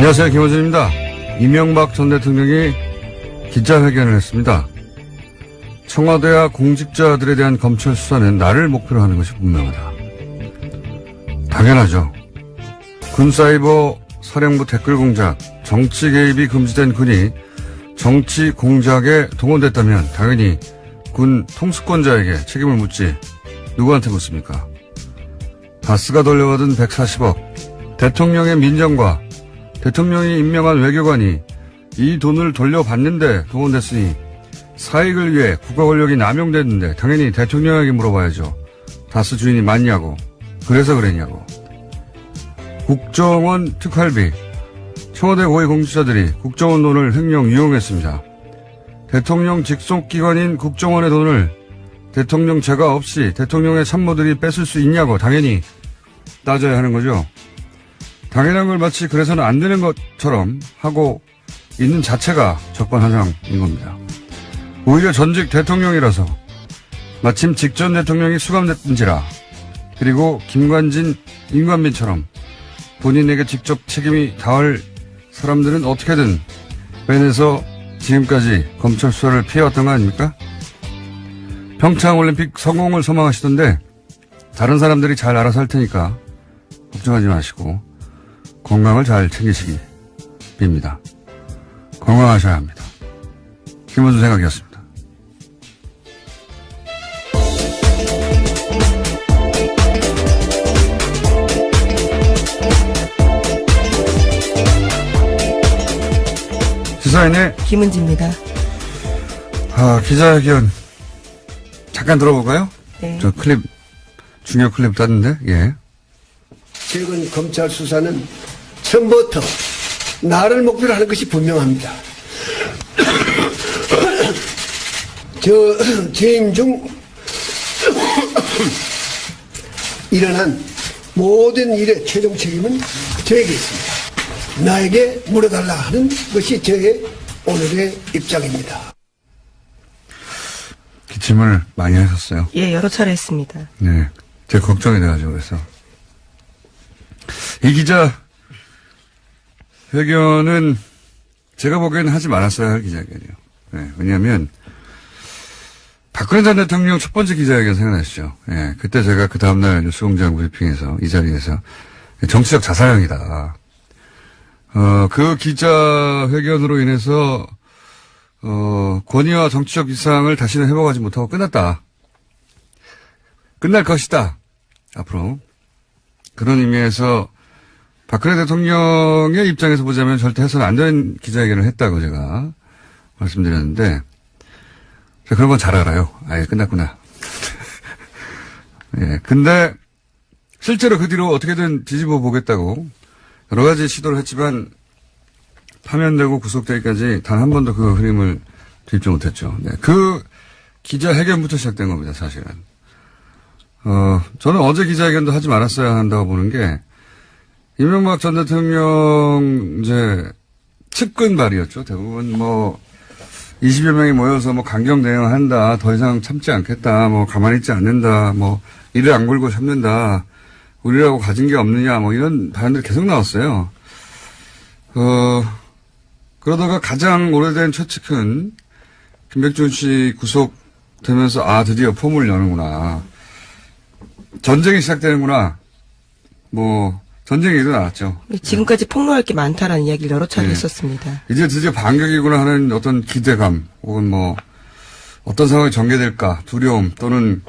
안녕하세요. 김호준입니다. 이명박 전 대통령이 기자회견을 했습니다. 청와대와 공직자들에 대한 검찰 수사는 나를 목표로 하는 것이 분명하다. 당연하죠. 군사이버 사령부 댓글 공작, 정치 개입이 금지된 군이 정치 공작에 동원됐다면 당연히 군 통수권자에게 책임을 묻지 누구한테 묻습니까? 다스가 돌려받은 140억, 대통령의 민정과 대통령이 임명한 외교관이 이 돈을 돌려받는데 동원됐으니 사익을 위해 국가 권력이 남용됐는데 당연히 대통령에게 물어봐야죠. 다스 주인이 맞냐고. 그래서 그랬냐고. 국정원 특활비. 청와대 고위 공직자들이 국정원 돈을 횡령 유용했습니다. 대통령 직속기관인 국정원의 돈을 대통령 제가 없이 대통령의 참모들이 뺏을 수 있냐고 당연히 따져야 하는 거죠. 당연한 걸 마치 그래서는 안 되는 것처럼 하고 있는 자체가 적반하장인 겁니다. 오히려 전직 대통령이라서 마침 직전 대통령이 수감됐는지라 그리고 김관진, 임관빈처럼 본인에게 직접 책임이 닿을 사람들은 어떻게든 빼내서 지금까지 검찰 수사를 피해왔던 거 아닙니까? 평창올림픽 성공을 소망하시던데 다른 사람들이 잘 알아서 할 테니까 걱정하지 마시고 건강을 잘 챙기시기 빕니다. 건강하셔야 합니다. 김원준 생각이었습니다. 시사인의 김은지입니다. 기자회견 잠깐 들어볼까요? 네. 저 클립, 중요 클립 땄는데, 예. 최근 검찰 수사는 처음부터 나를 목표로 하는 것이 분명합니다. 저 재임 중 일어난 모든 일의 최종 책임은 저에게 있습니다. 나에게 물어달라 하는 것이 저의 오늘의 입장입니다. 기침을 많이 하셨어요. 예, 여러 차례 했습니다. 네. 제가 걱정이 돼가지고 그래서. 이 기자 회견은 제가 보기에는 하지 말았어야 할 기자회견이에요. 네. 왜냐하면 박근혜 전 대통령 첫 번째 기자회견 생각나시죠? 예. 그때 제가 그 다음날 뉴스공장 브리핑에서 이 자리에서 정치적 자살행위다. 그 기자회견으로 인해서 권위와 정치적 위상을 다시는 회복하지 못하고 끝났다. 끝날 것이다. 앞으로. 그런 의미에서 박근혜 대통령의 입장에서 보자면 절대 해서는 안 되는 기자회견을 했다고 제가 말씀드렸는데, 그런 건 잘 알아요. 아예 끝났구나. 예. 근데 실제로 그 뒤로 어떻게든 뒤집어 보겠다고 여러 가지 시도를 했지만 파면되고 구속되기까지 단 한 번도 그 흐름을 뒤집지 못했죠. 네. 그 기자회견부터 시작된 겁니다, 사실은. 저는 어제 기자회견도 하지 말았어야 한다고 보는 게, 이명박 전 대통령, 측근 발이었죠. 대부분 20여 명이 모여서 강경 대응한다. 더 이상 참지 않겠다. 가만히 있지 않는다. 이를 안 걸고 참는다. 우리라고 가진 게 없느냐. 이런 발언들이 계속 나왔어요. 그러다가 가장 오래된 최측근, 김백준 씨 구속되면서, 드디어 폼을 여는구나. 전쟁이 시작되는구나. 전쟁이 일어났죠. 지금까지 폭로할 게 많다라는 이야기를 여러 차례 했었습니다. 이제 드디어 반격이구나 하는 어떤 기대감, 혹은 어떤 상황이 전개될까, 두려움, 또는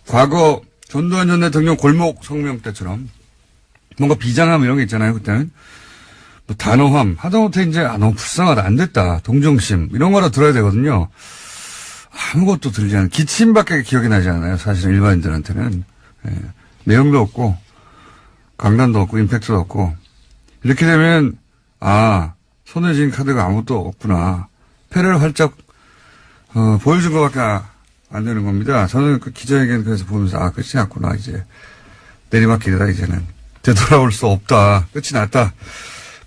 과거 전두환 전 대통령 골목 성명 때처럼 뭔가 비장함 이런 게 있잖아요, 그때는. 단호함, 하다못해 이제, 너무 불쌍하다, 안 됐다, 동정심, 이런 거라 들어야 되거든요. 아무것도 들리지 않아요. 기침밖에 기억이 나지 않아요, 사실은 일반인들한테는. 예. 내용도 없고, 강단도 없고, 임팩트도 없고. 이렇게 되면, 손에 쥔 카드가 아무것도 없구나. 패를 활짝, 보여준 것밖에 안 되는 겁니다. 저는 그 기자회견 그래서 보면서, 끝이 났구나, 이제. 내리막길이다, 이제는. 되돌아올 수 없다. 끝이 났다.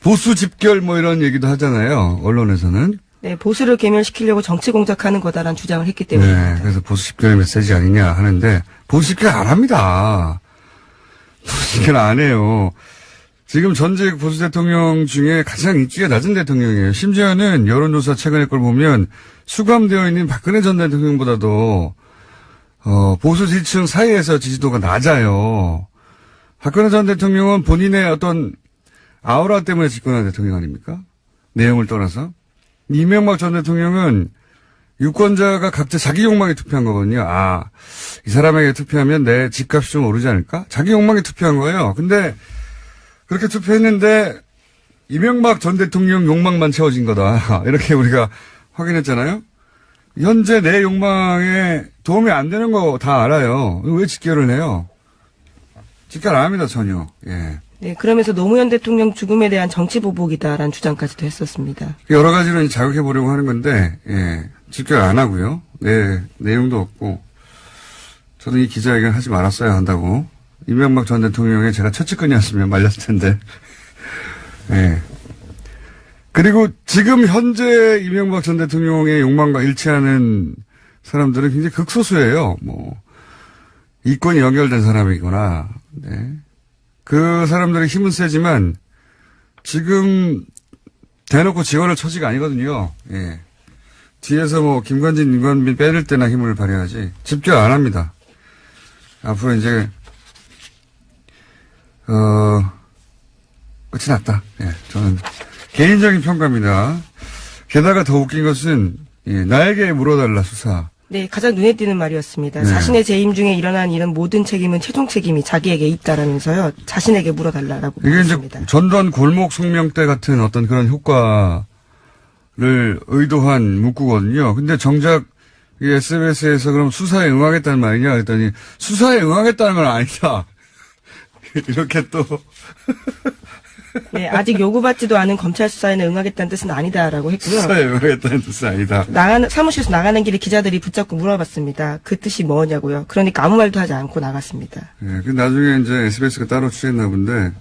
보수 집결 이런 얘기도 하잖아요. 언론에서는. 네, 보수를 괴멸시키려고 정치 공작하는 거다라는 주장을 했기 때문입니다. 네, 그래서 보수 집결의 메시지 아니냐 하는데, 보수 집결 안 합니다. 보수 집결 안 해요. 지금 전직 보수 대통령 중에 가장 인기가 낮은 대통령이에요. 심지어는 여론조사 최근의 걸 보면 수감되어 있는 박근혜 전 대통령보다도 보수 지지층 사이에서 지지도가 낮아요. 박근혜 전 대통령은 본인의 어떤 아우라 때문에 집권한 대통령 아닙니까? 내용을 떠나서. 이명박 전 대통령은 유권자가 각자 자기 욕망에 투표한 거거든요. 아, 이 사람에게 투표하면 내 집값이 좀 오르지 않을까? 자기 욕망에 투표한 거예요. 근데 그렇게 투표했는데 이명박 전 대통령 욕망만 채워진 거다. 이렇게 우리가 확인했잖아요. 현재 내 욕망에 도움이 안 되는 거 다 알아요. 왜 직결을 해요? 직결 안 합니다, 전혀. 예. 네, 그러면서 노무현 대통령 죽음에 대한 정치 보복이다라는 주장까지도 했었습니다. 여러 가지로 자극해 보려고 하는 건데, 예. 직결 안 하고요. 네, 내용도 없고. 저는 이 기자회견 하지 말았어야 한다고. 이명박 전 대통령의 제가 최측근이었으면 말렸을 텐데. 예. 그리고 지금 현재 이명박 전 대통령의 욕망과 일치하는 사람들은 굉장히 극소수예요. 뭐, 이권이 연결된 사람이거나, 네. 그 사람들의 힘은 세지만, 지금 대놓고 지원할 처지가 아니거든요. 예. 뒤에서 뭐, 김관진, 임관빈 빼낼 때나 힘을 발휘하지, 집결 안 합니다. 앞으로 이제, 끝이 났다. 예. 저는 개인적인 평가입니다. 게다가 더 웃긴 것은, 예, 나에게 물어달라, 수사. 네, 가장 눈에 띄는 말이었습니다. 네. 자신의 재임 중에 일어난 이런 모든 책임은 최종 책임이 자기에게 있다라면서요. 자신에게 물어달라라고 이게 말했습니다. 이제 전두환 골목 성명대 같은 어떤 그런 효과를 의도한 문구거든요. 근데 정작 이 SBS에서 그럼 수사에 응하겠다는 말이냐 그랬더니 수사에 응하겠다는 건 아니다. 이렇게 또. 네, 아직 요구받지도 않은 검찰 수사에는 응하겠다는 뜻은 아니다라고 했고요. 수사에 응하겠다는 뜻은 아니다. 사무실에서 나가는 길에 기자들이 붙잡고 물어봤습니다. 그 뜻이 뭐냐고요. 그러니까 아무 말도 하지 않고 나갔습니다. 예, 그 나중에 이제 SBS가 따로 취했나 본데,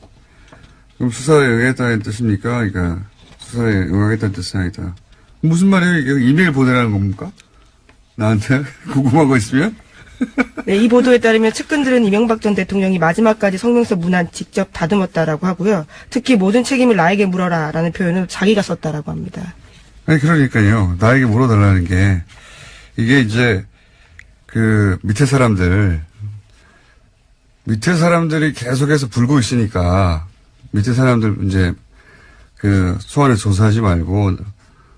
그럼 수사에 응하겠다는 뜻입니까? 그러니까 수사에 응하겠다는 뜻은 아니다. 무슨 말이에요? 이게 이메일 보내라는 겁니까? 나한테? 궁금한 거 있으면? 네, 이 보도에 따르면 측근들은 이명박 전 대통령이 마지막까지 성명서 문안 직접 다듬었다라고 하고요. 특히 모든 책임을 나에게 물어라라는 표현을 자기가 썼다라고 합니다. 아니, 그러니까요. 나에게 물어달라는 게, 이게 이제, 밑에 사람들이 계속해서 불고 있으니까, 밑에 사람들 이제, 소환에 조사하지 말고,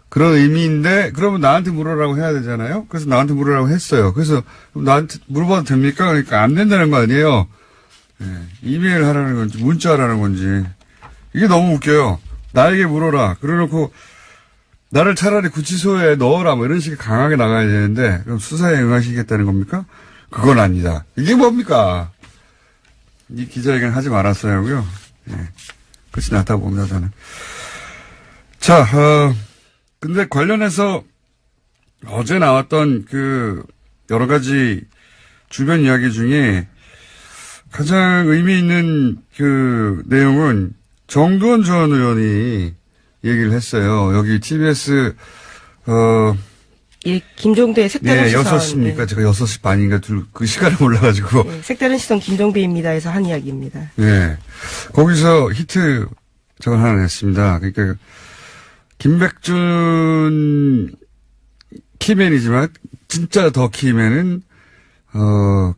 그런 의미인데, 그러면 나한테 물어라고 해야 되잖아요? 그래서 나한테 물어라고 했어요. 그래서, 나한테 물어봐도 됩니까? 그러니까 안 된다는 거 아니에요? 예, 이메일 하라는 건지, 문자 하라는 건지. 이게 너무 웃겨요. 나에게 물어라. 그래놓고, 나를 차라리 구치소에 넣어라. 뭐 이런 식의 강하게 나가야 되는데, 그럼 수사에 응하시겠다는 겁니까? 그건 아니다. 이게 뭡니까? 이 기자회견 하지 말았어야 하고요. 예, 끝이 났다고 봅니다, 저는. 자, 근데 관련해서 어제 나왔던 여러 가지 주변 이야기 중에 가장 의미 있는 내용은 정두원 전 의원이 얘기를 했어요. 여기 TBS, 예, 김종대의 색다른 네, 시선. 6시입니까? 네. 제가 6시 반인가 그 시간에 몰라가지고. 네, 색다른 시선 김종배입니다에서 한 이야기입니다. 네. 거기서 히트 저걸 하나 냈습니다. 그러니까, 김백준 키맨이지만, 진짜 더 키맨은,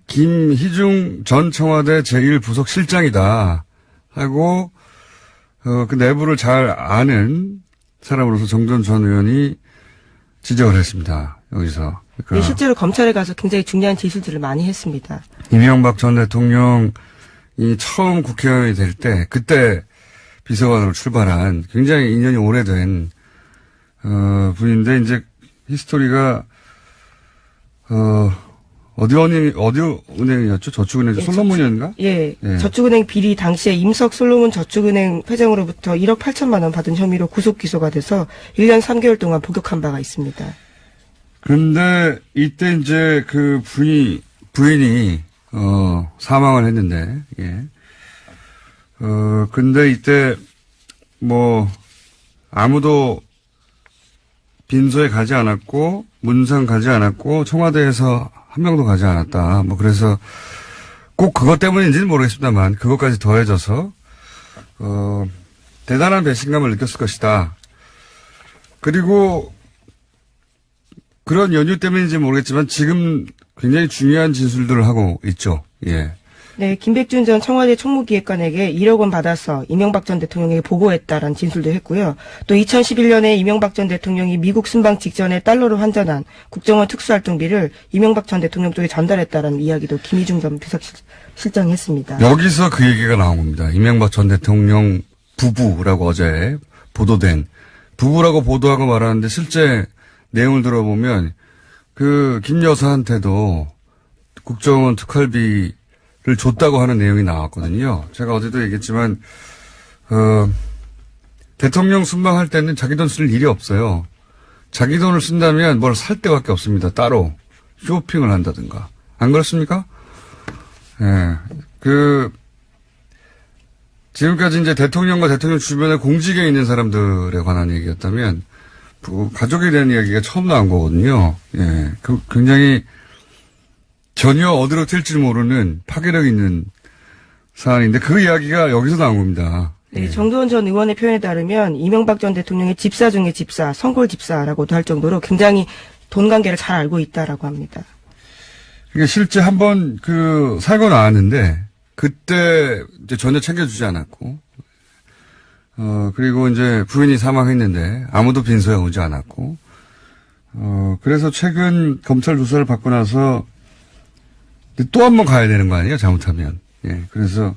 김희중 전 청와대 제1부속실장이다. 하고, 그 내부를 잘 아는 사람으로서 정두원 전 의원이 지적을 했습니다. 여기서. 그러니까 네, 실제로 검찰에 가서 굉장히 중요한 진술들을 많이 했습니다. 이명박 전 대통령이 처음 국회의원이 될 때, 그때 비서관으로 출발한 굉장히 인연이 오래된, 분인데, 이제 히스토리가, 어디 은행이었죠? 저축은행이죠? 솔로몬이었는가? 예, 예. 저축은행 비리 당시에 임석 솔로몬 저축은행 회장으로부터 1억 8천만 원 받은 혐의로 구속 기소가 돼서 1년 3개월 동안 복역한 바가 있습니다. 그런데 이때 이제 그 부인이 사망을 했는데, 예. 근데 이때 뭐 아무도 빈소에 가지 않았고 문상 가지 않았고 청와대에서 한 명도 가지 않았다. 뭐 그래서 꼭 그것 때문인지는 모르겠습니다만 그것까지 더해져서 대단한 배신감을 느꼈을 것이다. 그리고 그런 연유 때문인지 모르겠지만 지금 굉장히 중요한 진술들을 하고 있죠. 예. 네, 김백준 전 청와대 총무기획관에게 1억 원 받아서 이명박 전 대통령에게 보고했다라는 진술도 했고요. 또 2011년에 이명박 전 대통령이 미국 순방 직전에 달러로 환전한 국정원 특수활동비를 이명박 전 대통령 쪽에 전달했다라는 이야기도 김희중 전 비서실장이 했습니다. 여기서 그 얘기가 나온 겁니다. 이명박 전 대통령 부부라고 어제 보도된 부부라고 보도하고 말하는데 실제 내용을 들어보면 그 김 여사한테도 국정원 특활비를 줬다고 하는 내용이 나왔거든요. 제가 어제도 얘기했지만 대통령 순방할 때는 자기 돈 쓸 일이 없어요. 자기 돈을 쓴다면 뭘 살 데밖에 없습니다. 따로 쇼핑을 한다든가. 안 그렇습니까? 예. 지금까지 이제 대통령과 대통령 주변에 공직에 있는 사람들에 관한 얘기였다면, 가족에 대한 이야기가 처음 나온 거거든요. 예. 굉장히 전혀 어디로 튈지 모르는 파괴력 있는 사안인데 그 이야기가 여기서 나온 겁니다. 네, 예. 정두원 전 의원의 표현에 따르면 이명박 전 대통령의 집사 중에 집사, 성골 집사라고도 할 정도로 굉장히 돈 관계를 잘 알고 있다라고 합니다. 이게 실제 한번 살고 나왔는데 그때 이제 전혀 챙겨주지 않았고, 그리고 이제 부인이 사망했는데 아무도 빈소에 오지 않았고, 그래서 최근 검찰 조사를 받고 나서 또 한 번 가야 되는 거 아니에요? 잘못하면. 예. 그래서,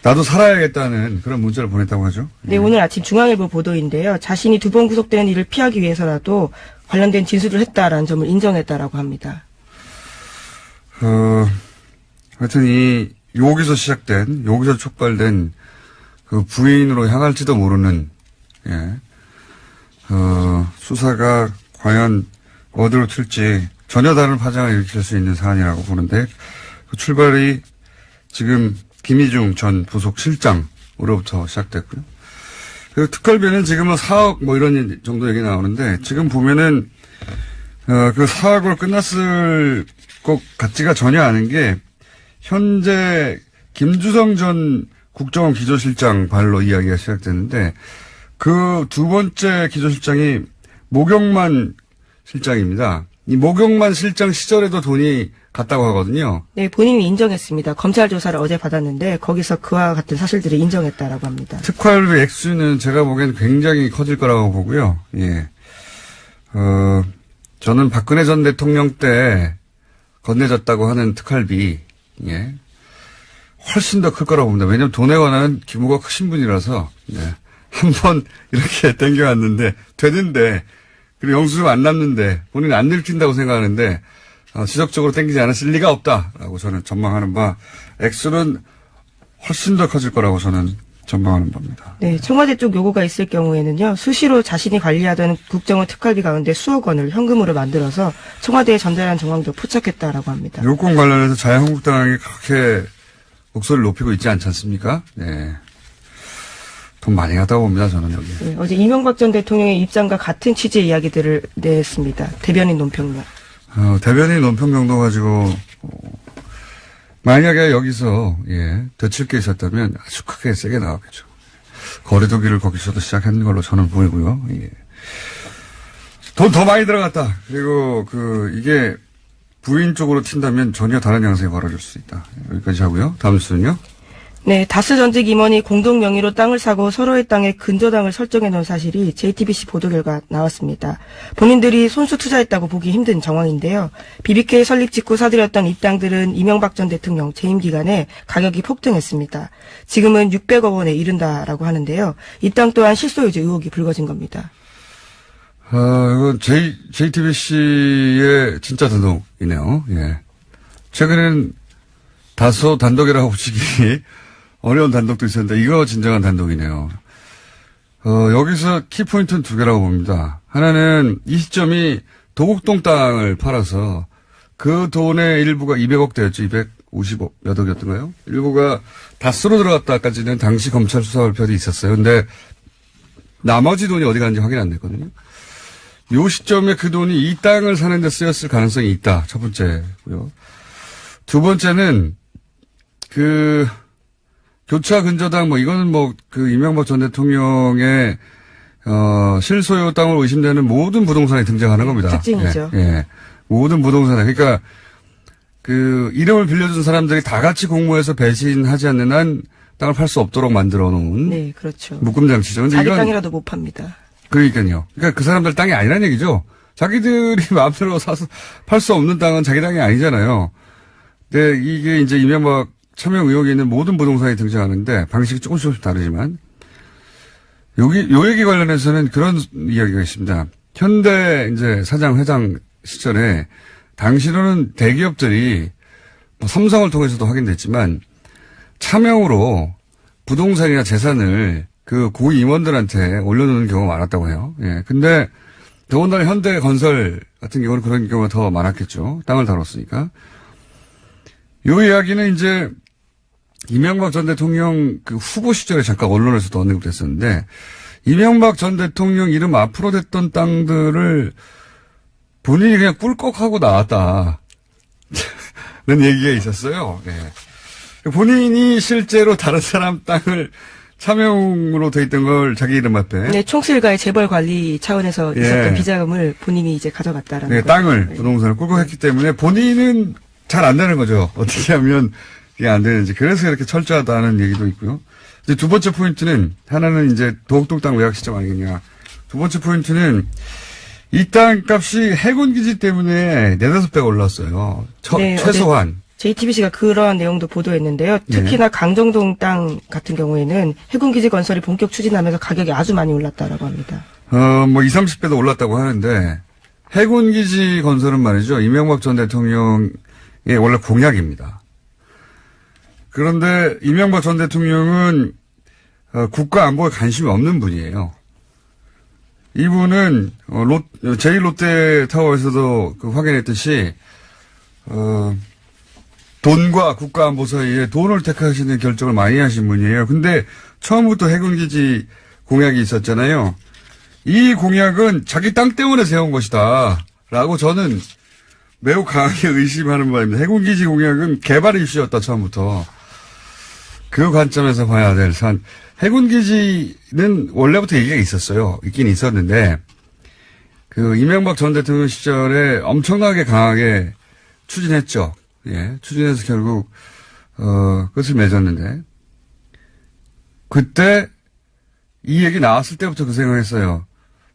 나도 살아야겠다는 그런 문자를 보냈다고 하죠. 네, 오늘 아침 중앙일보 보도인데요. 자신이 2번 구속되는 일을 피하기 위해서라도 관련된 진술을 했다라는 점을 인정했다라고 합니다. 하여튼 여기서 촉발된 그 부인으로 향할지도 모르는, 예. 수사가 과연 어디로 튈지 전혀 다른 파장을 일으킬 수 있는 사안이라고 보는데, 그 출발이 지금 김희중 전 부속 실장으로부터 시작됐고요. 그리고 특활비는 지금은 4억 이런 정도 얘기 나오는데, 지금 보면은, 그 4억으로 끝났을 것 같지가 전혀 않은 게, 현재 김주성 전 국정원 기조실장 발로 이야기가 시작됐는데, 그 두 번째 기조실장이 모경만 실장입니다. 이 모경만 실장 시절에도 돈이 갔다고 하거든요. 네, 본인이 인정했습니다. 검찰 조사를 어제 받았는데 거기서 그와 같은 사실들을 인정했다라고 합니다. 특활비 액수는 제가 보기엔 굉장히 커질 거라고 보고요. 예. 저는 박근혜 전 대통령 때 건네졌다고 하는 특활비, 예. 훨씬 더 클 거라고 봅니다. 왜냐하면 돈에 관한 규모가 크신 분이라서, 예. 한번 이렇게 땡겨왔는데, 되는데, 그리고 영수증 안 남는데, 본인은 안 들킨다고 생각하는데, 지속적으로 땡기지 않았을 리가 없다라고 저는 전망하는 바, 액수는 훨씬 더 커질 거라고 저는 전망하는 바입니다. 네, 청와대 쪽 요구가 있을 경우에는요, 수시로 자신이 관리하던 국정원 특활비 가운데 수억 원을 현금으로 만들어서 청와대에 전달한 정황도 포착했다라고 합니다. 요건 관련해서 자유한국당이 그렇게 목소리를 높이고 있지 않지 않습니까? 네. 돈 많이 갔다고 봅니다, 저는 여기. 네, 어제 이명박 전 대통령의 입장과 같은 취지의 이야기들을 냈습니다. 대변인 논평로. 대변인 논평 정도 가지고, 만약에 여기서, 예, 되칠 게 있었다면 아주 크게 세게 나왔겠죠. 거리두기를 거기서도 시작한 걸로 저는 보이고요. 예. 돈 더 많이 들어갔다. 그리고 이게 부인 쪽으로 튄다면 전혀 다른 양상이 벌어질 수 있다. 여기까지 하고요. 다음 순요. 네, 다스 전직 임원이 공동 명의로 땅을 사고 서로의 땅에 근저당을 설정해 놓은 사실이 JTBC 보도 결과 나왔습니다. 본인들이 손수 투자했다고 보기 힘든 정황인데요. BBK 설립 직후 사들였던 이 땅들은 이명박 전 대통령 재임 기간에 가격이 폭등했습니다. 지금은 600억 원에 이른다라고 하는데요. 이 땅 또한 실소유주 의혹이 불거진 겁니다. 이건 JTBC의 진짜 단독이네요. 예. 최근에는 다소 단독이라고 붙이기 어려운 단독도 있었는데 이거 진정한 단독이네요. 여기서 키포인트는 두 개라고 봅니다. 하나는 이 시점이 도곡동 땅을 팔아서 그 돈의 일부가 200억대였죠. 250억 몇 억이었던가요? 일부가 다스로 들어갔다까지는 당시 검찰 수사 발표도 있었어요. 근데 나머지 돈이 어디 갔는지 확인 안 됐거든요. 요 시점에 그 돈이 이 땅을 사는 데 쓰였을 가능성이 있다. 첫 번째고요. 두 번째는 교차 근저당 뭐 이거는 뭐 그 이명박 전 대통령의 실소유 땅으로 의심되는 모든 부동산에 등장하는 겁니다. 특징이죠. 예, 예. 모든 부동산에. 그러니까 그 이름을 빌려준 사람들이 다 같이 공모해서 배신하지 않는 한 땅을 팔 수 없도록 만들어 놓은 네, 그렇죠. 묶음 장치죠. 근데 자기 이건 땅이라도 못 팝니다. 그러니까요. 그러니까 그 사람들 땅이 아니란 얘기죠. 자기들이 마음대로 사서 팔 수 없는 땅은 자기 땅이 아니잖아요. 근데 이게 이제 이명박 차명 의혹에 있는 모든 부동산이 등장하는데 방식이 조금씩 다르지만 요 얘기 관련해서는 그런 이야기가 있습니다. 현대 이제 사장 회장 시절에 당시로는 대기업들이 뭐 삼성을 통해서도 확인됐지만 차명으로 부동산이나 재산을 그 고위 임원들한테 올려놓는 경우가 많았다고 해요. 예. 근데 더군다나 현대건설 같은 경우는 그런 경우가 더 많았겠죠. 땅을 다뤘으니까. 요 이야기는 이제 이명박 전 대통령 그 후보 시절에 잠깐 언론에서도 언급됐었는데 이명박 전 대통령 이름 앞으로 됐던 땅들을 본인이 그냥 꿀꺽하고 나왔다. 는 얘기가 있었어요. 예. 본인이 실제로 다른 사람 땅을 차명으로 돼 있던 걸 자기 이름 앞에. 네, 총수일가의 재벌 관리 차원에서 예. 있었던 비자금을 본인이 이제 가져갔다라는 네, 거죠. 땅을, 네. 부동산을 꿀꺽했기 때문에 본인은 잘 안 되는 거죠. 어떻게 하면 이게 안 되는지. 그래서 이렇게 철저하다는 얘기도 있고요. 이제 두 번째 포인트는, 하나는 이제 도곡동 땅 외곽 시점 아니겠냐. 두 번째 포인트는 이 땅 값이 해군기지 때문에 4-5배가 올랐어요. 네, 최소한. JTBC가 그러한 내용도 보도했는데요. 특히나 강정동 땅 같은 경우에는 해군기지 건설이 본격 추진하면서 가격이 아주 많이 올랐다라고 합니다. 뭐 20-30배도 올랐다고 하는데 해군기지 건설은 말이죠. 이명박 전 대통령의 원래 공약입니다. 그런데 이명박 전 대통령은 국가 안보에 관심이 없는 분이에요. 이분은 제1롯데타워에서도 확인했듯이 돈과 국가 안보 사이에 돈을 택하시는 결정을 많이 하신 분이에요. 근데 처음부터 해군기지 공약이 있었잖아요. 이 공약은 자기 땅 때문에 세운 것이다. 라고 저는 매우 강하게 의심하는 바입니다. 해군기지 공약은 개발 이슈였다, 처음부터. 그 관점에서 봐야 될 산. 해군기지는 원래부터 얘기가 있었어요. 있긴 있었는데, 그, 이명박 전 대통령 시절에 엄청나게 강하게 추진했죠. 예, 추진해서 결국, 끝을 맺었는데, 그때 이 얘기 나왔을 때부터 그 생각을 했어요.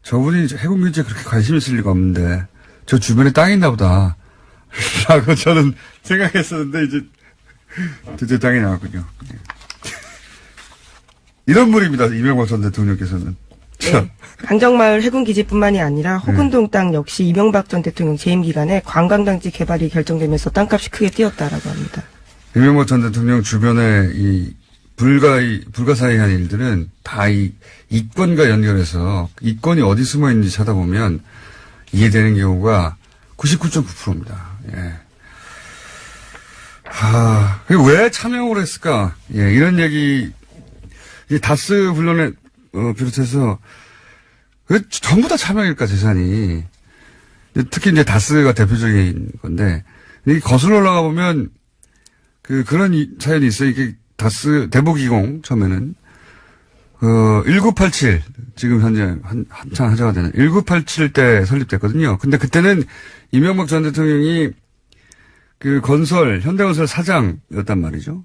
저분이 해군기지에 그렇게 관심 있을 리가 없는데, 저 주변에 땅이 있나 보다. 라고 저는 생각했었는데, 이제, 드디어 땅이 나왔군요. 예. 이런 분입니다, 이명박 전 대통령께서는. 네. 강정마을 해군기지뿐만이 아니라 호근동 땅 역시 이명박 전 대통령 재임 기간에 관광단지 개발이 결정되면서 땅값이 크게 뛰었다라고 합니다. 이명박 전 대통령 주변에 이 불가사의한 일들은 다 이 이권과 연결해서 이권이 어디 숨어 있는지 찾아보면 이해되는 경우가 99.9%입니다. 예. 왜 참여를 했을까? 예, 이런 얘기, 이 다스 분론에 비롯해서 전부 다 차명일까 재산이. 특히 이제 다스가 대표적인 건데 이게 거슬러 올라가 보면 그런 사연이 있어요. 이게 다스 대보기공 처음에는 1987 지금 현재 한창 하자가 되는 1987 때 설립됐거든요. 근데 그때는 이명박 전 대통령이 그 현대건설 사장이었단 말이죠.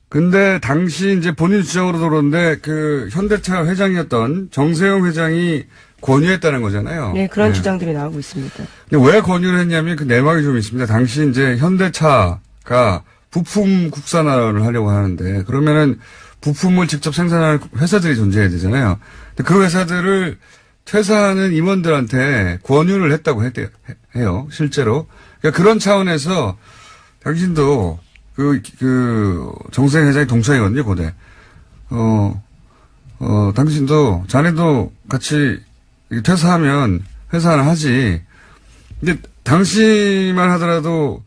근데 당시 이제 본인 주장으로 들었는데 그 현대차 회장이었던 정세영 회장이 권유했다는 거잖아요. 네, 그런 주장들이 나오고 있습니다. 근데 왜 권유를 했냐면 그 내막이 좀 있습니다. 당시 이제 현대차가 부품 국산화를 하려고 하는데 그러면은 부품을 직접 생산하는 회사들이 존재해야 되잖아요. 근데 그 회사들을 퇴사하는 임원들한테 권유를 했다고 해요. 실제로. 그러니까 그런 차원에서 당신도 정세영 회장이 동창이거든요, 고대. 당신도, 자네도 같이 퇴사하면 회사 하나 하지. 근데 당시만 하더라도,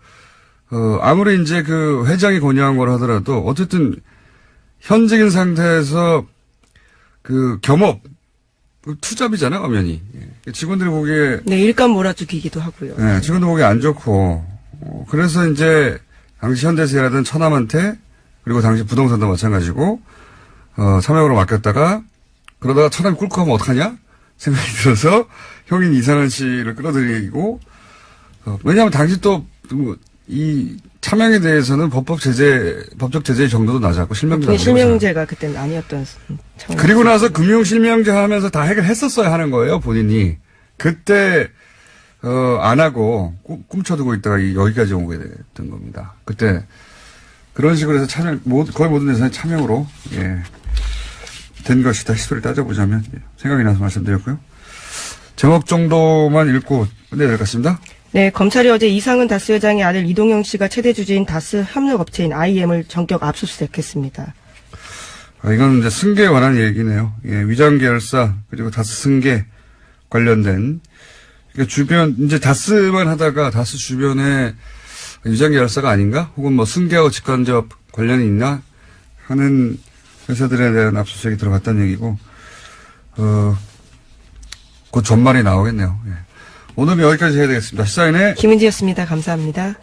아무리 이제 그 회장이 권유한 걸 하더라도, 어쨌든, 현직인 상태에서 그 겸업, 투잡이잖아요, 엄연히. 직원들이 보기에. 네, 일감 몰아주기기도 하고요. 네, 직원들 보기에 안 좋고. 그래서 이제, 당시 현대세라든 처남한테 그리고 당시 부동산도 마찬가지고, 차명으로 맡겼다가, 그러다가 차량이 꿀꺽 하면 어떡하냐? 생각이 들어서 형인 이상은 씨를 끌어들이고, 왜냐하면 당시 또, 이 차명에 대해서는 법적 제재의 정도도 낮았고, 실명제도 안 되고. 실명제가 그때는 아니었던 상황. 그리고 나서 금융실명제 하면서 다 해결했었어야 하는 거예요, 본인이. 그때, 안 하고 꿈쳐두고 있다가 여기까지 오게 됐던 겁니다. 그때 그런 식으로 해서 거의 모든 대상이 차명으로, 예, 된 것이다. 히스토리를 따져보자면. 예, 생각이 나서 말씀드렸고요. 제목 정도만 읽고 끝내야 될 것 같습니다. 네, 검찰이 어제 이상은 다스 회장의 아들 이동영 씨가 최대 주주인 다스 협력업체인 IM을 전격 압수수색했습니다. 이건 이제 승계에 관한 얘기네요. 예, 위장 계열사, 그리고 다스 승계 관련된, 그러니까 주변, 이제 다스만 하다가 다스 주변에 위장 계열사가 아닌가? 혹은 뭐 승계하고 직간접 관련이 있나? 하는 회사들에 대한 압수수색이 들어갔다는 얘기고, 곧 전말이 나오겠네요. 예. 오늘은 여기까지 해야 되겠습니다. 시사인의 김은지였습니다. 감사합니다.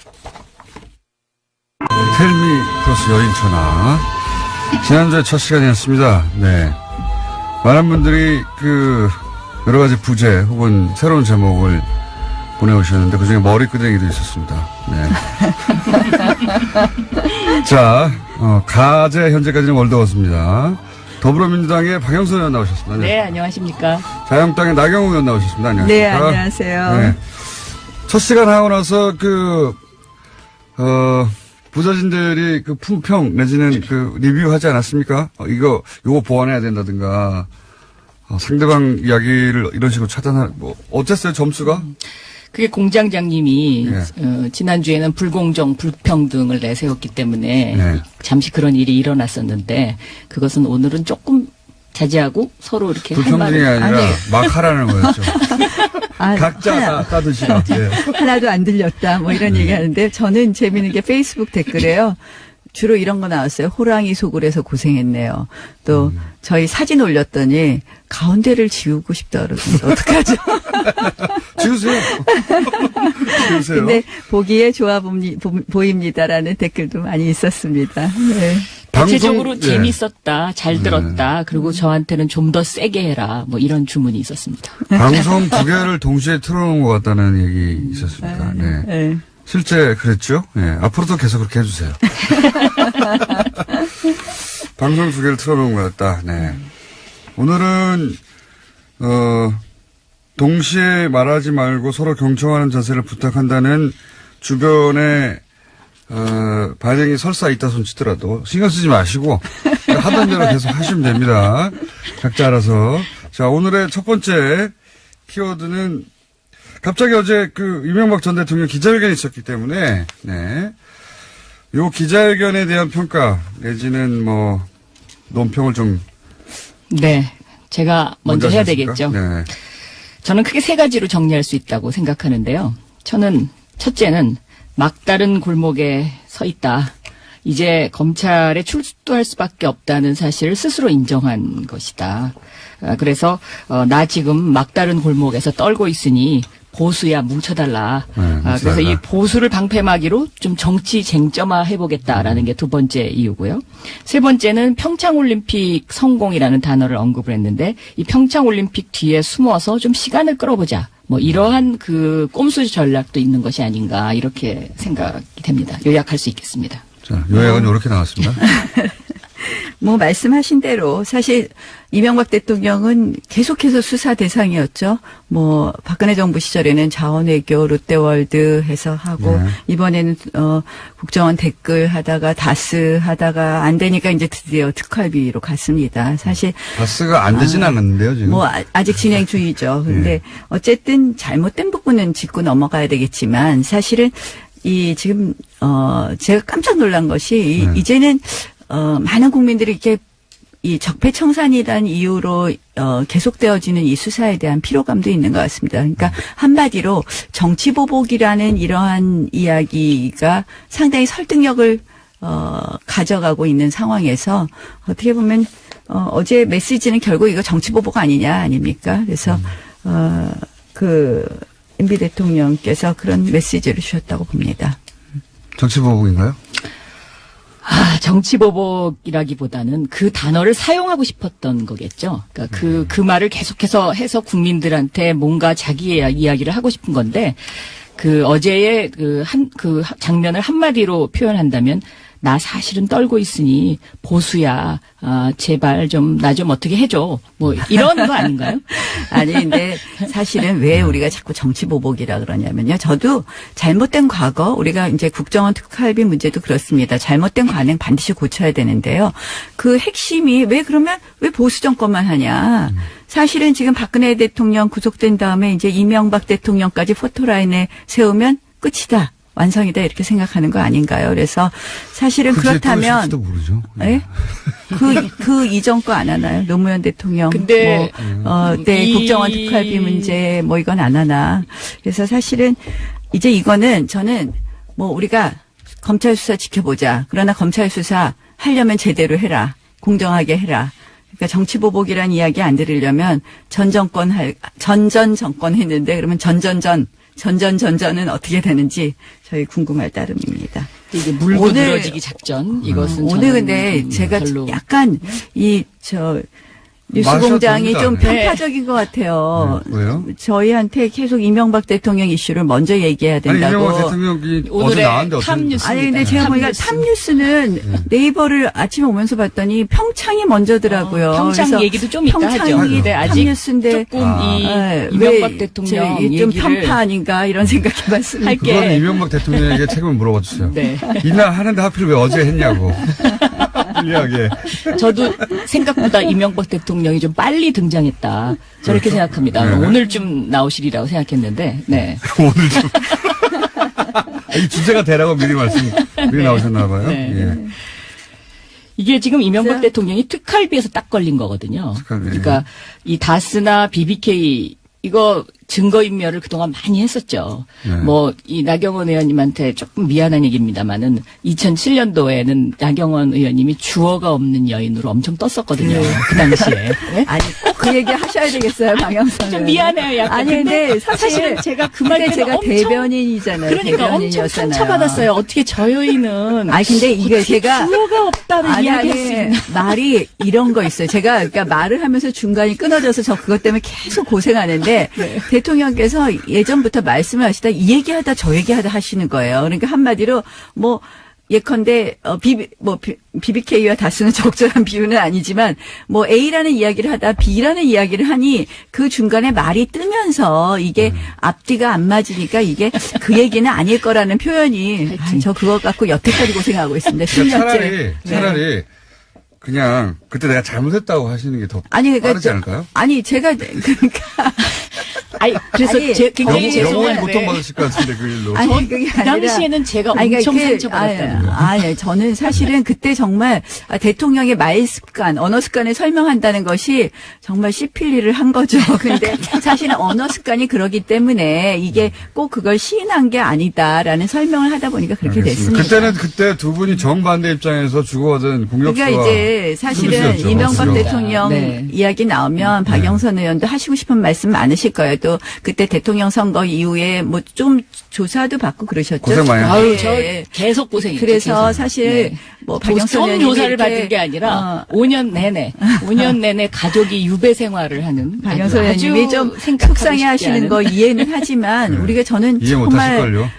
텔미 플러스 여인천하. 지난주에 첫 시간이었습니다. 네. 많은 분들이 여러 가지 부제 혹은 새로운 제목을 보내오셨는데 그중에 머리끄댕이도 있었습니다. 네. 자, 가제 현재까지는 월드워스입니다. 더불어민주당의 박영선 의원 나오셨습니다. 네, 안녕하십니까. 자유한국당의 나경원 의원 나오셨습니다. 안녕하십니까. 네, 안녕하세요. 네. 첫 시간 하고 나서 부자진들이 품평 내지는 리뷰하지 않았습니까? 요거 보완해야 된다든가. 상대방 이야기를 이런 식으로 어땠어요, 점수가? 그게 공장장님이, 네. 지난주에는 불공정, 불평등을 내세웠기 때문에, 네. 잠시 그런 일이 일어났었는데, 그것은 오늘은 조금 자제하고 서로 이렇게 불평등이 아니라 막 하라는 거였죠. 각자 따드시라. 네. 하나도 안 들렸다. 뭐 이런 얘기 하는데 저는 재미있는 게 페이스북 댓글에요. 주로 이런 거 나왔어요. 호랑이 속을 해서 고생했네요. 또 저희 사진 올렸더니 가운데를 지우고 싶다 그러던데 어떡하죠? 지우세요. 지우세요. 근데 보기에 좋아 보입니다라는 댓글도 많이 있었습니다. 네. 대체적으로 네. 재밌었다, 잘 들었다, 그리고 저한테는 좀 더 세게 해라, 뭐 이런 주문이 있었습니다. 방송 두 개를 동시에 틀어놓은 것 같다는 얘기 있었습니다. 네. 네. 실제 그랬죠? 네. 앞으로도 계속 그렇게 해주세요. 방송 두 개를 틀어놓은 것 같다. 네. 오늘은, 동시에 말하지 말고 서로 경청하는 자세를 부탁한다는 주변에, 반응이 설사 있다 손 치더라도 신경 쓰지 마시고 하던 대로 계속 하시면 됩니다. 각자 알아서. 자, 오늘의 첫 번째 키워드는 갑자기 어제 이명박 전 대통령 기자회견이 있었기 때문에, 네. 요 기자회견에 대한 평가, 내지는 논평을 좀. 네. 제가 먼저 해야 하셨습니까? 되겠죠. 네. 저는 크게 세 가지로 정리할 수 있다고 생각하는데요. 첫째는 막다른 골목에 서 있다. 이제 검찰에 출두할 수밖에 없다는 사실을 스스로 인정한 것이다. 그래서 나 지금 막다른 골목에서 떨고 있으니 보수야 뭉쳐달라. 그래서 이 보수를 방패막이로 좀 정치 쟁점화 해보겠다라는 게 두 번째 이유고요. 세 번째는 평창올림픽 성공이라는 단어를 언급을 했는데 이 평창올림픽 뒤에 숨어서 좀 시간을 끌어보자. 뭐 이러한 꼼수 전략도 있는 것이 아닌가 이렇게 생각이 됩니다. 요약할 수 있겠습니다. 자, 요약은 이렇게 나왔습니다. 뭐 말씀하신 대로 사실 이명박 대통령은 계속해서 수사 대상이었죠. 뭐 박근혜 정부 시절에는 자원외교, 롯데월드 해서 하고 네. 이번에는 국정원 댓글 하다가 다스 하다가 안 되니까 이제 드디어 특활비로 갔습니다. 사실 다스가 안 되진 않았는데요, 지금. 뭐 아직 진행 중이죠. 근데 어쨌든 잘못된 부분은 짚고 넘어가야 되겠지만 사실은 지금 제가 깜짝 놀란 것이 이제는 많은 국민들이 이렇게 이 적폐청산이라는 이유로 계속되어지는 이 수사에 대한 피로감도 있는 것 같습니다. 그러니까 한마디로 정치보복이라는 이러한 이야기가 상당히 설득력을 가져가고 있는 상황에서 어떻게 보면 어제 메시지는 결국 이거 정치보복 아닙니까? 그래서 MB 대통령께서 그런 메시지를 주셨다고 봅니다. 정치보복인가요? 정치보복이라기보다는 그 단어를 사용하고 싶었던 거겠죠. 그러니까 그 말을 계속해서 해서 국민들한테 뭔가 자기의 이야기를 하고 싶은 건데, 그 어제의 그 장면을 한마디로 표현한다면, 나 사실은 떨고 있으니 보수야. 제발 나 좀 어떻게 해줘. 뭐 이런 거 아닌가요? 아니, 근데 사실은 왜 우리가 자꾸 정치보복이라 그러냐면요. 저도 잘못된 과거, 우리가 이제 국정원 특활비 문제도 그렇습니다. 잘못된 관행 반드시 고쳐야 되는데요. 그 핵심이 왜 보수 정권만 하냐. 사실은 지금 박근혜 대통령 구속된 다음에 이제 이명박 대통령까지 포토라인에 세우면 끝이다. 완성이다 이렇게 생각하는 거 아닌가요? 그래서 사실은 그렇다면 모르죠. 네? 그 이전 거 안 하나요? 노무현 대통령 근데 네, 국정원 특활비 문제 뭐 이건 안 하나. 그래서 사실은 이제 이거는 저는 뭐 우리가 검찰 수사 지켜보자. 그러나 검찰 수사 하려면 제대로 해라. 공정하게 해라. 그러니까 정치보복이라는 이야기 안 들으려면 전 정권 했는데 그러면 전전전은 어떻게 되는지 저희 궁금할 따름입니다. 이게 물고 늘어지기 작전 이것은 오늘 근데 제가 별로. 약간 뉴스공장이 좀 네. 편파적인 것 같아요. 네. 왜요? 저희한테 계속 이명박 대통령 이슈를 먼저 얘기해야 아니, 된다고. 이명박 대통령이 어제 오늘의 나왔는데 탑뉴스. 아니 근데 제가 보니까 탑뉴스는 네이버를 아침에 오면서 봤더니 평창이 먼저더라고요. 평창 그래서 얘기도 좀 있다 하죠. 평창이 근데 아직 탑뉴스인데 조금 네, 이명박 왜 대통령 좀 얘기를 편파 아닌가 이런 생각이 많습니다. 할게. 그건 이명박 대통령에게 책임을 물어봐 주세요. 네. 이날 하는데 하필 왜 어제 했냐고. 불리하게. 저도 생각보다 이명박 대통령이 좀 빨리 등장했다. 저렇게 그렇죠? 생각합니다. 네. 오늘쯤 나오시리라고 생각했는데, 네. 오늘 좀. 이 주제가 되라고 미리 나오셨나 봐요. 네. 예. 이게 지금 이명박 진짜? 대통령이 특활비에서 딱 걸린 거거든요. 특활비. 그러니까 이 다스나 BBK 이거 증거인멸을 그동안 많이 했었죠. 네. 뭐 이 나경원 의원님한테 조금 미안한 얘기입니다만은 2007년도에는 나경원 의원님이 주어가 없는 여인으로 엄청 떴었거든요. 그 당시에. 네? 아니 꼭 그 얘기 하셔야 되겠어요, 방영선. 좀 미안해요, 약간. 아니 근데 사실은 제가 그 그때 말 제가 엄청 대변인이잖아요. 그러니까 엄청 대변인이었잖아요. 상처받았어요. 어떻게 저 여인은 아니 근데 이게 어떻게 제가 주어가 없다는 이야기할 수 있나. 말이 이런 거 있어요. 제가 그러니까 말을 하면서 중간이 끊어져서 저 그것 때문에 계속 고생하는데 대통령께서 예전부터 말씀을 하시다 이 얘기하다 저 얘기하다 하시는 거예요. 그러니까 한마디로 뭐 예컨대 BBK와 다스는 적절한 비유는 아니지만 뭐 A라는 이야기를 하다 B라는 이야기를 하니 그 중간에 말이 뜨면서 이게 앞뒤가 안 맞으니까 이게 그 얘기는 아닐 거라는 표현이 저 그거 갖고 여태까지 고생하고 있습니다. 그러니까 10년째. 차라리 그냥 그때 내가 잘못했다고 하시는 게 더 아니 그러니까 빠르지 않을까요? 아니 제가 그러니까 아니 그래서 아니, 굉장히 영원히 죄송한데 고통받으실 것 같은데 그 일로. 아니 그게 그 아니라 당시에는 제가 아니, 엄청 그러니까 상처받았다는 거예요. 아니, 저는 사실은 그때 정말 대통령의 말 습관, 언어 습관을 설명한다는 것이 정말 씹힐 일을 한 거죠. 근데 사실은 언어 습관이 그러기 때문에 이게 꼭 그걸 시인한 게 아니다라는 설명을 하다 보니까 그렇게 알겠습니다. 됐습니다. 그때 두 분이 정반대 입장에서 주고받은 공격수가 그러니까 이제 사실은 누구시였죠? 이명박 주로. 대통령 네. 이야기 나오면 박영선 의원도 하시고 싶은 말씀 많으실 거예요. 또 그때 대통령 선거 이후에 뭐 좀 조사도 받고 그러셨죠. 고생 많이 하셨죠. 아유, 예. 저 계속 고생했죠. 그래서 계속. 사실 뭐 박영선 선 의원님이 조사를 이렇게, 받은 게 아니라 5년 내내 가족이 유배 생활을 하는 박영선 아주 의원님이 좀 생각하고 속상해 싶지 하시는 않은. 거 이해는 하지만 우리가 저는 이해 정말 못하실걸요.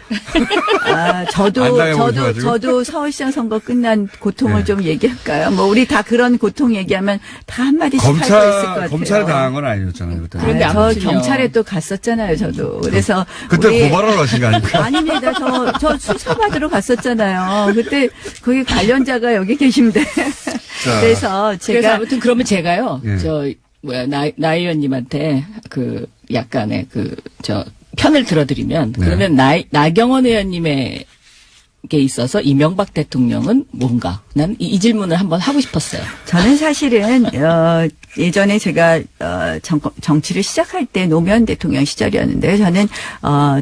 아, 안 당해보셔가지고. 저도 서울시장 선거 끝난 고통을 네. 좀 얘기할까요? 뭐 우리 다 그런 고통 얘기하면 다 한마디씩 할 거 있을 것 같아요. 검찰 당한 건 아니었잖아요 그때. 그런데 저 아무튼요. 경찰에 또 갔었잖아요, 저도. 그래서 그때 우리- 고발하러 가신 거 아닙니까? 아닙니다. 저 수사받으러 갔었잖아요. 그때 거기 관련자가 여기 계신데. 자. 그래서 그래서 제가 아무튼 그러면 제가요. 예. 나 의원님한테 그 약간의 편을 들어드리면 네. 그러면 나경원 의원님에게 있어서 이명박 대통령은 뭔가 난 이 질문을 한번 하고 싶었어요. 저는 사실은 예전에 제가 정치를 시작할 때 노무현 대통령 시절이었는데요.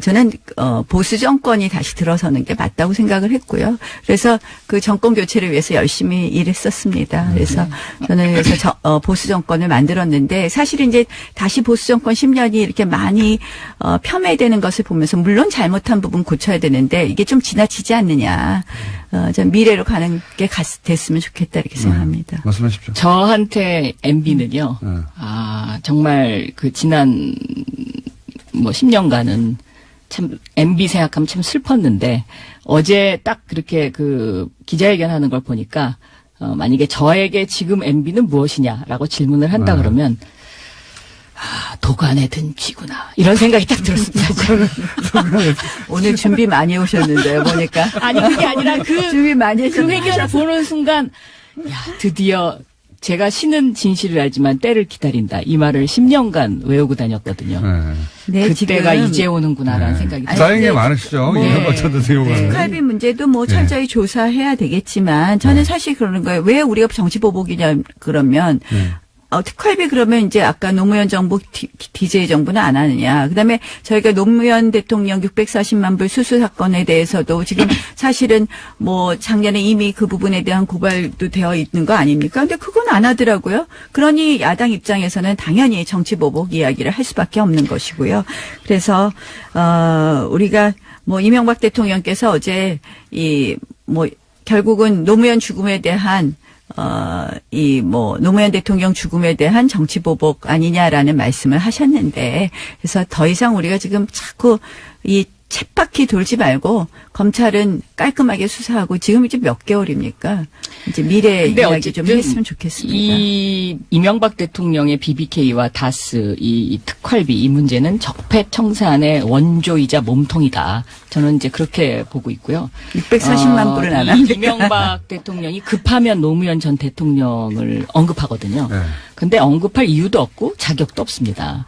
저는 보수 정권이 다시 들어서는 게 맞다고 생각을 했고요. 그래서 그 정권 교체를 위해서 열심히 일했었습니다. 그래서 저는 그래서 보수 정권을 만들었는데 사실 이제 다시 보수 정권 10년이 이렇게 많이 폄훼되는 것을 보면서 물론 잘못한 부분 고쳐야 되는데 이게 좀 지나치지 않느냐. 전 미래로 가는 게 됐으면 좋겠다 이렇게 생각합니다. 말씀하십시오. 저한테 MB는요. 정말 그 지난 뭐 10년간은 참 MB 생각하면 참 슬펐는데 어제 딱 그렇게 그 기자회견하는 걸 보니까 만약에 저에게 지금 MB는 무엇이냐라고 질문을 한다 그러면 도간에 든 쥐구나 이런 생각이 딱 들었습니다. 오늘 준비 많이 오셨는데요, 보니까. 아니 그게 아니라 준비 많이 그 회견을 보는 순간 야 드디어 제가 신은 진실을 알지만 때를 기다린다 이 말을 10년간 외우고 다녔거든요. 네, 그때가 지금 이제 오는구나라는 생각이 들어요. 쌓인 게 많으시죠. 이명박 전 대통령은. 특활비 문제도 뭐 철저히 조사해야 되겠지만 저는 사실 그러는 거예요. 왜 우리가 정치보복이냐 그러면 특활비 그러면 이제 아까 노무현 정부 DJ 정부는 안 하느냐. 그다음에 저희가 노무현 대통령 640만 불 수수 사건에 대해서도 지금 사실은 뭐 작년에 이미 그 부분에 대한 고발도 되어 있는 거 아닙니까? 근데 그건 안 하더라고요. 그러니 야당 입장에서는 당연히 정치보복 이야기를 할 수밖에 없는 것이고요. 그래서 우리가 뭐 이명박 대통령께서 어제 뭐 결국은 노무현 죽음에 대한 노무현 대통령 죽음에 대한 정치보복 아니냐라는 말씀을 하셨는데, 그래서 더 이상 우리가 지금 자꾸 이 쳇바퀴 돌지 말고 검찰은 깔끔하게 수사하고 지금 이제 몇 개월입니까? 이제 미래 이야기 좀 했으면 좋겠습니다. 이 이명박 대통령의 BBK와 다스 이 특활비 이 문제는 적폐청산의 원조이자 몸통이다. 저는 이제 그렇게 보고 있고요. 640만 불은 안 합니까? 이명박 대통령이 급하면 노무현 전 대통령을 언급하거든요. 네. 근데 언급할 이유도 없고 자격도 없습니다.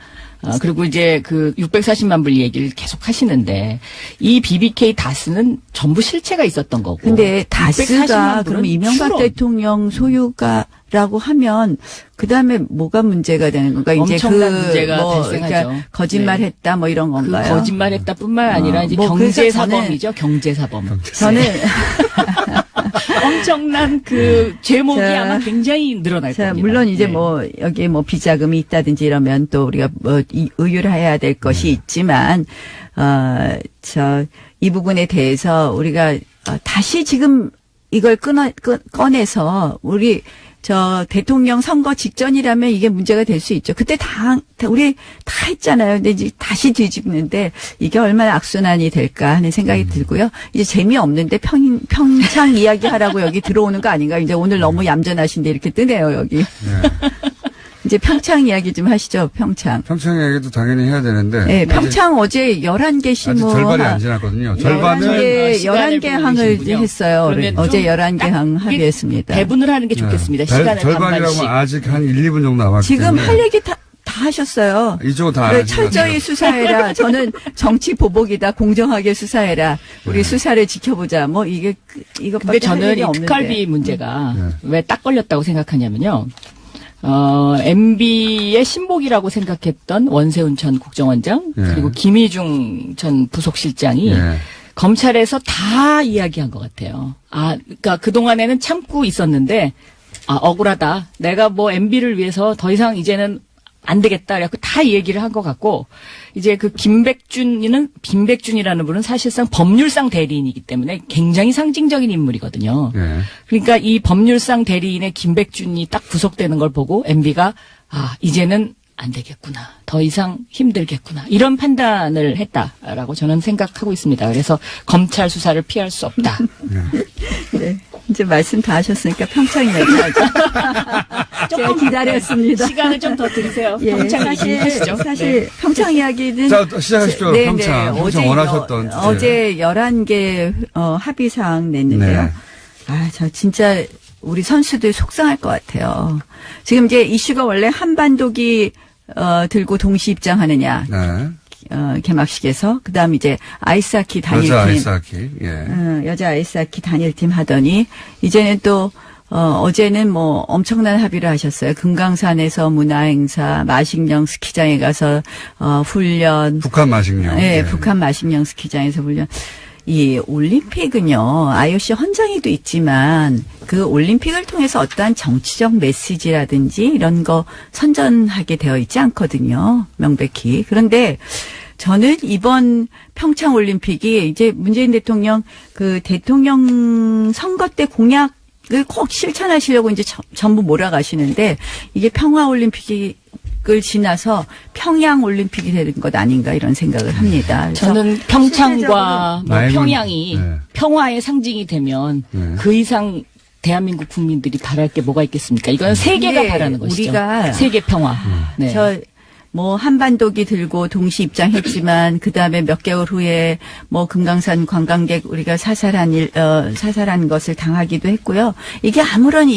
그리고 이제 그 640만 불 얘기를 계속 하시는데 이 BBK 다스는 전부 실체가 있었던 거고. 근데 다스가 640만 불은 그럼 이명박 추론. 대통령 소유가라고 하면 그 다음에 뭐가 문제가 되는 건가? 이제 엄청난 문제가 그러니까 발생하죠. 거짓말했다 뭐 이런 그 건가요? 거짓말했다뿐만 아니라 이제 뭐 그래서 경제사범이죠. 경제사범. 저는 엄청난 그 제목이 자, 아마 굉장히 늘어날 자, 겁니다. 물론 이제 네. 뭐 여기에 뭐 비자금이 있다든지 이러면 또 우리가 뭐 의율해야 될 것이 있지만 이 부분에 대해서 우리가 다시 지금 이걸 꺼내서 우리 대통령 선거 직전이라면 이게 문제가 될 수 있죠. 그때 우리 다 했잖아요. 근데 이제 다시 뒤집는데 이게 얼마나 악순환이 될까 하는 생각이 들고요. 이제 재미없는데 평창 이야기 하라고 여기 들어오는 거 아닌가. 이제 오늘 너무 얌전하신데 이렇게 뜨네요, 여기. 네. 이제 평창 이야기 좀 하시죠, 평창. 평창 얘기도 당연히 해야 되는데. 네, 평창 어제 11개 아직 시무. 절반이 안 지났거든요. 절반은 11개 11개 항을 보내시는군요. 했어요. 그러면 어제 좀 11개 항 딱 합의했습니다. 배분을 하는 게 좋겠습니다. 시간을 절반이라고 반반씩. 아직 한 1, 2분 정도 남았기 지금 때문에. 할 얘기 다 하셨어요. 이쪽은 다 네, 안 하신 것 철저히 같아요. 수사해라. 저는 정치 보복이다. 공정하게 수사해라. 우리 수사를 지켜보자. 뭐 이게 이것밖에 근데 저는 할 얘기 이 없는데. 특활비 문제가 네. 왜 딱 걸렸다고 생각하냐면요. MB의 신복이라고 생각했던 원세훈 전 국정원장 예. 그리고 김희중 전 부속실장이 예. 검찰에서 다 이야기한 것 같아요. 그러니까 그동안에는 참고 있었는데 억울하다. 내가 뭐 MB를 위해서 더 이상 이제는 안 되겠다. 그래갖고 다 이 얘기를 한 것 같고, 이제 그 빈백준이라는 분은 사실상 법률상 대리인이기 때문에 굉장히 상징적인 인물이거든요. 예. 그러니까 이 법률상 대리인의 김백준이 딱 구속되는 걸 보고 MB가 이제는 안 되겠구나. 더 이상 힘들겠구나. 이런 판단을 했다라고 저는 생각하고 있습니다. 그래서 검찰 수사를 피할 수 없다. 네. 이제 말씀 다 하셨으니까 평창 이야기 하죠. 제가 기다렸습니다. 시간을 좀 더 드리세요. 예, 평창 얘기 하시죠. 사실 평창 이야기는 자, 시작하시죠. 네, 평창. 네. 평창 원하셨던 주제. 어제 11개 합의사항 냈는데요. 네. 저 진짜 우리 선수들 속상할 것 같아요. 지금 이제 이슈가 원래 한반도기 들고 동시 입장하느냐. 네. 개막식에서 그다음 이제 아이스하키 단일팀 여자 아이스하키. 예. 여자 아이스하키 단일팀 하더니 이제는 또 어제는 뭐 엄청난 합의를 하셨어요. 금강산에서 문화행사, 마식령 스키장에 가서 훈련. 북한 마식령. 네, 예. 북한 마식령 스키장에서 훈련. 이 올림픽은요, IOC 헌장에도 있지만 그 올림픽을 통해서 어떠한 정치적 메시지라든지 이런 거 선전하게 되어 있지 않거든요. 명백히. 그런데 저는 이번 평창 올림픽이 이제 문재인 대통령 그 대통령 선거 때 공약을 꼭 실천하시려고 이제 전부 몰아가시는데 이게 평화 올림픽을 지나서 평양 올림픽이 되는 것 아닌가 이런 생각을 합니다. 그래서 저는 평창과 뭐 마임은- 평양이 네. 평화의 상징이 되면 네. 그 이상 대한민국 국민들이 바랄 게 뭐가 있겠습니까? 이건 세계가 근데 바라는 것이죠. 우리가 세계 평화. 네. 뭐 한반도기 들고 동시 입장했지만 그 다음에 몇 개월 후에 뭐 금강산 관광객 우리가 사살한 것을 당하기도 했고요. 이게 아무런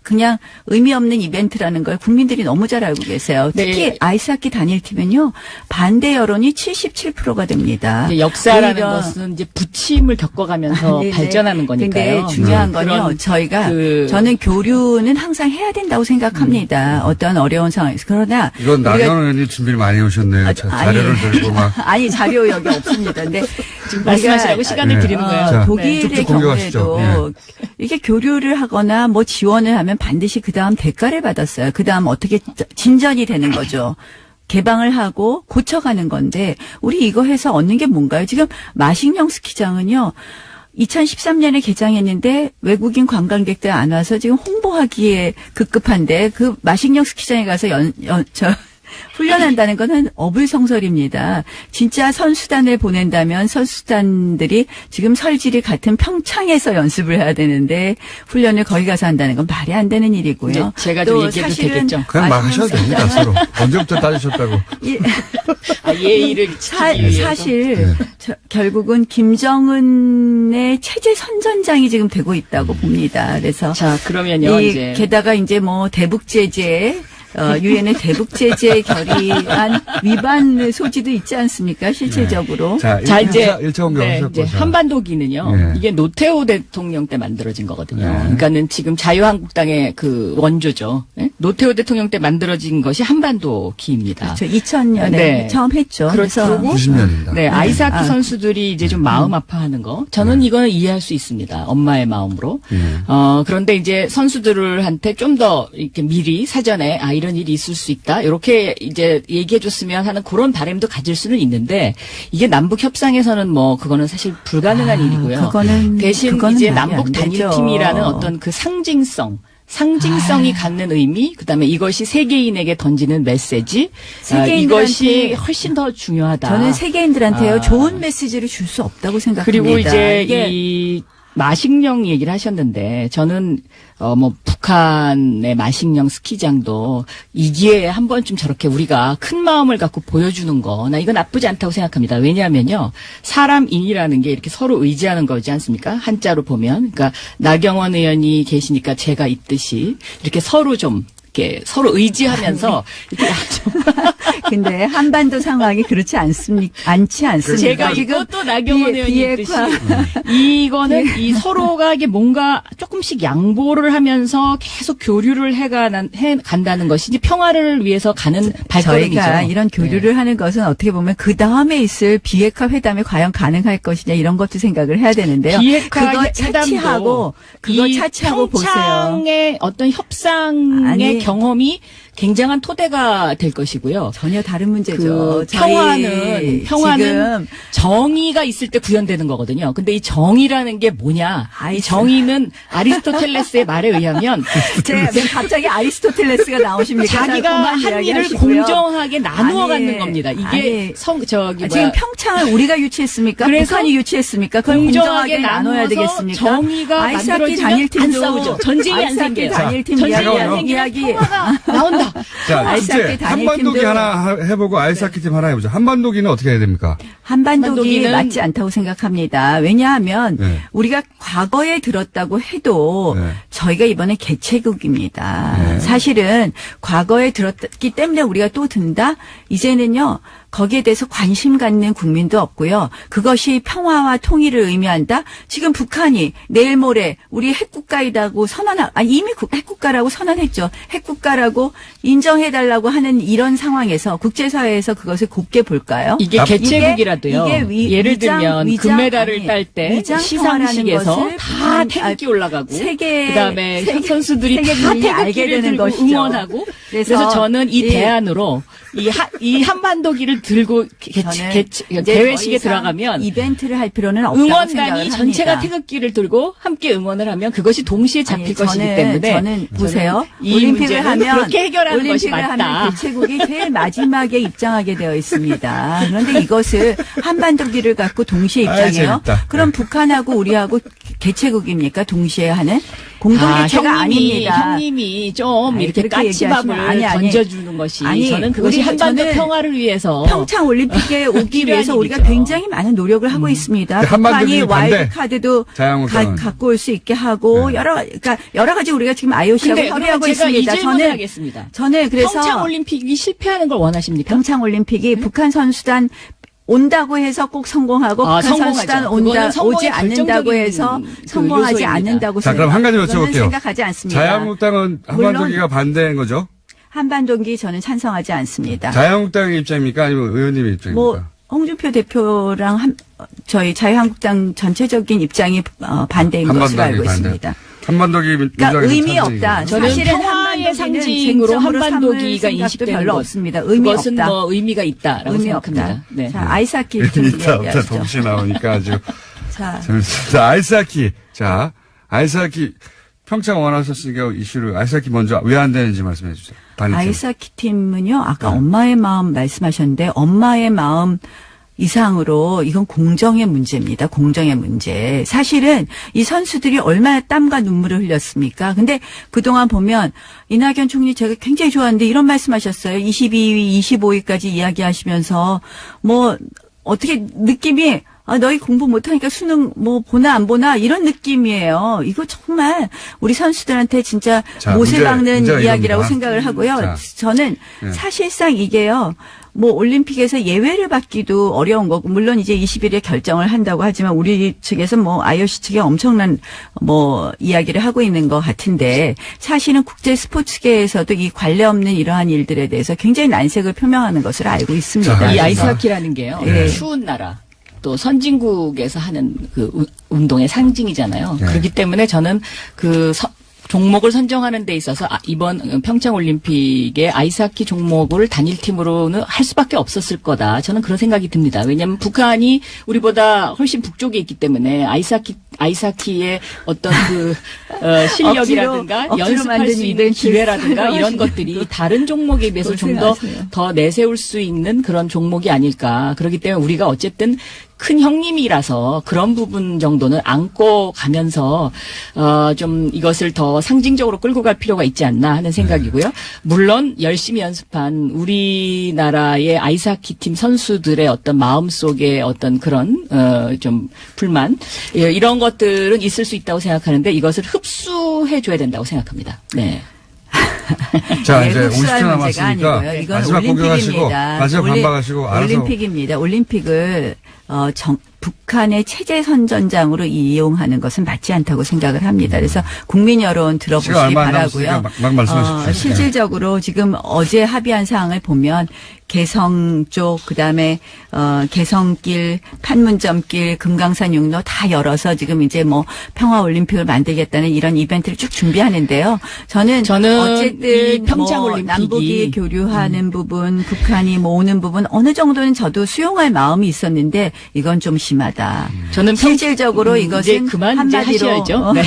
그냥 의미 없는 이벤트라는 걸 국민들이 너무 잘 알고 계세요. 특히 네. 아이스하키 단일팀은요 반대 여론이 77%가 됩니다. 이제 역사라는 오히려 것은 이제 부침을 겪어가면서 네네. 발전하는 거니까요. 근데 중요한 건요. 그런 저희가 저는 교류는 항상 해야 된다고 생각합니다. 어떤 어려운 상황에서. 그러나 이건 우리가 나경원 의원이 준비를 많이 해오셨네요. 자료를 들고 막. 아니 자료 여기 없습니다. 근데 지금 말씀하시라고 시간을 네. 드리는 거예요. 자, 독일의 쭉쭉 공격하시죠. 경우에도 이게 교류를 하거나 뭐 지원을 하면 반드시 그 다음 대가를 받았어요. 그 다음 어떻게 진전이 되는 거죠. 개방을 하고 고쳐가는 건데 우리 이거 해서 얻는 게 뭔가요? 지금 마식령 스키장은요. 2013년에 개장했는데 외국인 관광객들 안 와서 지금 홍보하기에 급급한데 그 마식령 스키장에 가서 훈련한다는 거는 어불성설입니다. 진짜 선수단을 보낸다면 선수단들이 지금 설질이 같은 평창에서 연습을 해야 되는데 훈련을 거기 가서 한다는 건 말이 안 되는 일이고요. 이제 제가 좀 얘기해도 되겠죠? 그냥 막 하셔도 됩니다, 서로. 언제부터 따지셨다고. 예의를 지키기 위해서. 사실 결국은 김정은의 체제 선전장이 지금 되고 있다고 봅니다. 그래서 자, 그러면요, 이제. 게다가 이제 뭐 대북 제재 유엔의 대북 제재 결의안 위반 소지도 있지 않습니까? 실질적으로. 자, 자, 이제 1차 공격 네, 하셨고. 이제 한반도기는요. 네. 이게 노태우 대통령 때 만들어진 거거든요. 네. 그러니까는 지금 자유한국당의 그 원조죠. 네? 노태우 대통령 때 만들어진 것이 한반도기입니다. 그렇죠. 2000년에 네. 처음 했죠. 그렇죠. 90년입니다. 네, 아이스하키 아. 선수들이 이제 좀 마음 아파하는 거. 저는 이거는 이해할 수 있습니다. 엄마의 마음으로. 그런데 이제 선수들한테 좀 더 이렇게 미리 사전에 이런 일이 있을 수 있다. 이렇게 이제 얘기해 줬으면 하는 그런 바람도 가질 수는 있는데 이게 남북 협상에서는 뭐 그거는 사실 불가능한 일이고요. 대신 이제 말이 남북 안 되죠. 단일팀이라는 어떤 그 상징성이 갖는 의미, 그다음에 이것이 세계인에게 던지는 메시지, 세계인들한테 이것이 훨씬 더 중요하다. 저는 세계인들한테요 아. 좋은 메시지를 줄 수 없다고 생각합니다. 그리고 이제 이게 이 마식령 얘기를 하셨는데 저는 뭐 북한의 마식령 스키장도 이 기회에 한 번쯤 저렇게 우리가 큰 마음을 갖고 보여주는 거, 나 이거 나쁘지 않다고 생각합니다. 왜냐하면요, 사람인이라는 게 이렇게 서로 의지하는 거지 않습니까? 한자로 보면, 그러니까 나경원 의원이 계시니까 제가 있듯이 이렇게 서로 좀 이렇게 서로 의지하면서 이렇게 좀 근데 한반도 상황이 그렇지 않지 않습니까? 제가 이것도 나경원 의원이 있듯이 이거는 이 서로가 이게 뭔가 조금씩 양보를 하면서 계속 교류를 간다는 것이 이제 평화를 위해서 가는 발걸음이죠. 저희가 이런 교류를 하는 것은 어떻게 보면 그 다음에 있을 비핵화 회담이 과연 가능할 것이냐 이런 것도 생각을 해야 되는데요. 비핵화 그거 회담도 차치하고 보세요. 평창의 어떤 협상의 아니, 경험이 굉장한 토대가 될 것이고요. 전혀 다른 문제죠. 그 평화는 지금 정의가 있을 때 구현되는 거거든요. 근데 이 정의라는 게 뭐냐? 이 정의는 아리스토텔레스의 말에 의하면 갑자기 아리스토텔레스가 나오십니까? 자기가 한 일을 공정하게 나누어 갖는 겁니다. 이게 지금 평창을 우리가 유치했습니까? 그래서 북한이 유치했습니까? 그걸 공정하게 나눠야 되겠습니까? 정의가 아이스하키 만들어지면 안 단일팀도 싸우죠. 전쟁이 안 아이스하키 생겨요. 단일팀 전쟁이 안 잠깐만요. 생기면 이야기 평화가 나온다. 자, 아이스하키 이제 단일팀도- 한반도기 하나 해보고 아이스하키 팀 하나 해보죠. 한반도기는 어떻게 해야 됩니까? 한반도기 한반도기는- 맞지 않다고 생각합니다. 왜냐하면 네. 우리가 과거에 들었다고 해도 네. 저희가 이번에 개최국입니다. 네. 사실은 과거에 들었기 때문에 우리가 또 든다? 이제는요. 거기에 대해서 관심 갖는 국민도 없고요. 그것이 평화와 통일을 의미한다? 지금 북한이 내일 모레 우리 핵국가이라고 이미 핵국가라고 선언했죠. 핵국가라고 인정해달라고 하는 이런 상황에서 국제사회에서 그것을 곱게 볼까요? 이게 개최국이라도요. 이게 예를 들면 금메달을 딸 때 위장 시상식에서 평화라는 다 것을 태극기 올라가고 그다음에 세계- 선수들이 다 세계민이 알게 태극기를 되는 들고 것이죠. 응원하고 그래서 저는 이 대안으로 이 한반도기를 태극기를 들고 저는 개회식에 들어가면 이벤트를 할 필요는 없다고 생각을 응원단이 합니다. 전체가 태극기를 들고 함께 응원을 하면 그것이 동시에 잡힐 것이기 때문에 저는 보세요. 이 올림픽을 문제는 하면 그렇게 해결하는 것이 올림픽을 맞다. 하면 개최국이 제일 마지막에 입장하게 되어 있습니다. 그런데 이것을 한반도기를 갖고 동시에 입장해요. 재밌다. 그럼 북한하고 우리하고 개최국입니까? 동시에 하는 공동 개최가 아닙니다. 형님이 좀 아니, 이렇게 그렇게 까치밥을 얘기하시면 아니. 던져주는 것이 아니, 저는 그것이 우리가 한반도 저는 평화를 위해서 평창 올림픽에 오기 필요한 위해서 우리가 일이죠. 굉장히 많은 노력을 하고 있습니다. 근데 한반도 북한이 기준 반대. 와일드 카드도 자유한국당은. 갖고 올 수 있게 하고 그러니까 여러 가지 우리가 지금 IOC하고 근데 협의하고 제가 이 있습니다. 질문을 하겠습니다. 저는 그래서 평창 올림픽이 실패하는 걸 원하십니까? 평창 올림픽이 북한 선수단 온다고 해서 꼭 성공하고 아, 북한 성공하죠. 선수단 그거는 성공의 오지 않는다고 결정적인 해서 그 성공하지 요소입니다. 않는다고 자, 그럼 한 가지 그거는 여쭤볼게요. 생각하지 않습니다. 자유한국당은 한반도기가 반대인 거죠? 한반도기 저는 찬성하지 않습니다. 자유한국당의 입장입니까? 아니면 의원님의 입장입니까? 뭐 홍준표 대표랑 저희 자유한국당 전체적인 입장이 반대인 것으로 알고 있습니다. 한반도기 그러니까 민주당에서 의미 찬성이고. 없다. 저는 사실은 평화의 한반도기는 상징으로 쟁점으로 한반도기가 삼을 인식되는 생각도 별로 것. 없습니다. 의미 그것은 없다. 뭐 의미가 있다라고 의미 생각합니다. 없다. 네. 자, 아이스하키 좀 있다 없다 얘기하시죠. 동시에 나오니까 아주 자, 재밌습니다. 아이스하키. 자, 아이스하키 평창 원하셨으니까 이슈를 아이스하키 먼저 왜 안 되는지 말씀해 주세요. 반입. 아이스하키 팀은요, 아까 네. 엄마의 마음 말씀하셨는데, 엄마의 마음 이상으로 이건 공정의 문제입니다. 공정의 문제. 사실은 이 선수들이 얼마나 땀과 눈물을 흘렸습니까? 근데 그동안 보면 이낙연 총리 제가 굉장히 좋아하는데 이런 말씀하셨어요. 22위, 25위까지 이야기하시면서 뭐 어떻게 느낌이 너희 공부 못하니까 수능 뭐 보나 안 보나 이런 느낌이에요. 이거 정말 우리 선수들한테 진짜 자, 못을 박는 문제가 이야기라고 이겁니다. 생각을 하고요. 자. 저는 네. 사실상 이게요. 뭐 올림픽에서 예외를 받기도 어려운 거고 물론 이제 20일에 결정을 한다고 하지만 우리 측에서 뭐 IOC 측에 엄청난 뭐 이야기를 하고 있는 것 같은데 사실은 국제 스포츠계에서도 이 관련 없는 이러한 일들에 대해서 굉장히 난색을 표명하는 것으로 알고 있습니다. 자, 이 알겠습니다. 아이스하키라는 게요. 네. 추운 나라. 또 선진국에서 하는 그 운동의 상징이잖아요. 네. 그렇기 때문에 저는 그 종목을 선정하는 데 있어서 이번 평창 올림픽의 아이스하키 종목을 단일팀으로는 할 수밖에 없었을 거다. 저는 그런 생각이 듭니다. 왜냐하면 북한이 우리보다 훨씬 북쪽에 있기 때문에 아이스하키의 어떤 그 실력이라든가 억지로 연습할 만든 수 있는 이벤트 기회라든가 이런 것들이 다른 종목에 비해서 좀 더 내세울 수 있는 그런 종목이 아닐까. 그렇기 때문에 우리가 어쨌든 큰 형님이라서 그런 부분 정도는 안고 가면서 좀 이것을 더 상징적으로 끌고 갈 필요가 있지 않나 하는 생각이고요. 물론 열심히 연습한 우리나라의 아이스하키 팀 선수들의 어떤 마음속에 어떤 그런 좀 불만 이런 것들은 있을 수 있다고 생각하는데 이것을 흡수해 줘야 된다고 생각합니다. 네. 자, 네, 이제 흡수할 50초 문제가 남았으니까 아니고요. 이건 마지막 공격하시고 올림픽입니다. 마지막 반박하시고 알아서 올림픽입니다. 올림픽을 북한의 체제 선전장으로 이용하는 것은 맞지 않다고 생각을 합니다. 그래서 국민 여론 시간 들어보시기 얼마 안 바라고요. 남았으니까 막 말씀하십시오. 실질적으로 지금 어제 합의한 사항을 보면 개성 쪽 그다음에 개성길, 판문점길, 금강산 육로 다 열어서 지금 이제 뭐 평화 올림픽을 만들겠다는 이런 이벤트를 쭉 준비하는데요. 저는 어쨌든 이 평창 뭐 올림픽이 남북이 교류하는 부분, 북한이 모으는 부분 어느 정도는 저도 수용할 마음이 있었는데 이건 좀 심하다. 저는 실질적으로 이것은 이제 그만 이제 한마디로 하셔야죠. 네.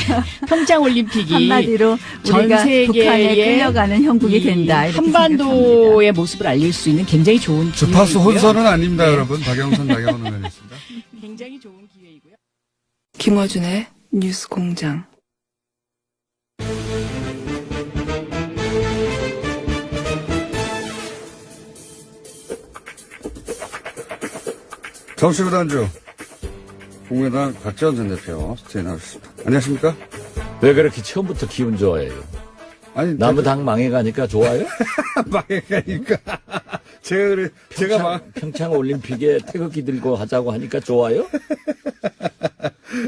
평창 올림픽이 한마디로 전 우리가 북한에 세계에 끌려가는 형국이 이 된다. 이렇게 한반도의 모습을 알릴 수 있는 굉장히 좋은 주파수 기회이고요. 혼선은 아닙니다, 여러분. 박영선, 나경원 의원이었습니다. 굉장히 좋은 기회이고요. 김어준의 뉴스 공장. 정치구단주 국민의당 박지원 전 대표 스튜디오에 나오셨습니다. 안녕하십니까? 왜 그렇게 처음부터 기분 좋아해요? 아니 남의 당 망해가니까 좋아요? 망해가니까 평창 올림픽에 태극기 들고 하자고 하니까 좋아요?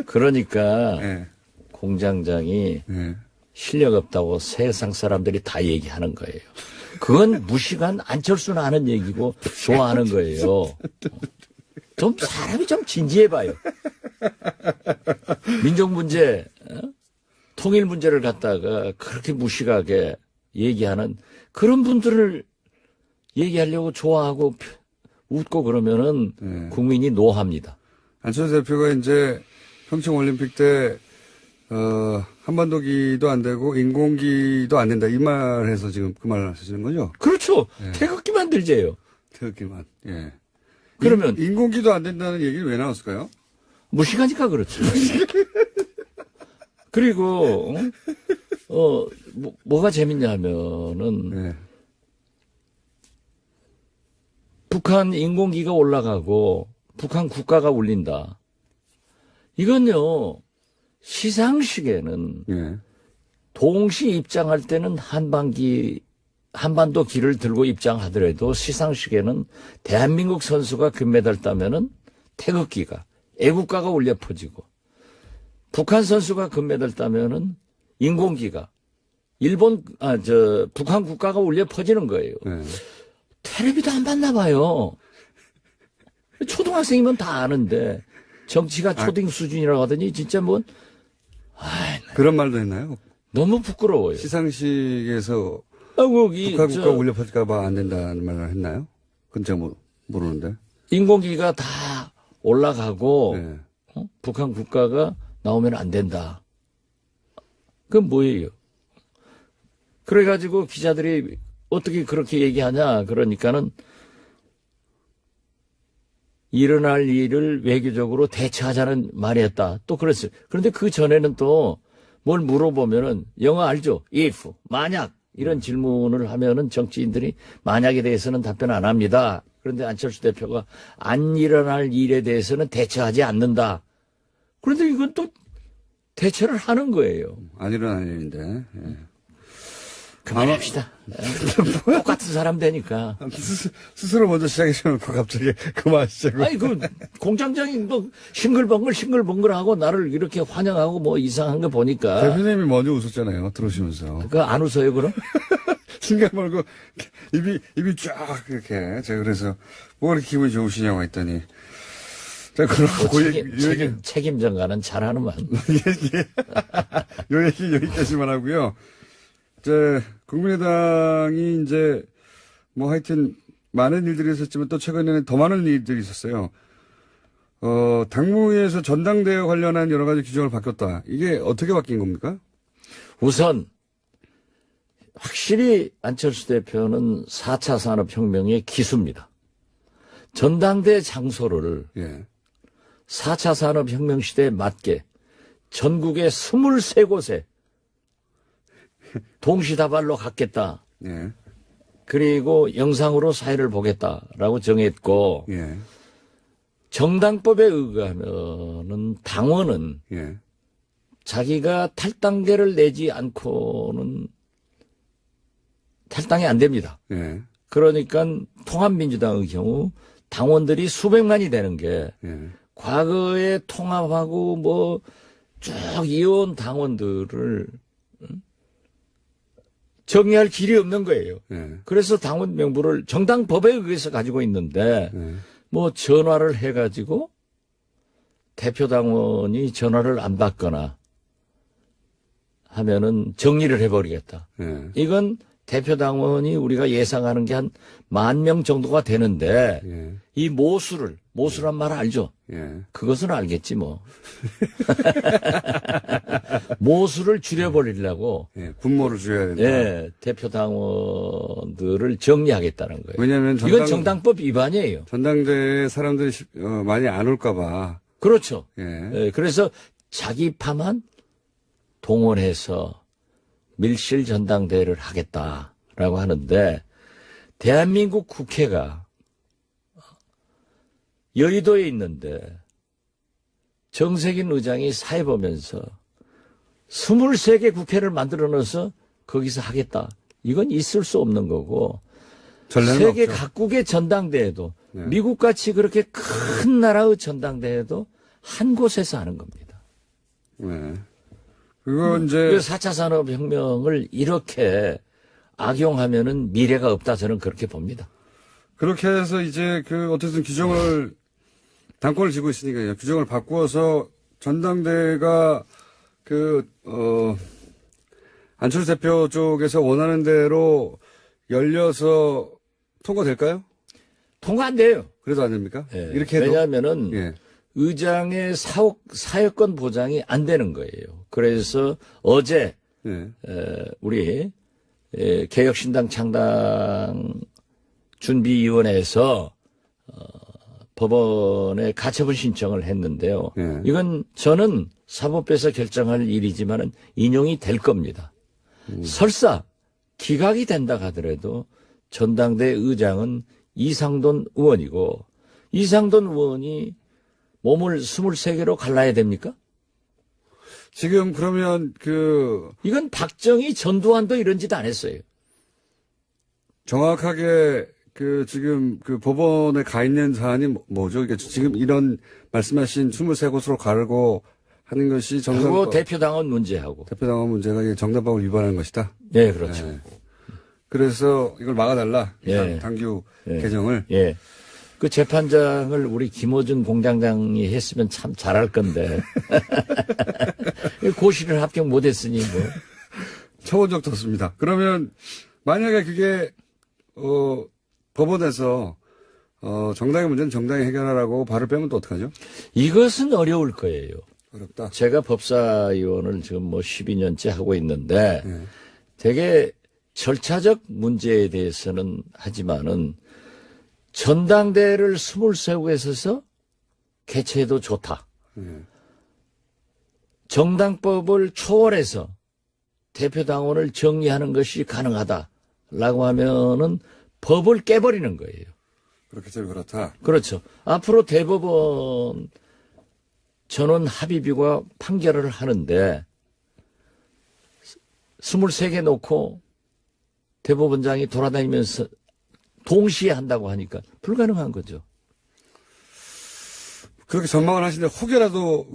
그러니까 네. 공장장이 네. 실력 없다고 세상 사람들이 다 얘기하는 거예요. 그건 무시간 안철수나 하는 얘기고 좋아하는 거예요. 좀 사람이 좀 진지해봐요. 민족 문제, 통일 문제를 갖다가 그렇게 무식하게 얘기하는 그런 분들을 얘기하려고 좋아하고 웃고 그러면은 네. 국민이 노합니다. 안철수 대표가 이제 평창 올림픽 때, 한반도기도 안 되고 인공기도 안 된다. 이 말해서 지금 그 말을 하시는 거죠? 그렇죠. 태극기 만들재요. 태극기만. 예. 그러면 인공기도 안 된다는 얘기는 왜 나왔을까요? 무시가니까 그렇죠. 그리고 뭐가 재밌냐면은 네. 북한 인공기가 올라가고 북한 국가가 울린다. 이건요 시상식에는 예. 동시 입장할 때는 한반도 기를 들고 입장하더라도 시상식에는 대한민국 선수가 금메달 따면은 태극기가 애국가가 울려 퍼지고 북한 선수가 금메달 따면은 인공기가 북한 국가가 울려 퍼지는 거예요. 네. 텔레비도 안 봤나 봐요. 초등학생이면 다 아는데 정치가 초딩 수준이라고 하더니 진짜 그런 말도 했나요? 너무 부끄러워요. 시상식에서 북한 북한 국가 울려 퍼질까봐 안 된다는 말을 했나요? 그건 제가 모르는데. 인공기가 다 올라가고 네. 북한 국가가 나오면 안 된다. 그건 뭐예요? 그래가지고 기자들이 어떻게 그렇게 얘기하냐 그러니까는 일어날 일을 외교적으로 대처하자는 말이었다. 또 그랬어요. 그런데 그 전에는 또 뭘 물어보면은 영어 알죠? if, 만약 이런 질문을 하면은 정치인들이 만약에 대해서는 답변 안 합니다. 그런데 안철수 대표가 안 일어날 일에 대해서는 대처하지 않는다. 그런데 이건 또 대처를 하는 거예요. 안 일어난 일인데. 예. 그만합시다. 똑같은 사람 되니까. 스스로 먼저 시작해놓고 갑자기 그만하시자고. 아니, 공장장이 싱글벙글하고 나를 이렇게 환영하고 뭐 이상한 거 보니까. 대표님이 먼저 웃었잖아요. 들어오시면서. 그거 안 웃어요, 그럼? 순간 말고 입이 쫙 이렇게. 제가 그래서 뭐 그렇게 기분이 좋으시냐고 했더니. 제가 그런 책임전가는 잘하는만. 요 얘기 여기까지만 하고요. 국민의당이 이제, 하여튼, 많은 일들이 있었지만 또 최근에는 더 많은 일들이 있었어요. 당무위에서 전당대회 관련한 여러 가지 규정을 바뀌었다. 이게 어떻게 바뀐 겁니까? 우선, 확실히 안철수 대표는 4차 산업혁명의 기수입니다. 전당대회 장소를 예. 4차 산업혁명 시대에 맞게 전국의 23곳에 동시다발로 갖겠다. 예. 그리고 영상으로 사회를 보겠다라고 정했고 예. 정당법에 의하면은 당원은 예. 자기가 탈당계를 내지 않고는 탈당이 안 됩니다. 예. 그러니까 통합민주당의 경우 당원들이 수백만이 되는 게 예. 과거에 통합하고 쭉 이어온 당원들을 정리할 길이 없는 거예요. 예. 그래서 당원 명부를 정당법에 의해서 가지고 있는데 예. 전화를 해가지고 대표 당원이 전화를 안 받거나 하면은 정리를 해버리겠다. 예. 이건 대표 당원이 우리가 예상하는 게 한 10,000명 정도가 되는데 예. 이 모수란 말 알죠? 예. 그것은 알겠지 뭐. 모수를 줄여버리려고 예. 분모를 줄여야 된다. 예, 대표 당원들을 정리하겠다는 거예요. 왜냐하면 이건 정당법 위반이에요. 전당대회에 사람들이 많이 안 올까봐. 그렇죠. 예. 예, 그래서 자기 파만 동원해서 밀실 전당대회를 하겠다라고 하는데 대한민국 국회가 여의도에 있는데 정세균 의장이 사회 보면서 23개 국회를 만들어 넣어서 거기서 하겠다. 이건 있을 수 없는 거고 전례는 세계 없죠. 각국의 전당대회도 네. 미국같이 그렇게 큰 나라의 전당대회도 한 곳에서 하는 겁니다. 네. 그거 이제 4차 산업혁명을 이렇게 악용하면은 미래가 없다 저는 그렇게 봅니다. 그렇게 해서 이제 어쨌든 규정을 당권을 쥐고 있으니까요. 규정을 바꾸어서 전당대회가 안철수 대표 쪽에서 원하는 대로 열려서 통과될까요? 통과 안 돼요. 그래도 안 됩니까? 예. 이렇게 해도. 왜냐하면은 예. 의장의 사회권 보장이 안 되는 거예요. 그래서 어제 예. 우리 개혁신당 창당 준비위원회에서 법원에 가처분 신청을 했는데요. 예. 이건 저는 사법부에서 결정할 일이지만은 인용이 될 겁니다. 설사 기각이 된다 하더라도 전당대 의장은 이상돈 의원이고 이상돈 의원이 몸을 23개로 갈라야 됩니까? 지금 그러면 이건 박정희 전두환도 이런 짓 안 했어요. 정확하게 지금 법원에 가 있는 사안이 뭐죠? 이게 지금 이런 말씀하신 23곳으로 가르고 하는 것이 그리고 정당법. 대표당원 문제하고. 대표당원 문제가 이게 정당법을 위반하는 것이다. 네, 그렇죠. 예. 그래서 이걸 막아달라. 예. 당규 예. 개정을. 예. 그 재판장을 우리 김어준 공장장이 했으면 참 잘할 건데. 고시를 합격 못했으니 뭐. 쳐본 적도 없습니다. 그러면 만약에 그게 법원에서 정당의 문제는 정당이 해결하라고 발을 빼면 또 어떡하죠? 이것은 어려울 거예요. 어렵다. 제가 법사위원을 지금 뭐 12년째 하고 있는데 예. 되게 절차적 문제에 대해서는 하지만은 전당대회를 23곳에 있어서 개최해도 좋다. 예. 정당법을 초월해서 대표당원을 정리하는 것이 가능하다라고 하면은 법을 깨버리는 거예요. 그렇게 되면 그렇다. 그렇죠. 앞으로 대법원 전원 합의비가 판결을 하는데 23개 놓고 대법원장이 돌아다니면서 동시에 한다고 하니까 불가능한 거죠. 그렇게 전망을 하시는데 혹여라도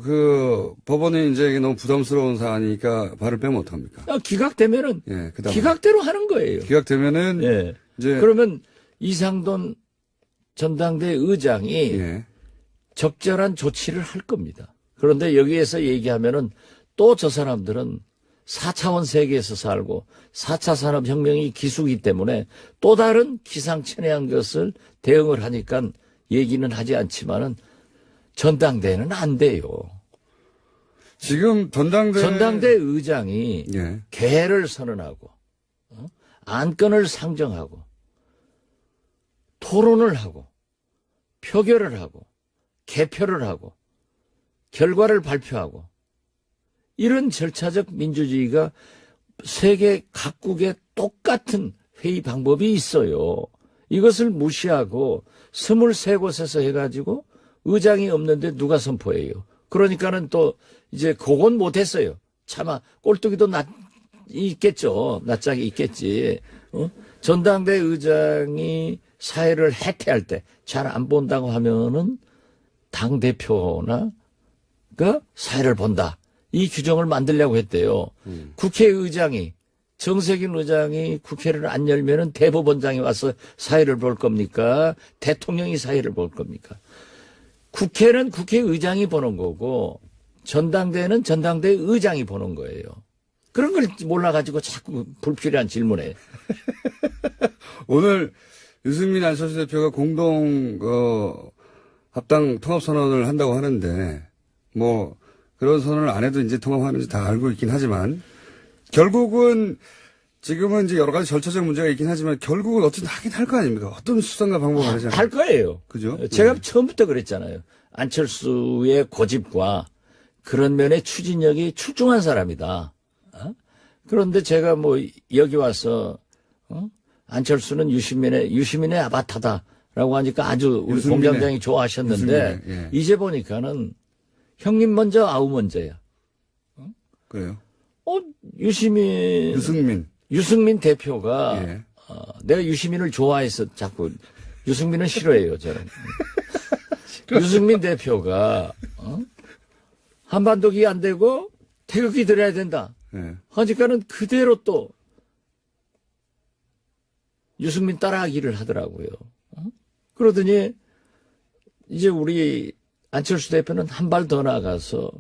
법원이 이제 이게 너무 부담스러운 사안이니까 발을 빼면 어떡합니까? 기각되면은 예, 그다음에 기각대로 하는 거예요. 기각되면은 예. 이제 그러면 이상돈 전당대 의장이 예. 적절한 조치를 할 겁니다. 그런데 여기에서 얘기하면은 또 저 사람들은 4차원 세계에서 살고 4차 산업혁명이 기수이기 때문에 또 다른 기상천외한 것을 대응을 하니까 얘기는 하지 않지만은 전당대회는 안 돼요. 지금 전당대 의장이 예. 개를 선언하고 안건을 상정하고 토론을 하고 표결을 하고 개표를 하고 결과를 발표하고 이런 절차적 민주주의가 세계 각국에 똑같은 회의 방법이 있어요. 이것을 무시하고 23곳에서 해가지고 의장이 없는데 누가 선포해요. 그러니까는 또 이제 그건 못했어요. 차마 꼴뚜기도 있겠죠. 낯짝이 있겠지. 전당대 의장이 사회를 해태할 때 잘 안 본다고 하면은 당대표나 그 사회를 본다. 이 규정을 만들려고 했대요. 국회의장이 정세균 의장이 국회를 안 열면은 대법원장이 와서 사회를 볼 겁니까? 대통령이 사회를 볼 겁니까? 국회는 국회의장이 보는 거고 전당대회는 전당대 의장이 보는 거예요. 그런 걸 몰라가지고 자꾸 불필요한 질문에. 오늘 유승민 안철수 대표가 공동 합당 통합 선언을 한다고 하는데 뭐 그런 선언을 안 해도 이제 통합하는지 다 알고 있긴 하지만 결국은 지금은 이제 여러 가지 절차적 문제가 있긴 하지만 결국은 어쨌든 하긴 할 거 아닙니까? 어떤 수단과 방법을 하잖아요. 할 거예요. 그죠? 제가 네. 처음부터 그랬잖아요. 안철수의 고집과 그런 면에 추진력이 출중한 사람이다. 그런데 제가 뭐 여기 와서 안철수는 유시민의 아바타다라고 하니까 아주 우리 공장장이 좋아하셨는데 예. 이제 보니까는 형님 먼저 아우 먼저야. 그래요. 유승민 대표가 예. 내가 유시민을 좋아해서 자꾸 유승민은 싫어해요 저는. 유승민 대표가 한반도기 안 되고 태극기 들어야 된다. 예. 하니까는 그대로 또 유승민 따라하기를 하더라고요. 그러더니 이제 우리 안철수 대표는 한 발 더 나가서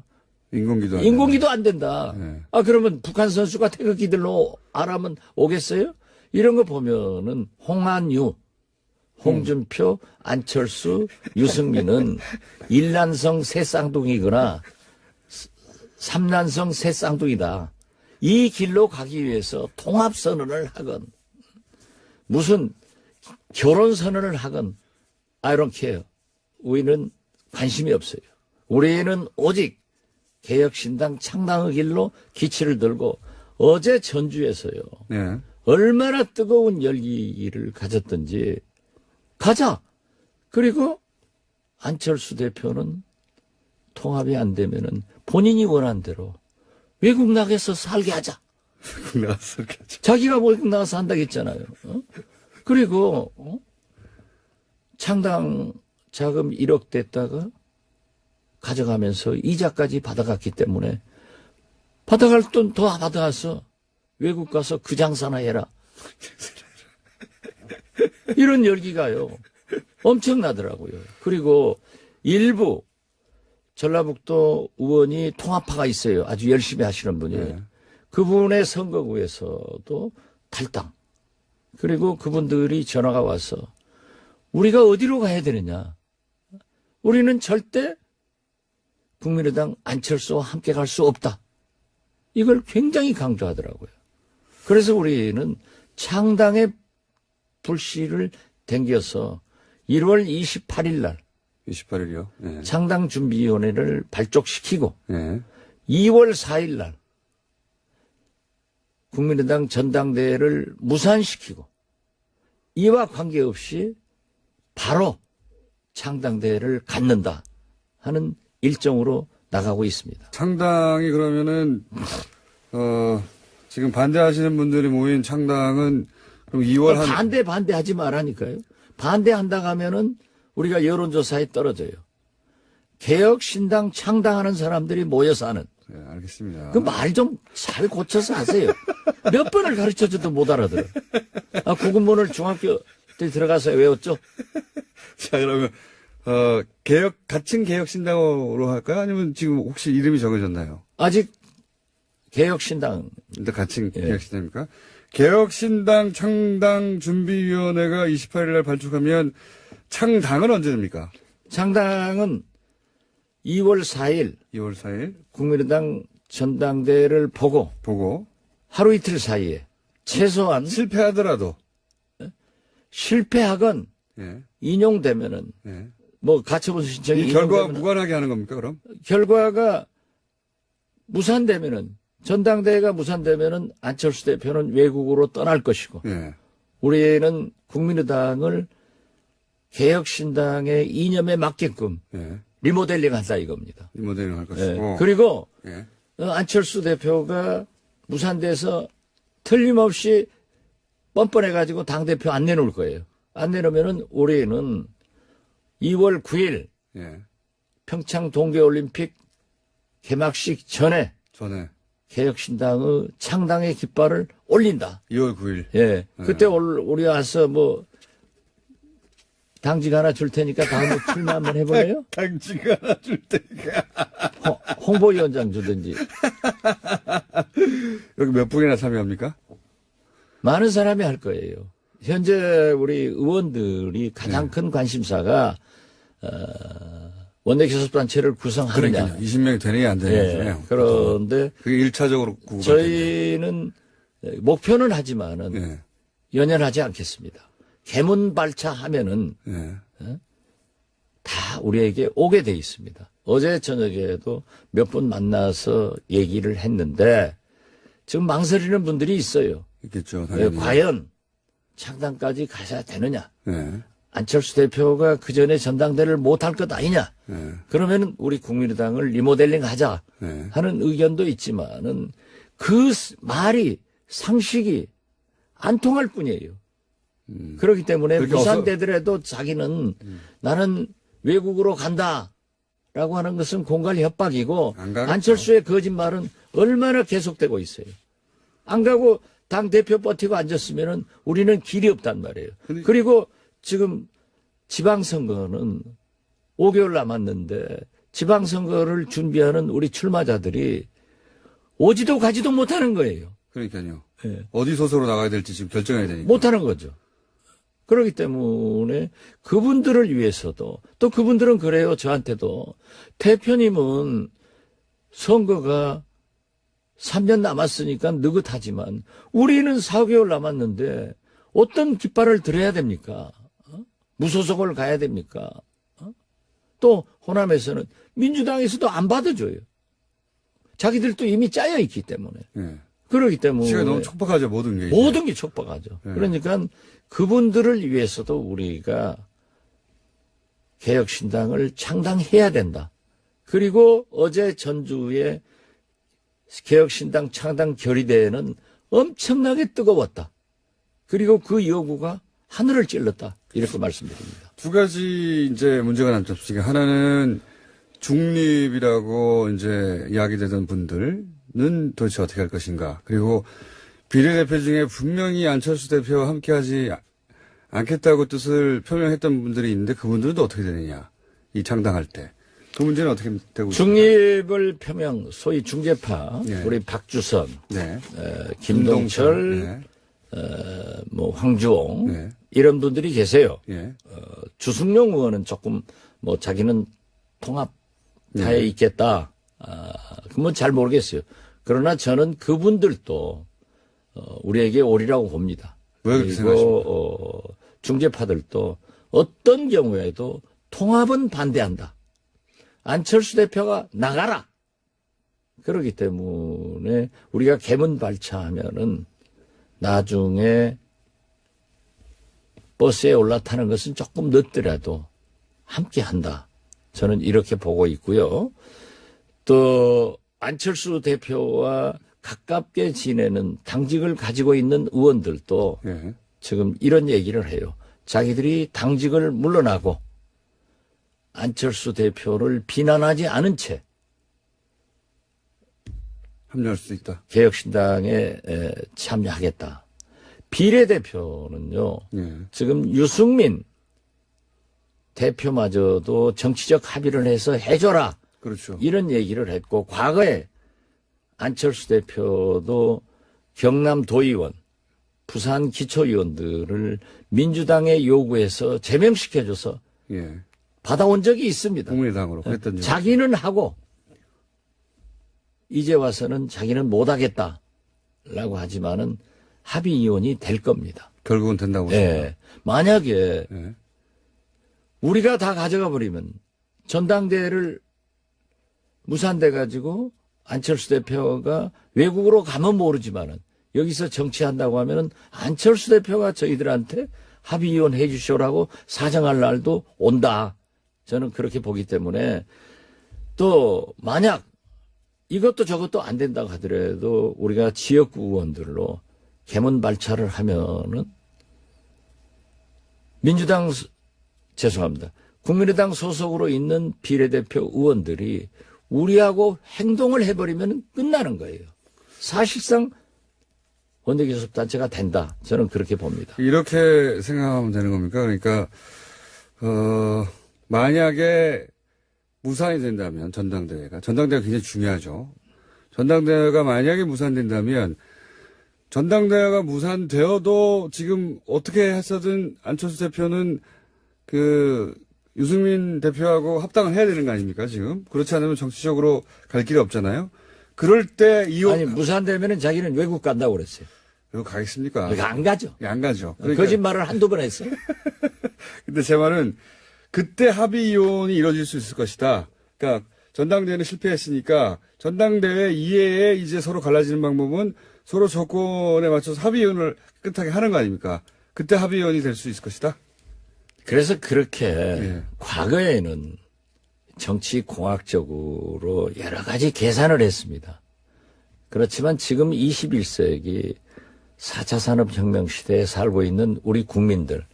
인공기도 안 된다. 네. 그러면 북한 선수가 태극기들로 안 하면 오겠어요? 이런 거 보면은 홍한유 홍준표, 안철수, 유승민은 일란성 새 쌍둥이거나 삼란성 새 쌍둥이다. 이 길로 가기 위해서 통합선언을 하건 무슨 결혼선언을 하건 I don't care. 우리는 관심이 없어요. 우리는 오직 개혁신당 창당의 길로 기치를 들고 어제 전주에서요. 예. 얼마나 뜨거운 열기를 가졌던지 가자. 그리고 안철수 대표는 통합이 안 되면은 본인이 원한 대로 외국 나가서 살게 하자. 나가서 이렇게 하죠. 자기가 외국 나가서 한다고 했잖아요. 그리고 창당 자금 1억 됐다가 가져가면서 이자까지 받아갔기 때문에 받아갈 돈 더 받아가서 외국 가서 그 장사나 해라. 이런 열기가요. 엄청나더라고요. 그리고 일부 전라북도 의원이 통합파가 있어요. 아주 열심히 하시는 분이. 네. 그분의 선거구에서도 탈당. 그리고 그분들이 전화가 와서 우리가 어디로 가야 되느냐. 우리는 절대 국민의당 안철수와 함께 갈 수 없다. 이걸 굉장히 강조하더라고요. 그래서 우리는 창당의 불씨를 댕겨서 1월 28일 날 28일이요. 예. 창당준비위원회를 발족시키고 예. 2월 4일 날 국민의당 전당대회를 무산시키고 이와 관계없이 바로 창당대회를 갖는다 하는 일정으로 나가고 있습니다. 창당이 그러면은 지금 반대하시는 분들이 모인 창당은 그럼 2월 반대하지 말라니까요. 반대한다고 하면은 우리가 여론조사에 떨어져요. 개혁신당 창당하는 사람들이 모여서 하는. 네, 알겠습니다. 그 말 좀 잘 고쳐서 하세요. 몇 번을 가르쳐줘도 못 알아들어. 구군문을 중학교 때 들어가서 외웠죠? 자, 그러면 같은 개혁신당으로 할까요? 아니면 지금 혹시 이름이 정해졌나요? 아직 개혁신당. 일단 같은 예. 개혁신당입니까? 개혁신당 창당준비위원회가 28일 날 발족하면 창당은 언제 됩니까? 창당은 2월 4일 2월 4일 국민의당 전당대회를 보고 하루 이틀 사이에 최소한 실패하더라도 실패하건 예. 인용되면은 예. 뭐 가처분 신청이 이 결과와 인용되면은 무관하게 하는 겁니까, 그럼? 결과가 무산되면은 전당대회가 무산되면은 안철수 대표는 외국으로 떠날 것이고 예. 우리는 국민의당을 개혁신당의 이념에 맞게끔 예. 리모델링 한다 이겁니다. 이 모델을 할 예. 것이고. 그리고 예. 안철수 대표가 무산돼서 틀림없이 뻔뻔해가지고 당대표 안 내놓을 거예요. 안 내놓으면은 올해는 2월 9일 예. 평창 동계올림픽 개막식 전에 개혁신당의 창당의 깃발을 올린다. 2월 9일. 예. 그때 우리 와서 뭐 당직 하나 줄 테니까 다음에 출마 한번 해볼래요? 당직 하나 줄 테니까. 홍보위원장 주든지. 여기 몇 분이나 참여합니까? 많은 사람이 할 거예요. 현재 우리 의원들이 가장 큰 관심사가 원내교섭단체를 구성하느냐. 그러니까요. 20명이 되느냐 안 되느냐잖아요. 그런데 그게 1차적으로 구분이 저희는 목표는 하지만은 예. 연연하지 않겠습니다. 개문발차 하면은 예. 다 우리에게 오게 돼 있습니다. 어제 저녁에도 몇 분 만나서 얘기를 했는데 지금 망설이는 분들이 있어요. 있겠죠. 당연히. 과연 창당까지 가셔야 되느냐. 예. 안철수 대표가 그 전에 전당대회를 못할 것 아니냐. 예. 그러면 우리 국민의당을 리모델링 하자 예. 하는 의견도 있지만은 그 말이 상식이 안 통할 뿐이에요. 그렇기 때문에 그렇게 무산되더라도 자기는 나는 외국으로 간다라고 하는 것은 공갈 협박이고 안 가겠죠. 안철수의 거짓말은 얼마나 계속되고 있어요. 안 가고 당 대표 버티고 앉았으면은 우리는 길이 없단 말이에요. 그리고 지금 지방선거는 5개월 남았는데 지방선거를 준비하는 우리 출마자들이 오지도 가지도 못하는 거예요. 그러니까요. 예. 어디 소속으로 나가야 될지 지금 결정해야 되니까. 못하는 거죠. 그렇기 때문에 그분들을 위해서도 또 그분들은 그래요. 저한테도 대표님은 선거가 3년 남았으니까 느긋하지만 우리는 4개월 남았는데 어떤 깃발을 들어야 됩니까? 무소속을 가야 됩니까? 또 호남에서는 민주당에서도 안 받아줘요. 자기들도 이미 짜여 있기 때문에. 예. 그렇기 때문에 시간이 너무 촉박하죠, 모든 게. 이제. 모든 게 촉박하죠. 네. 그러니까 그분들을 위해서도 우리가 개혁신당을 창당해야 된다. 그리고 어제 전주에 개혁신당 창당 결의대회는 엄청나게 뜨거웠다. 그리고 그 요구가 하늘을 찔렀다. 이렇게 말씀드립니다. 두 가지 이제 문제가 남지 않습니까? 하나는 중립이라고 이제 이야기되던 분들은 도대체 어떻게 할 것인가. 그리고 비례대표 중에 분명히 안철수 대표와 함께하지 않겠다고 뜻을 표명했던 분들이 있는데 그분들은 또 어떻게 되느냐. 이 창당할 때. 그 문제는 어떻게 되고 있습니까? 중립을 표명, 소위 중재파, 네. 우리 박주선, 네. 김동철, 네. 뭐 황주홍 네. 이런 분들이 계세요. 예. 주승용 의원은 조금 뭐 자기는 통합하에 네. 있겠다. 그건 잘 모르겠어요. 그러나 저는 그분들도 우리에게 오리라고 봅니다. 왜 그렇게 생각하십니까? 그리고 중재파들도 어떤 경우에도 통합은 반대한다. 안철수 대표가 나가라. 그렇기 때문에 우리가 개문발차하면은 나중에 버스에 올라타는 것은 조금 늦더라도 함께 한다. 저는 이렇게 보고 있고요. 또 안철수 대표와 가깝게 지내는 당직을 가지고 있는 의원들도 예. 지금 이런 얘기를 해요. 자기들이 당직을 물러나고 안철수 대표를 비난하지 않은 채 합류할 수 있다. 개혁신당에 참여하겠다. 비례대표는요. 예. 지금 유승민 대표마저도 정치적 합의를 해서 해줘라. 그렇죠. 이런 얘기를 했고 과거에 안철수 대표도 경남 도의원, 부산 기초의원들을 민주당에 요구해서 제명시켜줘서 예. 받아온 적이 있습니다. 국민의당으로 그랬던 적. 자기는 하고 이제 와서는 자기는 못하겠다라고 하지만은 합의위원이 될 겁니다. 결국은 된다고. 예. 만약에 예. 우리가 다 가져가 버리면 전당대회를 무산돼 가지고 안철수 대표가 외국으로 가면 모르지만은 여기서 정치한다고 하면은 안철수 대표가 저희들한테 합의위원 해 주시오라고 사정할 날도 온다. 저는 그렇게 보기 때문에 또 만약 이것도 저것도 안 된다고 하더라도 우리가 지역구 의원들로 개문발차를 하면은 민주당 죄송합니다. 국민의당 소속으로 있는 비례대표 의원들이 우리하고 행동을 해버리면 끝나는 거예요. 사실상 원내교섭단체가 된다. 저는 그렇게 봅니다. 이렇게 생각하면 되는 겁니까? 그러니까 만약에 무산이 된다면 전당대회가 굉장히 중요하죠. 전당대회가 만약에 무산된다면 전당대회가 무산되어도 지금 어떻게 했어든 안철수 대표는 그 유승민 대표하고 합당을 해야 되는 거 아닙니까 지금? 그렇지 않으면 정치적으로 갈 길이 없잖아요. 그럴 때 아니 무산되면은 자기는 외국 간다고 그랬어요. 외국 가겠습니까? 그러니까 안 가죠. 안 가죠. 그러니까 거짓말을 한두 번 했어요. 근데 제 말은 그때 합의이혼이 이루어질 수 있을 것이다. 그러니까 전당대회는 실패했으니까 전당대회 이외에 이제 서로 갈라지는 방법은 서로 조건에 맞춰서 합의이혼을 깨끗하게 하는 거 아닙니까? 그때 합의이혼이 될 수 있을 것이다. 그래서 그렇게 예. 과거에는 정치공학적으로 여러 가지 계산을 했습니다. 그렇지만 지금 21세기 4차 산업혁명 시대에 살고 있는 우리 국민들,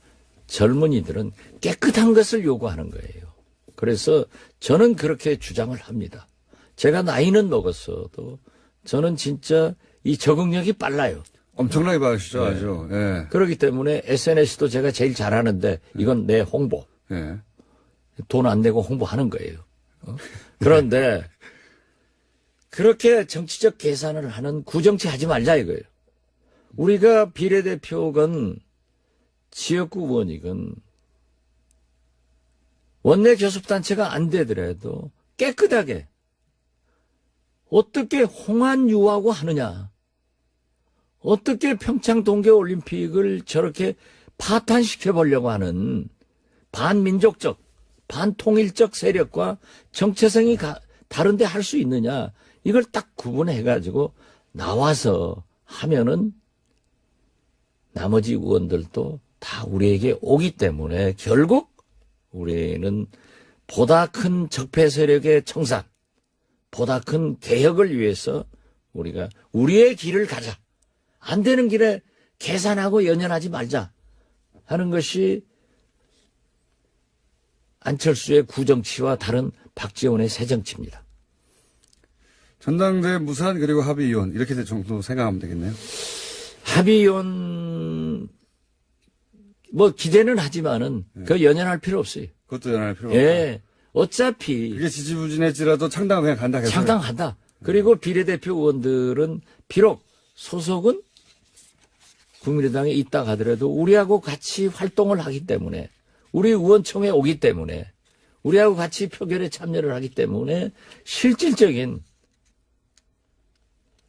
젊은이들은 깨끗한 것을 요구하는 거예요. 그래서 저는 그렇게 주장을 합니다. 제가 나이는 먹었어도 저는 진짜 이 적응력이 빨라요. 엄청나게 받으시죠, 아주. 예. 그렇기 때문에 SNS도 제가 제일 잘하는데 이건 내 홍보. 예. 돈 안 내고 홍보하는 거예요. 그런데 그렇게 정치적 계산을 하는 구정치 하지 말자 이거예요. 우리가 비례대표건 지역구 원익은 원내 교섭단체가 안 되더라도 깨끗하게 어떻게 홍안유하고 하느냐. 어떻게 평창 동계올림픽을 저렇게 파탄시켜보려고 하는 반민족적, 반통일적 세력과 정체성이 다른데 할 수 있느냐. 이걸 딱 구분해가지고 나와서 하면은 나머지 의원들도 다 우리에게 오기 때문에 결국 우리는 보다 큰 적폐 세력의 청산, 보다 큰 개혁을 위해서 우리가 우리의 길을 가자. 안 되는 길에 계산하고 연연하지 말자 하는 것이 안철수의 구정치와 다른 박지원의 새정치입니다. 전당대회 무산 그리고 합의위원 이렇게 정도 생각하면 되겠네요. 합의위원 뭐 기대는 하지만은 그 연연할 필요 없어요. 그것도 연연할 필요가 없다. 예. 어차피 그게 지지부진할지라도 창당은 그냥 간다. 창당한다. 그리고 비례대표 의원들은 비록 소속은 국민의당에 있다 하더라도 우리하고 같이 활동을 하기 때문에 우리 의원총회에 오기 때문에 우리하고 같이 표결에 참여를 하기 때문에 실질적인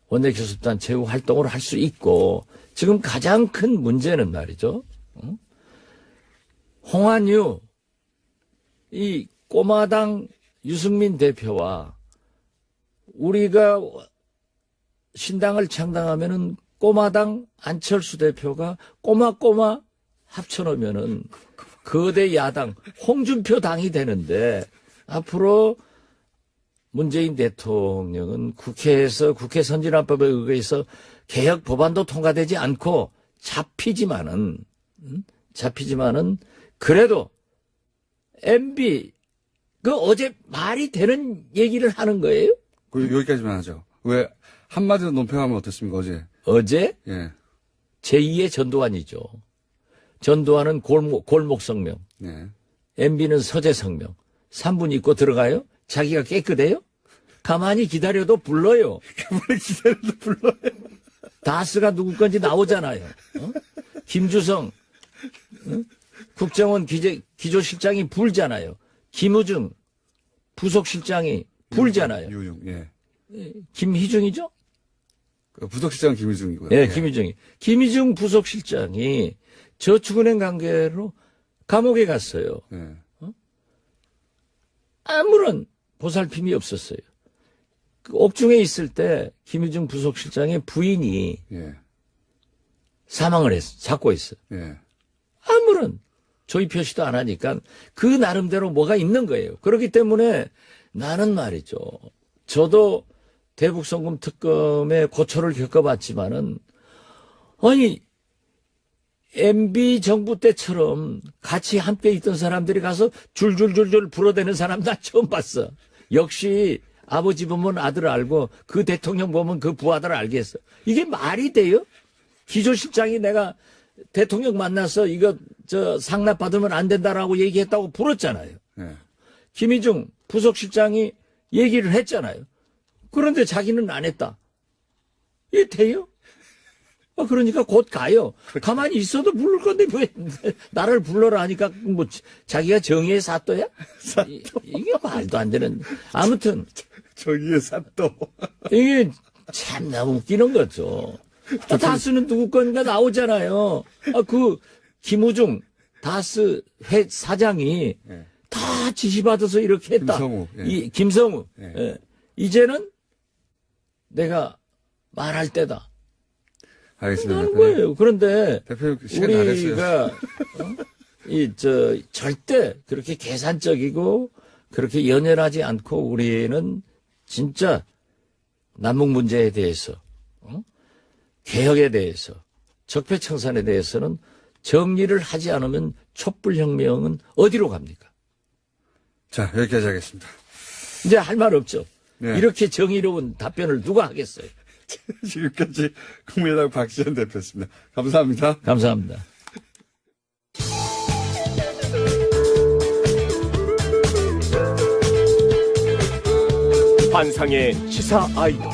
원내교섭단 제휴 활동을 할 수 있고 지금 가장 큰 문제는 말이죠. 홍한유 이 꼬마당 유승민 대표와 우리가 신당을 창당하면은 꼬마당 안철수 대표가 꼬마 합쳐놓으면은 거대 야당 홍준표 당이 되는데 앞으로 문재인 대통령은 국회에서 국회 선진화법에 의해서 개혁 법안도 통과되지 않고 잡히지만은 그래도 MB 그 어제 말이 되는 얘기를 하는 거예요? 여기까지만 하죠. 왜 한마디로 논평하면 어떻습니까 어제? 어제 예. 제2의 전두환이죠. 전두환은 골목 성명, 네. MB는 서재 성명. 3분 입고 들어가요? 자기가 깨끗해요? 가만히 기다려도 불러요. 가만히 기다려도 불러요. 다스가 누구 건지 나오잖아요. 김주성, 국정원 기조실장이 불잖아요. 김우중 부속실장이 불잖아요. 유용, 예. 김희중이죠? 부속실장 김희중이고요. 예, 김희중이. 김희중 부속실장이 저축은행 관계로 감옥에 갔어요. 예. 아무런 보살핌이 없었어요. 그 옥중에 있을 때 김희중 부속실장의 부인이 예. 사망을 잡고 있어요. 예. 아무런 조의 표시도 안 하니까 그 나름대로 뭐가 있는 거예요. 그렇기 때문에 나는 말이죠. 저도 대북송금 특검의 고초를 겪어봤지만은 아니 MB 정부 때처럼 같이 함께 있던 사람들이 가서 줄줄줄줄 불어대는 사람 나 처음 봤어. 역시 아버지 보면 아들 알고 그 대통령 보면 그 부하들 알겠어. 이게 말이 돼요? 기조실장이 내가 대통령 만나서 이거 상납 받으면 안 된다라고 얘기했다고 불었잖아요. 예. 김희중 부속실장이 얘기를 했잖아요. 그런데 자기는 안 했다. 이게 돼요? 그러니까 곧 가요. 가만히 있어도 부를 건데 왜 나를 불러라 하니까 뭐 자기가 정의의 사또야? 이게 말도 안 되는. 아무튼 정의의 사또. 이게 참나 웃기는 거죠. 다스는 누구 건가 나오잖아요. 그 김우중 다스 회 사장이 예. 다 지시받아서 이렇게 했다. 김성우. 예. 이 김성우. 예. 예. 이제는 내가 말할 때다. 알겠습니다. 하는 거예요. 그런데 대표님 시간 다 됐어요. 우리가 절대 그렇게 계산적이고 그렇게 연연하지 않고 우리는 진짜 남북 문제에 대해서 개혁에 대해서 적폐청산에 대해서는 정리를 하지 않으면 촛불혁명은 어디로 갑니까? 자, 여기까지 하겠습니다. 이제 할 말 없죠. 네. 이렇게 정의로운 답변을 누가 하겠어요? 지금까지 국민의당 박지원 대표였습니다. 감사합니다. 감사합니다. 환상의 시사 아이돌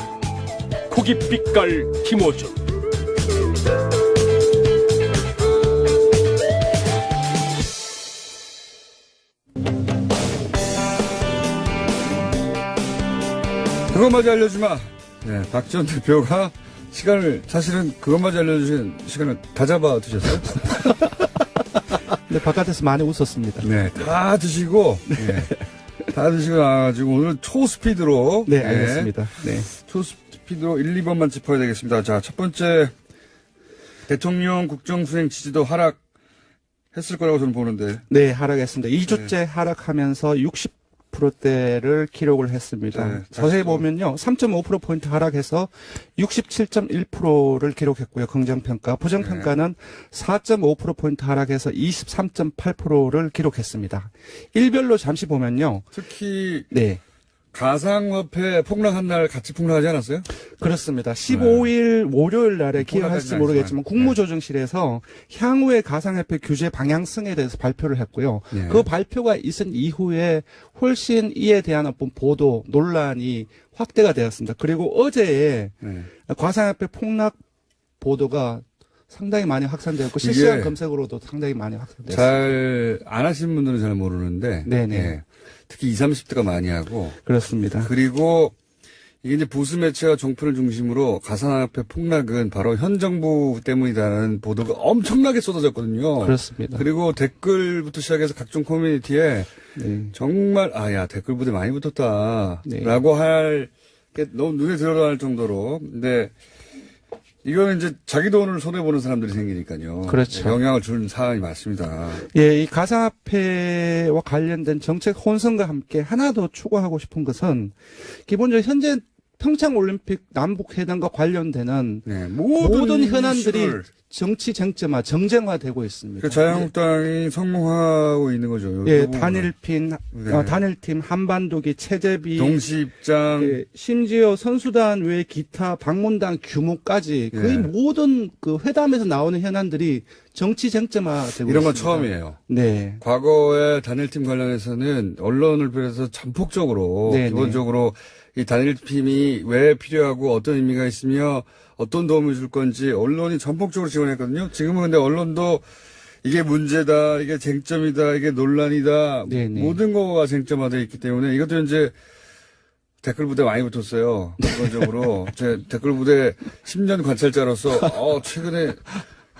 고깃빛깔 김호준 그것마저 알려주마. 네, 박 전 대표가 사실은 그것마저 알려주신 시간을 다 잡아 드셨어요? 네, 바깥에서 많이 웃었습니다. 네, 다 드시고, 네, 다 드시고 나와가지고 오늘 초스피드로. 네, 알겠습니다. 네. 초스피드로 1, 2번만 짚어야 되겠습니다. 자, 첫 번째, 대통령 국정수행 지지도 하락했을 거라고 저는 보는데. 네, 하락했습니다. 2주째 하락하면서 60%대를 기록을 했습니다. 네, 자세히 보면요. 3.5%포인트 하락해서 67.1%를 기록했고요. 긍정평가. 부정평가는 4.5%포인트 하락해서 23.8%를 기록했습니다. 일별로 잠시 보면요. 특히, 네. 가상화폐 폭락한 날 같이 폭락하지 않았어요? 그렇습니다. 15일 월요일 날에 기억하실지 폭락하진 모르겠지만 않지만. 국무조정실에서 향후의 가상화폐 규제 방향성에 대해서 발표를 했고요. 네. 그 발표가 있은 이후에 훨씬 이에 대한 어떤 보도, 논란이 확대가 되었습니다. 그리고 어제에 네. 가상화폐 폭락 보도가 상당히 많이 확산되었고 이게 실시간 검색으로도 상당히 많이 확산됐습니다. 잘 안 하신 분들은 잘 모르는데. 네네. 예. 특히 20, 30대가 많이 하고. 그렇습니다. 그리고 이게 이제 보수 매체와 정편을 중심으로 가상화폐 폭락은 바로 현 정부 때문이다라는 보도가 엄청나게 쏟아졌거든요. 그렇습니다. 그리고 댓글부터 시작해서 각종 커뮤니티에 네. 정말 야 댓글 부대 많이 붙었다 네. 라고 할 게 너무 눈에 들어갈 정도로. 근데 이거는 이제 자기 돈을 손해보는 사람들이 생기니까요. 그렇죠. 영향을 주는 사안이 맞습니다. 예, 이 가상화폐와 관련된 정책 혼선과 함께 하나 더 추가하고 싶은 것은 기본적으로 현재 평창올림픽 남북회담과 관련되는 네, 모든 현안들이 이슈를 정치 쟁점화, 정쟁화되고 있습니다. 그 자유한국당이 성공하고 있는 거죠. 요 예, 부분은. 단일팀, 한반도기, 체제비, 동시 입장. 예, 심지어 선수단 외 기타 방문단 규모까지 거의 예. 모든 그 회담에서 나오는 현안들이 정치 쟁점화되고 이런 건 있습니다. 처음이에요. 네. 과거에 단일팀 관련해서는 언론을 비롯해서 전폭적으로 네네. 기본적으로 이 단일팀이 왜 필요하고 어떤 의미가 있으며 어떤 도움을 줄 건지 언론이 전폭적으로 지원했거든요. 지금은 근데 언론도 이게 문제다, 이게 쟁점이다, 이게 논란이다, 네네. 모든 거가 쟁점화되어 있기 때문에 이것도 이제 댓글 부대 많이 붙었어요. 기본적으로 제 댓글 부대 10년 관찰자로서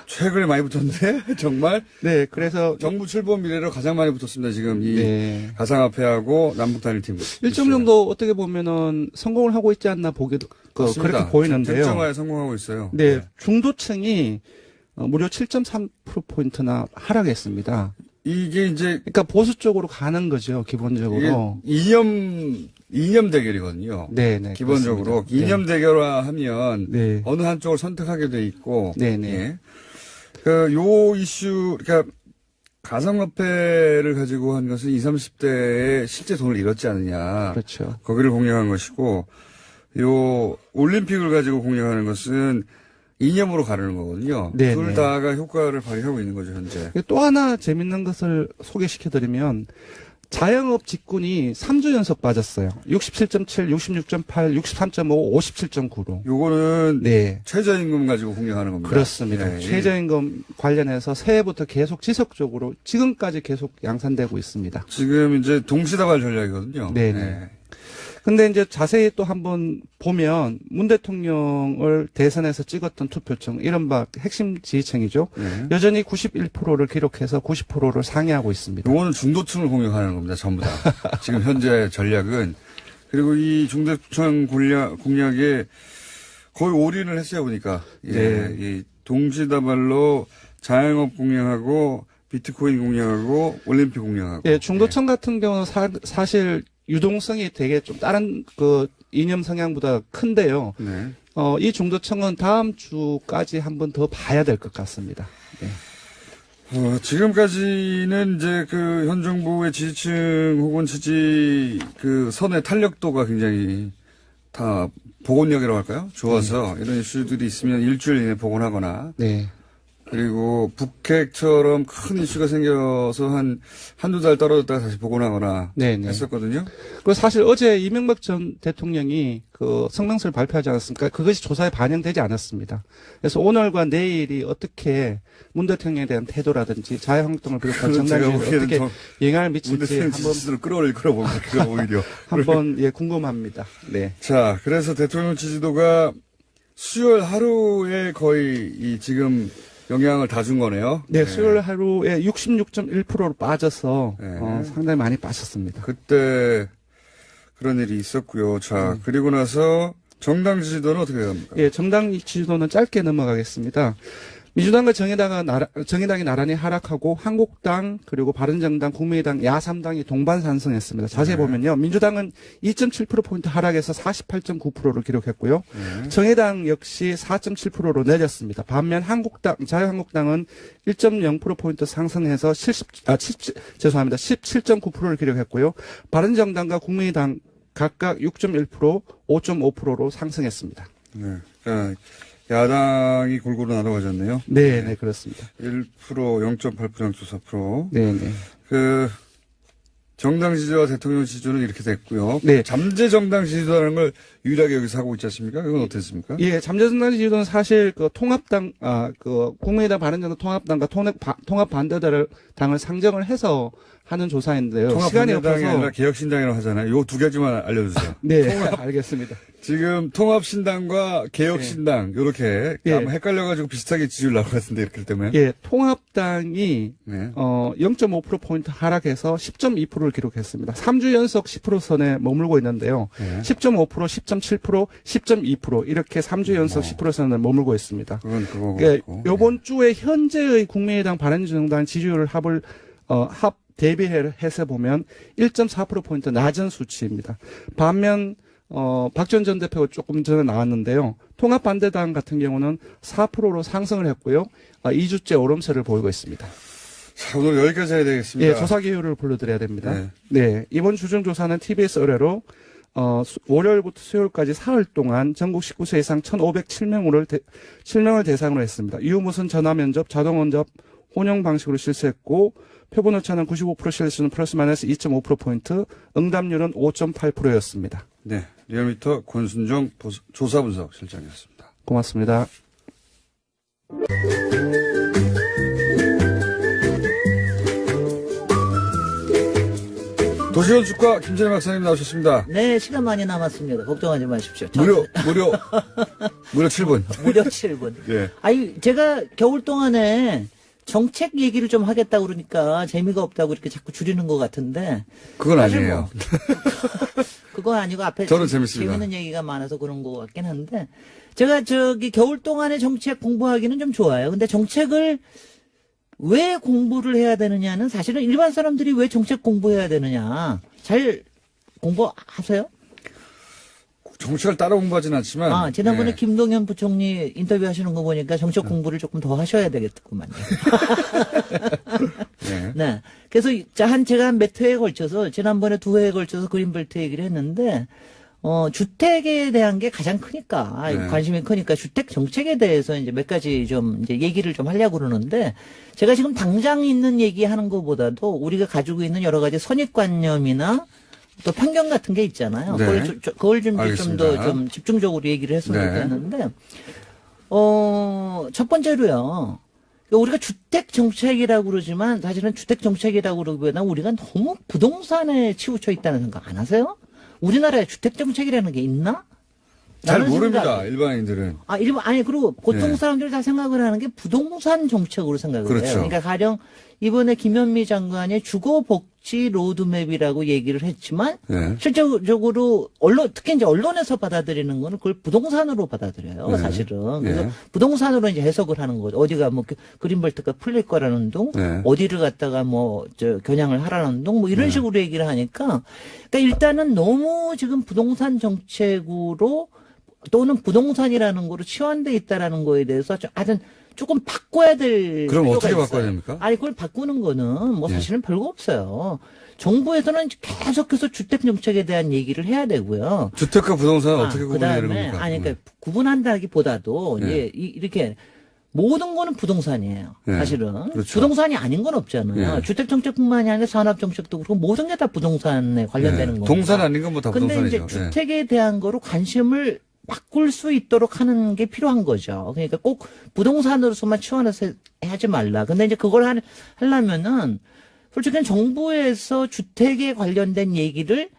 최근에 많이 붙었는데 정말 네, 그래서 정부 출범 이래로 가장 많이 붙었습니다. 지금 이 네. 가상화폐하고 남북 단일팀. 일정 정도 어떻게 보면은 성공을 하고 있지 않나 보기도 그렇게 보이는데요. 쟁점화에 성공하고 있어요. 네, 중도층이 무려 7.3%포인트나 하락했습니다. 이게 이제 그러니까 보수 쪽으로 가는 거죠, 기본적으로. 이념 대결이거든요. 네, 네. 기본적으로 그렇습니다. 이념 대결화하면 네. 어느 한쪽을 선택하게 돼 있고. 네, 네. 예. 요 이슈, 그러니까 가상화폐를 가지고 한 것은 20, 30대에 실제 돈을 잃었지 않느냐. 그렇죠. 거기를 공략한 것이고, 요 올림픽을 가지고 공략하는 것은 이념으로 가르는 거거든요. 네, 둘 네. 다가 효과를 발휘하고 있는 거죠, 현재. 또 하나 재밌는 것을 소개시켜드리면 자영업 직군이 3주 연속 빠졌어요. 67.7, 66.8, 63.5, 57.9로. 요거는 네. 최저임금 가지고 공략하는 겁니다. 그렇습니다. 네, 최저임금 관련해서 새해부터 계속 지속적으로 지금까지 계속 양산되고 있습니다. 지금 이제 동시다발 전략이거든요. 네네. 근데 이제 자세히 또 한번 보면 문 대통령을 대선에서 찍었던 투표층, 이른바 핵심 지지층이죠. 네. 여전히 91%를 기록해서 90%를 상회하고 있습니다. 요거는 중도층을 공략하는 겁니다, 전부 다. 지금 현재 전략은. 그리고 이 중도층 공략에 거의 올인을 했어요, 보니까. 예. 네. 이 동시다발로 자영업 공략하고 비트코인 공략하고 올림픽 공략하고. 예, 중도층 같은 경우는 사실 유동성이 되게 좀 다른 그 이념 성향보다 큰데요. 네. 이 중도층은 다음 주까지 한번 더 봐야 될 것 같습니다. 네. 지금까지는 이제 그 현 정부의 지지층 혹은 지지 그 선의 탄력도가 굉장히 다 복원력이라고 할까요? 좋아서 이런 이슈들이 있으면 일주일 이내에 복원하거나 네. 그리고 북핵처럼 큰 이슈가 생겨서 한두 달 떨어졌다가 다시 복원하거나 네네. 했었거든요. 그 사실 어제 이명박 전 대통령이 그 성명서를 발표하지 않았습니까? 그것이 조사에 반영되지 않았습니다. 그래서 오늘과 내일이 어떻게 문 대통령에 대한 태도라든지 자유한국당을 비롯한 정당에 어떻게 영향을 미칠지 한번 지지를 끌어올릴 거라고 봅니다. 오히려 한번 예 궁금합니다. 네. 자, 그래서 대통령 지지도가 수요일 하루에 거의 지금 영향을 다 준 거네요. 네, 수요일 하루에 66.1%로 빠져서 네. 상당히 많이 빠졌습니다. 그때 그런 일이 있었고요. 자, 그리고 나서 정당 지지도는 어떻게 됩니까? 예, 정당 지지도는 짧게 넘어가겠습니다. 민주당과 정의당이 나란히 하락하고 한국당 그리고 바른정당, 국민의당, 야3당이 동반 상승했습니다. 자세히 보면요. 민주당은 2.7%포인트 하락해서 48.9%를 기록했고요. 정의당 역시 4.7%로 내렸습니다. 반면 한국당, 자유한국당은 1.0%포인트 상승해서 17.9%를 기록했고요. 바른정당과 국민의당 각각 6.1%, 5.5%로 상승했습니다. 네. 자, 야당이 골고루 나눠가졌네요. 네, 네, 그렇습니다. 1%, 0.8%, 0.4%. 네, 네. 정당 지지와 대통령 지지는 이렇게 됐고요. 네. 잠재 정당 지지도라는 걸 유일하게 여기서 하고 있지 않습니까? 이건 어땠습니까? 예, 잠재 정당 지지도는 사실 통합당, 국민의당 바른정당 통합당과 통합 반대당을 상정을 해서 하는 조사인데요. 시간이 통합반대당이 없어서. 아니라 개혁신당이라고 하잖아요. 요 두 가지만 알려주세요. 네, 알겠습니다. 지금 통합신당과 개혁신당 이렇게 예. 아마 헷갈려가지고 비슷하게 지지율 나올 것 같은데 이렇게 때문에. 예, 통합당이 네. 0.5%포인트 하락해서 10.2%를 기록했습니다. 3주 연속 10% 선에 머물고 있는데요. 네. 10.5%, 10.7%, 10.2% 이렇게 3주 연속 10% 선에 머물고 있습니다. 그건 그거고. 그러니까 요번 주에 현재의 국민의당 바른정당 지지율 합 대비해서 보면 1.4%포인트 낮은 수치입니다. 반면 박지원 전 대표가 조금 전에 나왔는데요. 통합반대당 같은 경우는 4%로 상승을 했고요. 2주째 오름세를 보이고 있습니다. 자, 오늘 여기까지 해야 되겠습니다. 예, 조사 기율을 불러드려야 됩니다. 네. 네, 이번 주중조사는 TBS 의뢰로 월요일부터 수요일까지 사흘 동안 전국 19세 이상 1,507명을 대상으로 했습니다. 유무선 전화면접, 자동원접, 혼용 방식으로 실시했고 표본 오차는 95% 실수는 플러스 마이너스 2.5%포인트, 응답률은 5.8%였습니다. 네. 리얼미터 권순정 조사분석 실장이었습니다. 고맙습니다. 도시건축가 김진애 박사님 나오셨습니다. 네, 시간 많이 남았습니다. 걱정하지 마십시오. 무려 7분. 무려 7분. 예. 아니, 제가 겨울 동안에 정책 얘기를 좀 하겠다고 그러니까 재미가 없다고 이렇게 자꾸 줄이는 것 같은데. 그건 사실 아니에요. 그건 아니고 앞에 저는 재밌습니다. 재밌는 얘기가 많아서 그런 것 같긴 한데. 제가 겨울 동안에 정책 공부하기는 좀 좋아요. 근데 정책을 왜 공부를 해야 되느냐는 사실은 일반 사람들이 왜 정책 공부해야 되느냐. 잘 공부하세요? 정책을 따라 공부하진 않지만. 지난번에 예. 김동연 부총리 인터뷰 하시는 거 보니까 정책 공부를 조금 더 하셔야 되겠구만요. 네. 네. 그래서 제가 한 몇 회에 걸쳐서, 지난번에 2회에 걸쳐서 그린벨트 얘기를 했는데, 주택에 대한 게 가장 크니까, 네. 관심이 크니까 주택 정책에 대해서 이제 몇 가지 좀 이제 얘기를 좀 하려고 그러는데, 제가 지금 당장 있는 얘기 하는 것보다도 우리가 가지고 있는 여러 가지 선입관념이나 또 편견 같은 게 있잖아요. 네. 그걸 좀 더 알겠습니다. 좀 집중적으로 얘기를 했으면 네. 좋겠는데, 첫 번째로요. 우리가 주택 정책이라고 그러지만 사실은 주택 정책이라고 그러기보다는 우리가 너무 부동산에 치우쳐 있다는 생각 안 하세요? 우리나라에 주택 정책이라는 게 있나? 잘 라는 모릅니다. 생각. 일반인들은. 그리고 보통 네. 사람들이 다 생각을 하는 게 부동산 정책으로 생각을 그렇죠. 해요. 그러니까 가령 이번에 김현미 장관이 주거복지 로드맵이라고 얘기를 했지만 네. 실질적으로 특히 이제 언론에서 받아들이는 거는 그걸 부동산으로 받아들여요. 네. 사실은. 그래서 네. 부동산으로 이제 해석을 하는 거죠. 어디가 뭐 그린벨트가 풀릴 거라는 둥, 네. 어디를 갖다가 겨냥을 하라는 둥, 이런 식으로 얘기를 하니까, 그러니까 일단은 너무 지금 부동산 정책으로 또는 부동산이라는 거로 치환돼 있다라는 거에 대해서 하여튼 조금 바꿔야 될 그럼 필요가 어떻게 있어요. 바꿔야 됩니까? 그걸 바꾸는 거는 사실은 별거 없어요. 정부에서는 계속해서 주택 정책에 대한 얘기를 해야 되고요. 주택과 부동산은 어떻게 구분이 되는 그다음에 겁니까? 그러니까 구분한다기보다도 네. 이제 이렇게 모든 거는 부동산이에요. 네. 사실은. 그렇죠. 부동산이 아닌 건 없잖아요. 네. 주택정책뿐만이 아니라 산업정책도 그렇고 모든 게 다 부동산에 관련되는 겁니다. 동산 아닌 건 뭐 다 근데 부동산이죠. 이제 주택에 대한 거로 관심을 바꿀 수 있도록 하는 게 필요한 거죠. 그러니까 꼭 부동산으로서만 치환해서 하지 말라. 근데 이제 그걸 하려면은 솔직히 정부에서 주택에 관련된 얘기를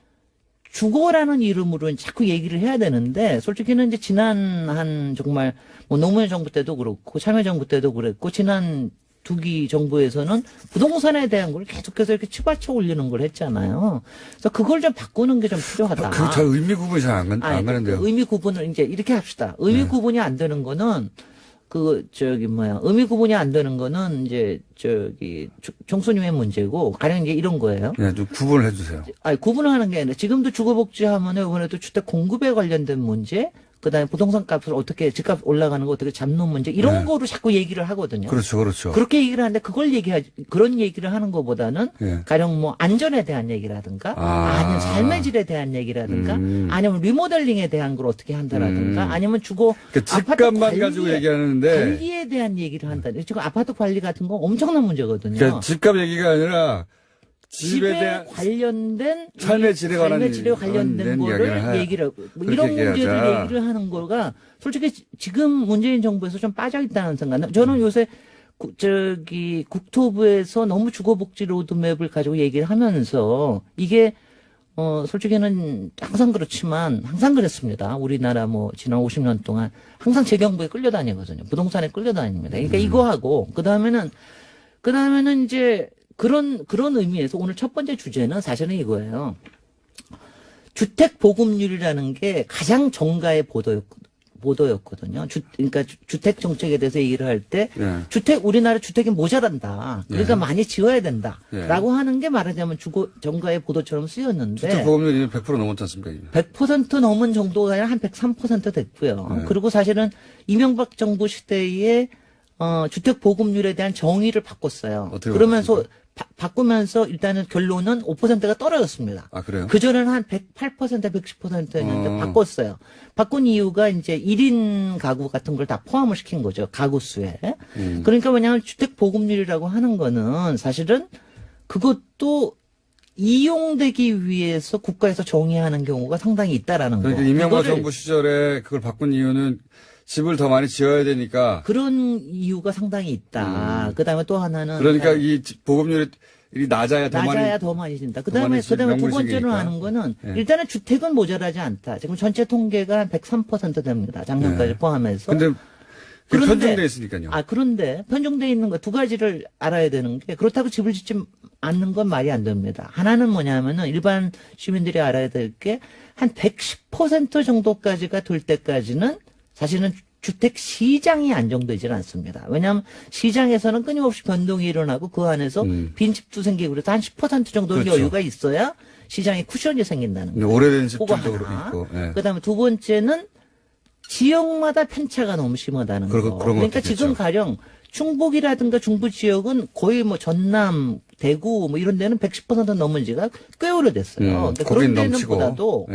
주거라는 이름으로 자꾸 얘기를 해야 되는데, 솔직히는 이제 지난 한 정말 뭐 노무현 정부 때도 그렇고 참여정부 때도 그랬고 지난 두기 정부에서는 부동산에 대한 걸 계속해서 이렇게 치받쳐 올리는 걸 했잖아요. 그래서 그걸 좀 바꾸는 게 좀 필요하다. 잘 의미 구분이 잘 안 아니, 가는데요. 의미 구분을 이제 이렇게 합시다. 의미 구분이 안 되는 거는 의미 구분이 안 되는 거는 이제 총수님의 문제고 가령 이제 이런 거예요. 네, 좀 구분을 해주세요. 아니, 구분을 하는 게 아니라 지금도 주거복지 하면은 이번에도 주택 공급에 관련된 문제, 그다음에 부동산 값을 어떻게 집값 올라가는 거 어떻게 잡는 문제 이런 네. 거로 자꾸 얘기를 하거든요. 그렇죠. 그렇게 얘기를 하는데 그런 얘기를 하는 것보다는 네. 가령 뭐 안전에 대한 얘기라든가 아니면 삶의 질에 대한 얘기라든가 아니면 리모델링에 대한 걸 어떻게 한다라든가 아니면 주거 그러니까 아파트 집값만 가지고 얘기하는데 관리에 대한 얘기를 한다. 지금 아파트 관리 같은 거 엄청난 문제거든요. 그러니까 집값 얘기가 아니라 집에 대한 관련된 삶의 질에 관련된 거를 얘기를 뭐 이런 문제를 얘기를 하는 거가 솔직히 지금 문재인 정부에서 좀 빠져 있다는 생각. 저는 요새 국토부에서 너무 주거복지 로드맵을 가지고 얘기를 하면서 이게 솔직히는 항상 그렇지만 항상 그랬습니다. 우리나라 뭐 지난 50년 동안 항상 재경부에 끌려다니거든요. 부동산에 끌려다닙니다. 그러니까 이거하고 그다음에는 이제 그런 의미에서 오늘 첫 번째 주제는 사실은 이거예요. 주택 보급률이라는 게 가장 정가의 보도였거든요. 그러니까 주택 정책에 대해서 얘기를 할 때 우리나라 주택이 모자란다. 그러니까 많이 지어야 된다라고 하는 게 말하자면 정가의 보도처럼 쓰였는데 주택 보급률이 100% 넘었지 않습니까? 100% 넘은 정도가 아니라 한 103% 됐고요. 그리고 사실은 이명박 정부 시대에 주택 보급률에 대한 정의를 바꿨어요. 그러면서 바꾸면서 일단은 결론은 5%가 떨어졌습니다. 아, 그래요? 그전에는 한 108%, 110%였는데 바꿨어요. 바꾼 이유가 이제 1인 가구 같은 걸 다 포함을 시킨 거죠. 가구 수에. 그러니까 뭐냐면 주택 보급률이라고 하는 거는 사실은 그것도 이용되기 위해서 국가에서 정의하는 경우가 상당히 있다라는 거. 그러니까 이명박 정부 시절에 그걸 바꾼 이유는 집을 더 많이 지어야 되니까 그런 이유가 상당히 있다. 그다음에 또 하나는 그러니까 이 보급률이 낮아야 더 많이 진다. 그다음에 두 번째로 하는 거는 일단은 주택은 모자라지 않다. 지금 전체 통계가 한 103% 됩니다. 작년까지 포함해서. 근데 편중돼 있으니까요. 그런데 편중돼 있는 거 두 가지를 알아야 되는 게 그렇다고 집을 짓지 않는 건 말이 안 됩니다. 하나는 뭐냐면은 일반 시민들이 알아야 될 게 한 110% 정도까지가 될 때까지는 사실은 주택 시장이 안정되지는 않습니다. 왜냐하면 시장에서는 끊임없이 변동이 일어나고 그 안에서 빈집도 생기고 그래서 한 10% 정도는 여유가 있어야 시장에 쿠션이 생긴다는 거예요. 오래된 집들도 있고. 그다음에 두 번째는 지역마다 편차가 너무 심하다는 거. 그러니까 지금 가령 충북이라든가 중부 지역은 거의 뭐 전남, 대구 뭐 이런 데는 110% 넘은 지가 꽤 오래됐어요. 그런 데는보다도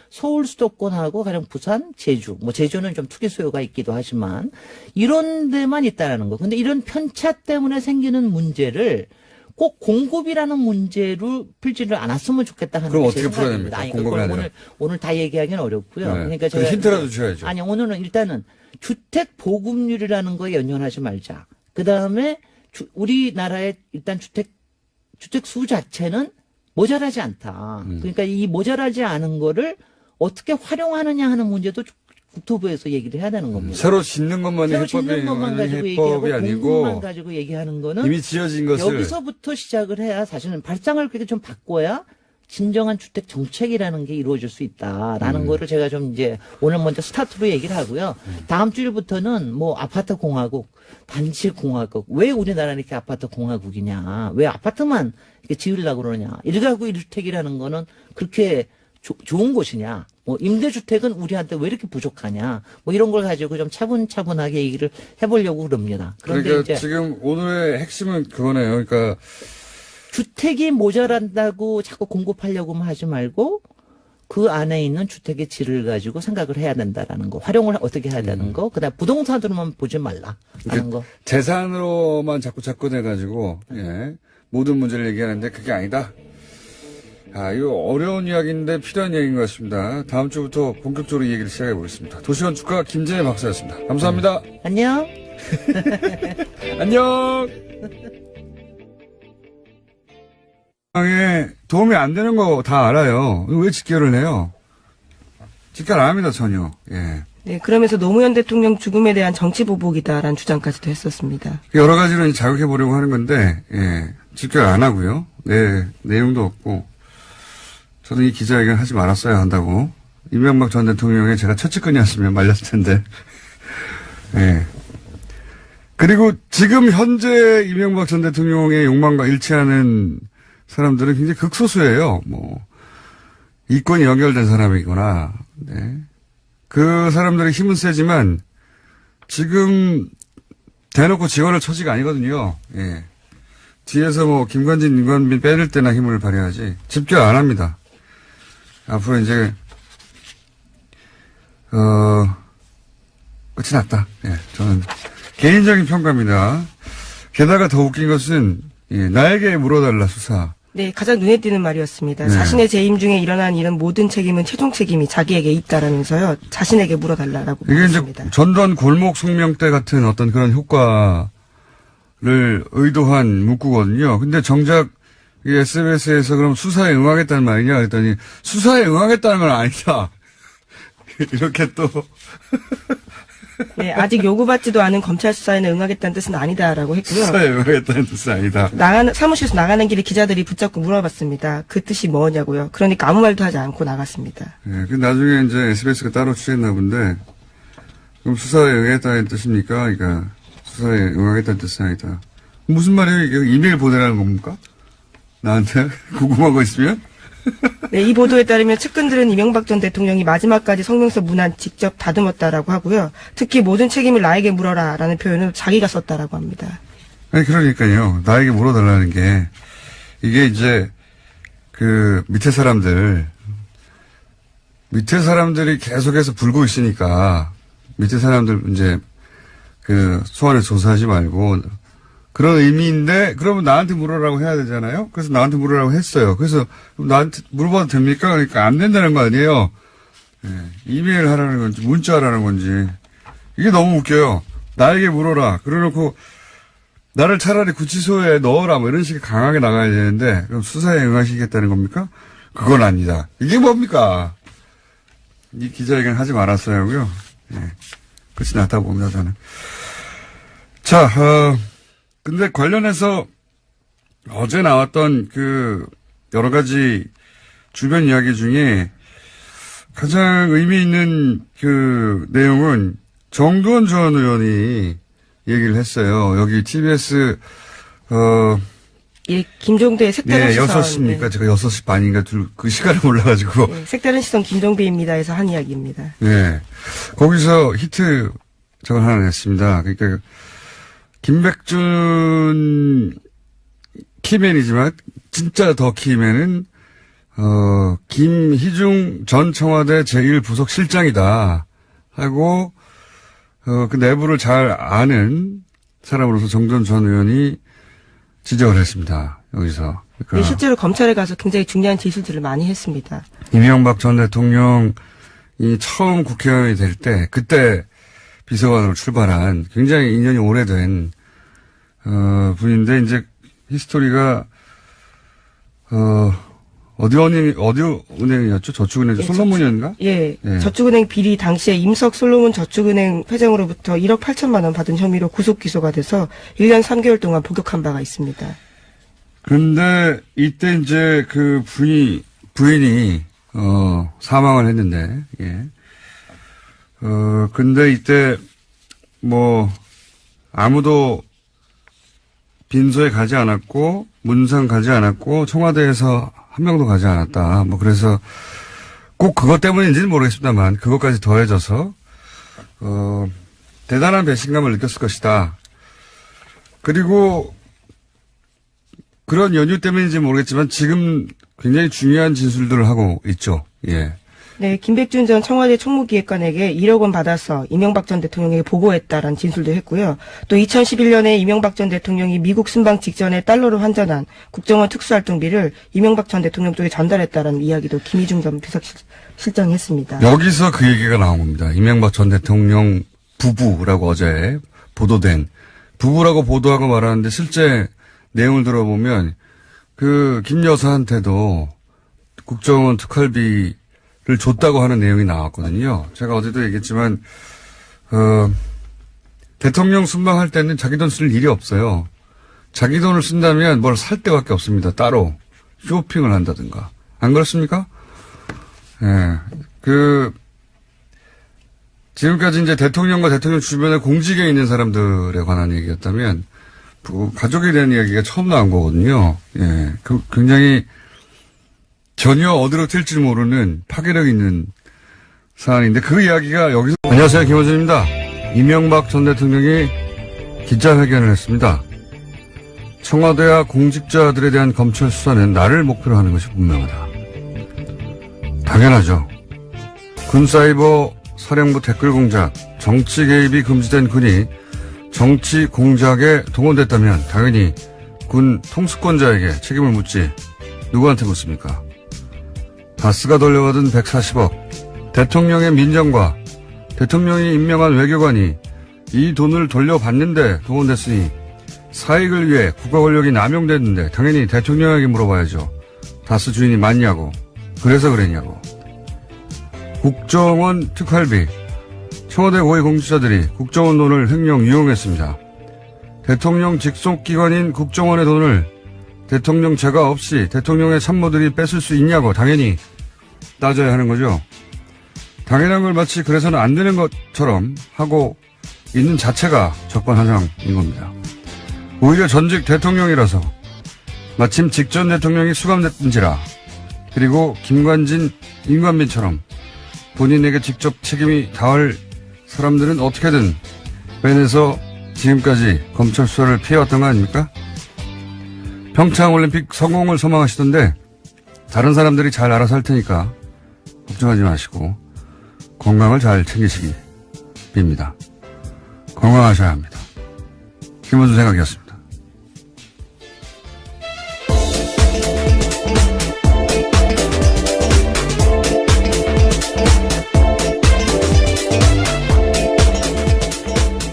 서울 수도권하고 가령 부산, 제주, 뭐 제주는 좀 투기 수요가 있기도 하지만 이런 데만 있다라는 거. 근데 이런 편차 때문에 생기는 문제를 꼭 공급이라는 문제로 풀지를 않았으면 좋겠다 하는 그럼 게 어떻게 풀어야 됩니까? 오늘 다 얘기하기는 어렵고요. 그러니까 제가 힌트라도 주셔야죠. 아니 오늘은 일단은 주택 보급률이라는 거에 연연하지 말자. 그 다음에 우리나라의 일단 주택 수 자체는 모자라지 않다. 그러니까 이 모자라지 않은 거를 어떻게 활용하느냐 하는 문제도 국토부에서 얘기를 해야 되는 겁니다. 새로 짓는 것만이 가지고 해법이 아니고 공급만 가지고 얘기하는 거는 이미 지어진 것을 여기서부터 시작을 해야 사실은 발상을 그렇게 좀 바꿔야 진정한 주택 정책이라는 게 이루어질 수 있다라는 거를 제가 좀 이제 오늘 먼저 스타트로 얘기를 하고요. 다음 주일부터는 뭐 아파트 공화국, 단지 공화국, 왜 우리나라는 이렇게 아파트 공화국이냐, 왜 아파트만 이렇게 지으려고 그러냐, 1가구 1주택이라는 거는 그렇게 좋은 곳이냐, 뭐 임대주택은 우리한테 왜 이렇게 부족하냐, 뭐 이런 걸 가지고 좀 차분차분하게 얘기를 해보려고 그럽니다. 그런데 그러니까 이제 지금 오늘의 핵심은 그거네요. 그러니까 주택이 모자란다고 자꾸 공급하려고만 하지 말고 그 안에 있는 주택의 질을 가지고 생각을 해야 된다라는 거, 활용을 어떻게 해야 되는 거, 그다음 부동산으로만 보지 말라 하는 거. 재산으로만 자꾸 접근해가지고, 예. 모든 문제를 얘기하는데 그게 아니다. 이거 어려운 이야기인데 필요한 얘기인 것 같습니다. 다음 주부터 본격적으로 이 얘기를 시작해 보겠습니다. 도시건축가 김재희 박사였습니다. 감사합니다. 안녕. 안녕. 도움이 안 되는 거 다 알아요. 왜 직결을 해요? 직결 안 합니다, 전혀. 예. 네, 그러면서 노무현 대통령 죽음에 대한 정치 보복이다라는 주장까지도 했었습니다. 여러 가지로 자극해 보려고 하는 건데, 예. 직결 안 하고요. 네, 내용도 없고. 저도 이 기자회견 하지 말았어야 한다고. 이명박 전 대통령의 제가 최측근이었으면 말렸을 텐데. 예. 그리고 지금 현재 이명박 전 대통령의 욕망과 일치하는 사람들은 굉장히 극소수예요. 이권이 연결된 사람이거나, 네. 그 사람들의 힘은 세지만, 지금, 대놓고 지원할 처지가 아니거든요. 예. 뒤에서 김관진, 임관빈 빼낼 때나 힘을 발휘하지, 집결 안 합니다. 앞으로 이제, 끝이 났다. 예. 저는, 개인적인 평가입니다. 게다가 더 웃긴 것은, 예, 나에게 물어달라, 수사. 네, 가장 눈에 띄는 말이었습니다. 네. 자신의 재임 중에 일어난 이런 모든 책임은 최종 책임이 자기에게 있다라면서요. 자신에게 물어달라라고 이게 말했습니다. 이제 전두환 골목 성명 때 같은 어떤 그런 효과를 의도한 문구거든요. 근데 정작 이 SBS에서 그럼 수사에 응하겠다는 말이냐 그랬더니 수사에 응하겠다는 건 아니다. 이렇게 또. 네, 아직 요구받지도 않은 검찰 수사에는 응하겠다는 뜻은 아니다라고 했고요. 수사에 응하겠다는 뜻은 아니다. 사무실에서 나가는 길에 기자들이 붙잡고 물어봤습니다. 그 뜻이 뭐냐고요. 그러니까 아무 말도 하지 않고 나갔습니다. 예, 그 나중에 이제 SBS가 따로 취했나 본데, 그럼 수사에 응하겠다는 뜻입니까? 그러니까 수사에 응하겠다는 뜻은 아니다. 무슨 말이에요? 이게 이메일 보내라는 겁니까? 나한테? 궁금한 거 있으면? 네, 이 보도에 따르면 측근들은 이명박 전 대통령이 마지막까지 성명서 문안 직접 다듬었다라고 하고요. 특히 모든 책임을 나에게 물어라라는 표현을 자기가 썼다라고 합니다. 아니, 그러니까요. 나에게 물어달라는 게, 이게 이제, 밑에 사람들이 계속해서 불고 있으니까, 밑에 사람들 이제, 소환을 조사하지 말고, 그런 의미인데, 그러면 나한테 물어라고 해야 되잖아요? 그래서 나한테 물어라고 했어요. 그래서, 나한테 물어봐도 됩니까? 그러니까 안 된다는 거 아니에요? 예, 이메일 하라는 건지, 문자 하라는 건지. 이게 너무 웃겨요. 나에게 물어라. 그래놓고, 나를 차라리 구치소에 넣어라. 이런 식의 강하게 나가야 되는데, 그럼 수사에 응하시겠다는 겁니까? 그건 아니다. 이게 뭡니까? 이 기자회견 하지 말았어야 하고요. 예, 끝이 났다고 봅니다, 저는. 자, 근데 관련해서 어제 나왔던 여러 가지 주변 이야기 중에 가장 의미 있는 내용은 정두원 전 의원이 얘기를 했어요. 여기 TBS, 예, 김종대의 색다른 네, 시선. 6시입니까? 네. 제가 6시 반인가 그 시간을 몰라가지고. 네, 색다른 시선 김종배입니다에서 한 이야기입니다. 네. 거기서 히트 저걸 하나 냈습니다. 그러니까, 김백준 키맨이지만, 진짜 더 키맨은, 김희중 전 청와대 제1부속실장이다. 하고, 그 내부를 잘 아는 사람으로서 정전 전 의원이 지적을 했습니다. 여기서. 그러니까 네, 실제로 검찰에 가서 굉장히 중요한 진술들을 많이 했습니다. 이명박 전 대통령이 처음 국회의원이 될 때, 그때 비서관으로 출발한 굉장히 인연이 오래된, 분인데, 이제 히스토리가, 어디 은행이었죠? 저축은행, 예, 솔로몬이었는가? 예, 예. 저축은행 비리 당시에 임석 솔로몬 저축은행 회장으로부터 1억 8천만 원 받은 혐의로 구속 기소가 돼서 1년 3개월 동안 복역한 바가 있습니다. 근데 이때 이제 그 부인이 사망을 했는데, 예. 근데 이때 아무도 빈소에 가지 않았고, 문상 가지 않았고, 청와대에서 한 명도 가지 않았다. 그래서 꼭 그것 때문인지는 모르겠습니다만, 그것까지 더해져서, 대단한 배신감을 느꼈을 것이다. 그리고, 그런 연유 때문인지 모르겠지만, 지금 굉장히 중요한 진술들을 하고 있죠. 예. 네, 김백준 전 청와대 총무기획관에게 1억 원 받아서 이명박 전 대통령에게 보고했다라는 진술도 했고요. 또 2011년에 이명박 전 대통령이 미국 순방 직전에 달러로 환전한 국정원 특수활동비를 이명박 전 대통령 쪽에 전달했다라는 이야기도 김희중 전 비서실장이 했습니다. 여기서 그 얘기가 나온 겁니다. 이명박 전 대통령 부부라고 어제 보도된, 부부라고 보도하고 말하는데 실제 내용을 들어보면 그 김 여사한테도 국정원 특활비를 줬다고 하는 내용이 나왔거든요. 제가 어제도 얘기했지만 대통령 순방할 때는 자기 돈 쓸 일이 없어요. 자기 돈을 쓴다면 뭘 살 데밖에 없습니다. 따로 쇼핑을 한다든가. 안 그렇습니까? 예. 지금까지 이제 대통령과 대통령 주변에 공직에 있는 사람들에 관한 얘기였다면, 가족에 대한 이야기가 처음 나온 거거든요. 예. 굉장히 전혀 어디로 튈지 모르는 파괴력 있는 사안인데, 그 이야기가 여기서. 안녕하세요. 김호준입니다. 이명박 전 대통령이 기자회견을 했습니다. 청와대와 공직자들에 대한 검찰 수사는 나를 목표로 하는 것이 분명하다. 당연하죠. 군사이버 사령부 댓글 공작, 정치 개입이 금지된 군이 정치 공작에 동원됐다면 당연히 군 통수권자에게 책임을 묻지 누구한테 묻습니까? 다스가 돌려받은 140억, 대통령의 민정과 대통령이 임명한 외교관이 이 돈을 돌려받는데 동원됐으니 사익을 위해 국가 권력이 남용됐는데 당연히 대통령에게 물어봐야죠. 다스 주인이 맞냐고, 그래서 그랬냐고. 국정원 특활비, 청와대 고위 공직자들이 국정원 돈을 횡령 이용했습니다. 대통령 직속기관인 국정원의 돈을 대통령 제가 없이 대통령의 참모들이 뺏을 수 있냐고 당연히 따져야 하는 거죠. 당연한 걸 마치 그래서는 안 되는 것처럼 하고 있는 자체가 적반하장인 겁니다. 오히려 전직 대통령이라서 마침 직전 대통령이 수감됐든지라, 그리고 김관진, 임관빈처럼 본인에게 직접 책임이 닿을 사람들은 어떻게든 빼내서 지금까지 검찰 수사를 피해왔던 거 아닙니까? 평창올림픽 성공을 소망하시던데 다른 사람들이 잘 알아서 할 테니까 걱정하지 마시고 건강을 잘 챙기시기 빕니다. 건강하셔야 합니다. 김원준 생각이었습니다.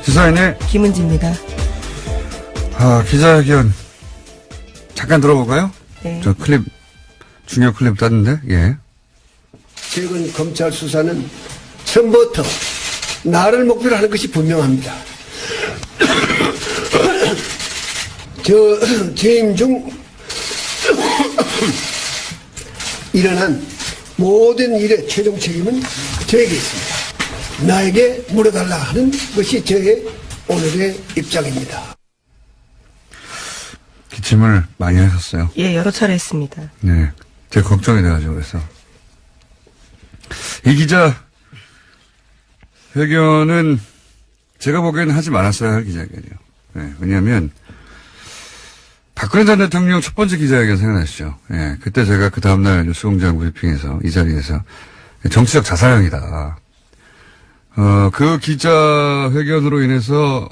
시사인의 김은지입니다. 기자회견 잠깐 들어볼까요? 네. 저 클립, 중요 클립 땄는데, 예. 최근 검찰 수사는 처음부터 나를 목표로 하는 것이 분명합니다. 재임 중 일어난 모든 일의 최종 책임은 저에게 있습니다. 나에게 물어달라 하는 것이 저의 오늘의 입장입니다. 기침을 많이 하셨어요. 예, 여러 차례 했습니다. 네. 제가 걱정이 돼가지고 그래서. 이 기자 회견은 제가 보기에는 하지 말았어야 할 기자회견이에요. 네, 왜냐하면 박근혜 전 대통령 첫 번째 기자회견 생각나시죠? 예, 그때 제가 그 다음날 뉴스공장 브리핑에서 이 자리에서 정치적 자살행위다. 그 기자회견으로 인해서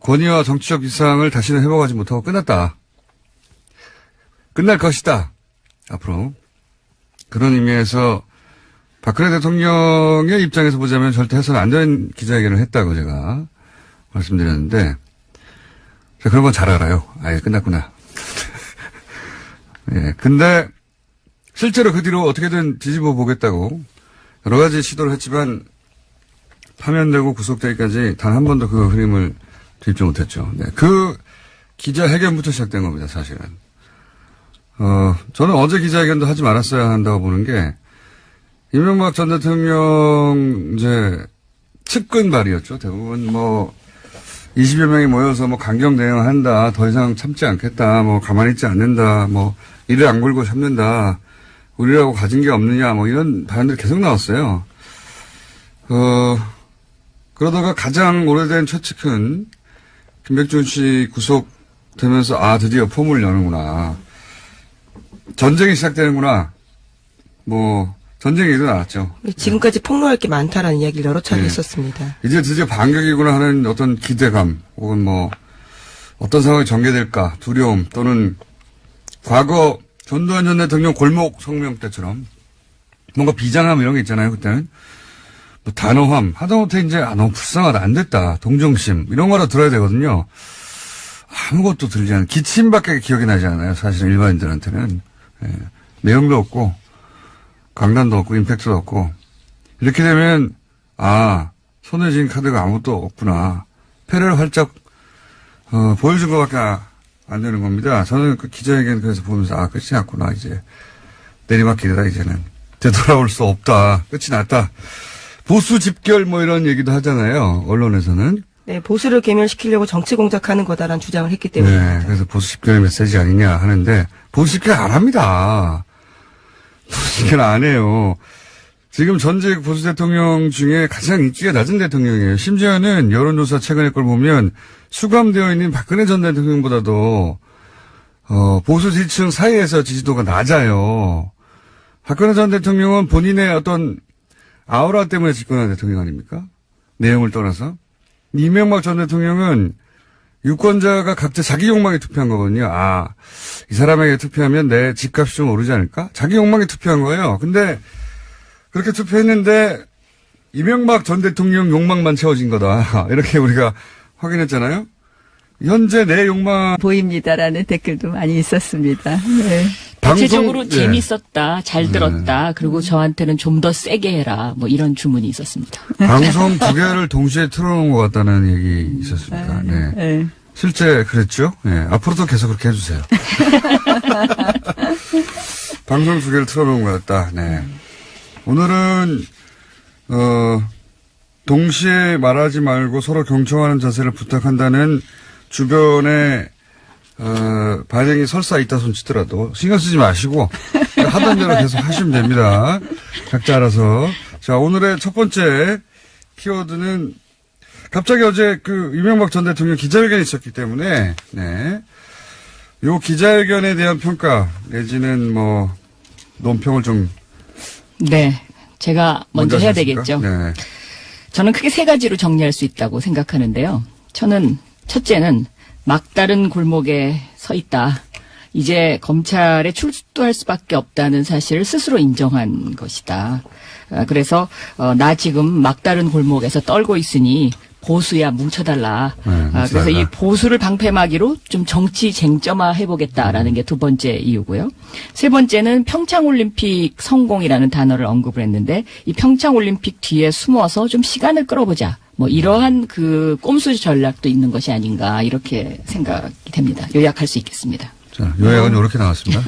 권위와 정치적 위상을 다시는 회복하지 못하고 끝났다. 끝날 것이다. 앞으로. 그런 의미에서 박근혜 대통령의 입장에서 보자면 절대 해서는 안 되는 기자회견을 했다고 제가 말씀드렸는데, 제가 그런 건 잘 알아요. 아예 끝났구나. 예. 근데 실제로 그 뒤로 어떻게든 뒤집어 보겠다고 여러 가지 시도를 했지만 파면되고 구속되기까지 단 한 번도 그 흐름을 뒤집지 못했죠. 네. 그 기자회견부터 시작된 겁니다, 사실은. 저는 어제 기자회견도 하지 말았어야 한다고 보는 게, 이명박 전 대통령 이제 측근 발이었죠. 대부분 20여 명이 모여서 강경 대응한다, 더 이상 참지 않겠다, 가만히 있지 않는다, 이를 안 걸고 참는다, 우리라고 가진 게 없느냐, 이런 발언들이 계속 나왔어요. 그러다가 가장 오래된 최측근 김백준 씨 구속되면서 드디어 폼을 여는구나, 전쟁이 시작되는구나, 전쟁 얘기도 나왔죠. 지금까지 폭로할 게 많다라는 이야기를 여러 차례 했었습니다. 이제 드디어 반격이구나 하는 어떤 기대감 혹은 뭐 어떤 상황이 전개될까 두려움 또는 과거 전두환 전 대통령 골목 성명 때처럼 뭔가 비장함 이런 게 있잖아요. 그때는 뭐 단호함 하다못해 이제 너무 불쌍하다 안 됐다 동정심 이런 거라 들어야 되거든요. 아무것도 들지 않은 기침밖에 기억이 나지 않아요. 사실은 일반인들한테는 내용도 없고 강단도 없고 임팩트도 없고 이렇게 되면 손에 쥔 카드가 아무것도 없구나. 패를 활짝 보여준 것밖에 안 되는 겁니다. 저는 그 기자회견 그래서 보면서 끝이 났구나. 이제 내리막길이다. 이제는 되돌아올 수 없다. 끝이 났다. 보수 집결 뭐 이런 얘기도 하잖아요. 언론에서는. 네, 보수를 괴멸시키려고 정치 공작하는 거다라는 주장을 했기 때문에. 네, 그래서 보수 집결의 메시지 아니냐 하는데 보수 집결 안 합니다. 보수 집결 안 해요. 지금 전직 보수 대통령 중에 가장 인기가 낮은 대통령이에요. 심지어는 여론조사 최근의 걸 보면 수감되어 있는 박근혜 전 대통령보다도 보수 지지층 사이에서 지지도가 낮아요. 박근혜 전 대통령은 본인의 어떤 아우라 때문에 집권한 대통령 아닙니까? 내용을 떠나서. 이명박 전 대통령은 유권자가 각자 자기 욕망에 투표한 거거든요. 이 사람에게 투표하면 내 집값이 좀 오르지 않을까? 자기 욕망에 투표한 거예요. 근데 그렇게 투표했는데 이명박 전 대통령 욕망만 채워진 거다. 이렇게 우리가 확인했잖아요. 현재 내 욕망 보입니다라는 댓글도 많이 있었습니다. 네. 대체적으로 재밌었다, 잘 들었다, 그리고 저한테는 좀 더 세게 해라, 뭐 이런 주문이 있었습니다. 방송 두 개를 동시에 틀어놓은 것 같다는 얘기 있었습니다. 네. 실제 그랬죠? 네. 앞으로도 계속 그렇게 해주세요. 방송 두 개를 틀어놓은 것 같다. 네. 오늘은 동시에 말하지 말고 서로 경청하는 자세를 부탁한다는 주변에 반응이 설사 있다 손치더라도 신경 쓰지 마시고 하던 대로 계속 하시면 됩니다. 각자 알아서. 자, 오늘의 첫 번째 키워드는 갑자기 어제 이명박 전 대통령 기자회견이 있었기 때문에 요 기자회견에 대한 평가 내지는 뭐 논평을 좀 네, 제가 먼저 해야 되겠죠. 네. 저는 크게 세 가지로 정리할 수 있다고 생각하는데요. 첫째는 막다른 골목에 서 있다. 이제 검찰에 출두할 수밖에 없다는 사실을 스스로 인정한 것이다. 그래서 나 지금 막다른 골목에서 떨고 있으니 보수야 뭉쳐달라. 그래서 이 보수를 방패막이로 좀 정치 쟁점화 해보겠다라는 게 두 번째 이유고요. 세 번째는 평창올림픽 성공이라는 단어를 언급을 했는데 이 평창올림픽 뒤에 숨어서 좀 시간을 끌어보자. 뭐 이러한 꼼수 전략도 있는 것이 아닌가 이렇게 생각이 됩니다. 요약할 수 있겠습니다. 자, 요약은 이렇게 나왔습니다.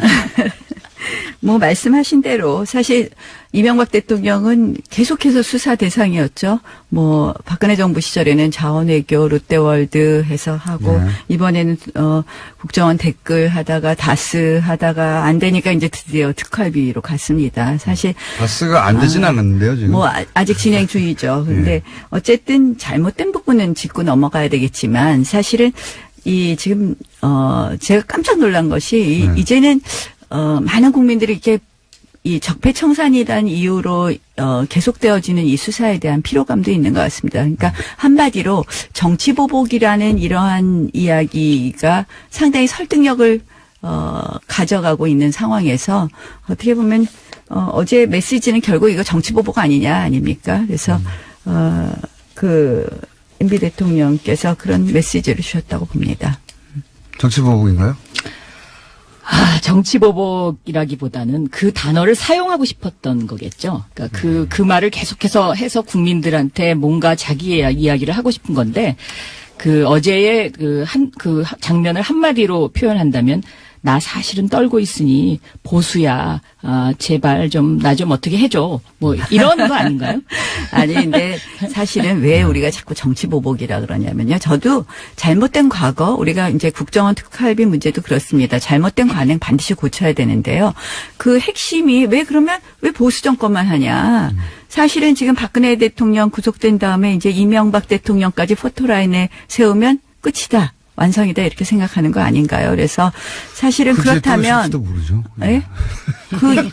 뭐 말씀하신 대로 사실 이명박 대통령은 계속해서 수사 대상이었죠. 뭐 박근혜 정부 시절에는 자원외교 롯데월드 해서 하고 이번에는 국정원 댓글 하다가 다스 하다가 안 되니까 이제 드디어 특활비로 갔습니다. 사실 다스가 안 되진 않았는데요, 지금. 뭐 아직 진행 중이죠. 근데 어쨌든 잘못된 부분은 짚고 넘어가야 되겠지만 사실은 지금 제가 깜짝 놀란 것이 이제는 많은 국민들이 이렇게 이 적폐청산이라는 이유로 계속되어지는 이 수사에 대한 피로감도 있는 것 같습니다. 그러니까 한마디로 정치보복이라는 이러한 이야기가 상당히 설득력을 가져가고 있는 상황에서 어떻게 보면 어제 메시지는 결국 이거 정치보복 아닙니까? 그래서 MB 대통령께서 그런 메시지를 주셨다고 봅니다. 정치보복인가요? 정치보복이라기보다는 그 단어를 사용하고 싶었던 거겠죠. 그러니까 그 말을 계속해서 해서 국민들한테 뭔가 자기의 이야기를 하고 싶은 건데, 어제의 그 장면을 한마디로 표현한다면, 나 사실은 떨고 있으니 보수야, 제발 나 좀 어떻게 해줘. 뭐 이런 거 아닌가요? 아니 근데 사실은 왜 우리가 자꾸 정치보복이라 그러냐면요. 저도 잘못된 과거, 우리가 이제 국정원 특활비 문제도 그렇습니다. 잘못된 관행 반드시 고쳐야 되는데요. 그 핵심이 왜 보수 정권만 하냐. 사실은 지금 박근혜 대통령 구속된 다음에 이제 이명박 대통령까지 포토라인에 세우면 끝이다. 완성이다 이렇게 생각하는 거 아닌가요? 그래서 사실은 그렇다면 모르죠. 네?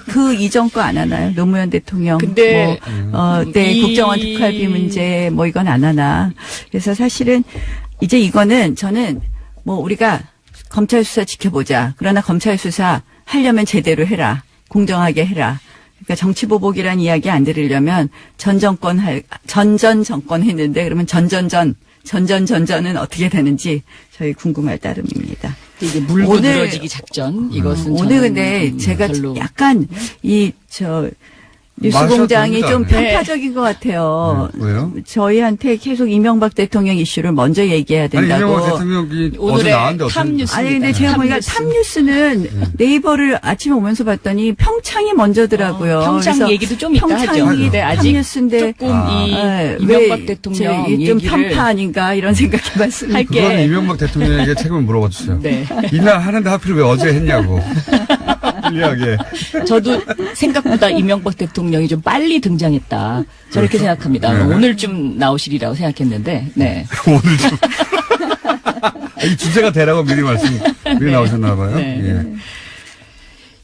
그 이전 거 안 하나요? 노무현 대통령. 근데 네, 이- 국정원 특활비 문제 뭐 이건 안 하나. 그래서 사실은 이제 이거는 저는 뭐 우리가 검찰 수사 지켜보자. 그러나 검찰 수사 하려면 제대로 해라. 공정하게 해라. 그러니까 정치 보복이라는 이야기 안 들으려면 전 정권 했는데 그러면 전전전은 어떻게 되는지 저희 궁금할 따름입니다. 이게 물고 오늘- 늘어지기 작전 이것은 오늘 저는 근데 제가 별로 약간 뉴스공장이 마셔도 좀 됩니다. 편파적인 것 같아요. 네, 왜요? 저희한테 계속 이명박 대통령 이슈를 먼저 얘기해야 아니, 된다고. 이명박 대통령이 어제 오늘의 나왔는데 어떤 탑뉴스. 아니 근데 제가 보니까 탑뉴스. 탑뉴스는 네이버를 아침에 오면서 봤더니 평창이 먼저더라고요. 평창 그래서 얘기도 좀 이따 하죠. 평창이 근데 아직 탑뉴스인데 조금 이 네, 이명박 왜 대통령 좀 얘기를 편파 아닌가 이런 생각해봤습니다. 할게. 그건 이명박 대통령에게 책임을 물어봐 주세요. 네. 이날 하는데 하필 왜 어제 했냐고. 불리하게. 저도 생각보다 이명박 대통령이 좀 빨리 등장했다. 저렇게 생각합니다. 네. 오늘쯤 나오시리라고 생각했는데, 네. 오늘 좀. 이 주제가 되라고 미리 나오셨나봐요. 네. 예.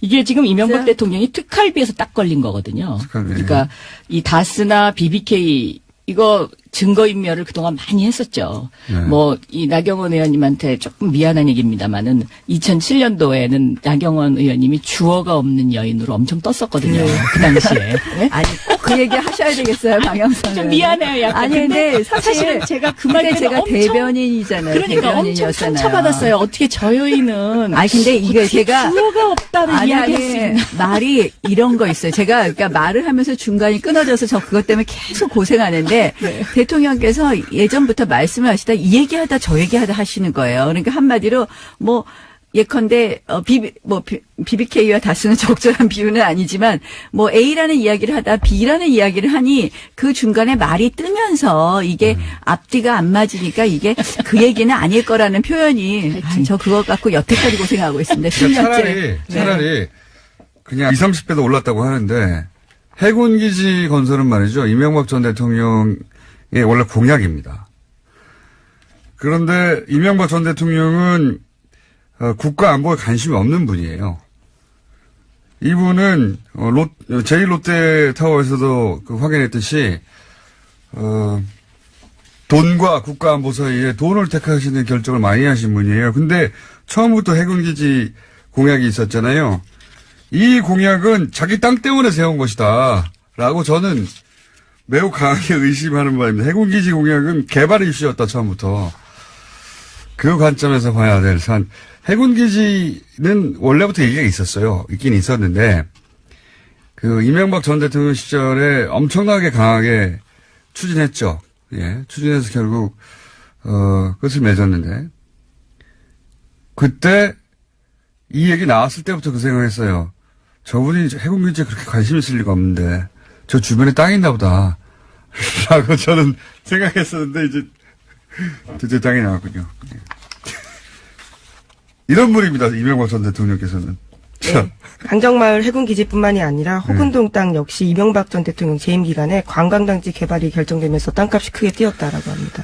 이게 지금 이명박 진짜? 대통령이 특활비에서 딱 걸린 거거든요. 특활비. 그러니까 이 다스나 BBK 이거 증거인멸을 그동안 많이 했었죠. 네. 뭐 이 나경원 의원님한테 조금 미안한 얘기입니다만은 2007년도에는 나경원 의원님이 주어가 없는 여인으로 엄청 떴었거든요. 그 당시에. 네? 아니 꼭 그 얘기 하셔야 되겠어요, 방영선. 좀 미안해요, 약간. 아니 근데 사실은 제가 그 말 그때 때는 제가 엄청 대변인이잖아요. 그러니까 엄청 대변인이었잖아요. 상처받았어요. 어떻게 저 여인은 아니 근데 이게 제가 주어가 없다는 이야기할 수 있나. 말이 이런 거 있어요. 제가 그러니까 말을 하면서 중간이 끊어져서 저 그것 때문에 계속 고생하는데 네. 대통령께서 예전부터 말씀을 하시다 이 얘기하다 저 얘기하다 하시는 거예요. 그러니까 한마디로 뭐 예컨대 BBK와 다스는 적절한 비유는 아니지만 뭐 A라는 이야기를 하다 B라는 이야기를 하니 그 중간에 말이 뜨면서 이게 앞뒤가 안 맞으니까 이게 그 얘기는 아닐 거라는 표현이 저 그거 갖고 여태까지 고생하고 있습니다. 그러니까 10년째. 차라리 그냥 20, 30배도 올랐다고 하는데 해군기지 건설은 말이죠. 이명박 전 대통령의 원래 공약입니다. 그런데 이명박 전 대통령은 국가 안보에 관심이 없는 분이에요. 이분은 제1롯데타워에서도 확인했듯이 돈과 국가 안보 사이에 돈을 택하시는 결정을 많이 하신 분이에요. 근데 처음부터 해군기지 공약이 있었잖아요. 이 공약은 자기 땅 때문에 세운 것이다 라고 저는 매우 강하게 의심하는 바입니다. 해군기지 공약은 개발 이슈였다 처음부터. 그 관점에서 봐야 될 산. 해군기지는 원래부터 얘기가 있었어요. 있긴 있었는데, 이명박 전 대통령 시절에 엄청나게 강하게 추진했죠. 예. 추진해서 결국, 끝을 맺었는데, 그때 이 얘기 나왔을 때부터 그 생각을 했어요. 저분이 해군기지에 그렇게 관심 있을 리가 없는데, 저 주변에 땅이 있나 보다. 라고 저는 생각했었는데, 이제, 드디어 땅이 나왔군요. 이런 분입니다. 이명박 전 대통령께서는. 네. 강정마을 해군기지뿐만이 아니라 호근동 땅 역시 이명박 전 대통령 재임 기간에 관광단지 개발이 결정되면서 땅값이 크게 뛰었다라고 합니다.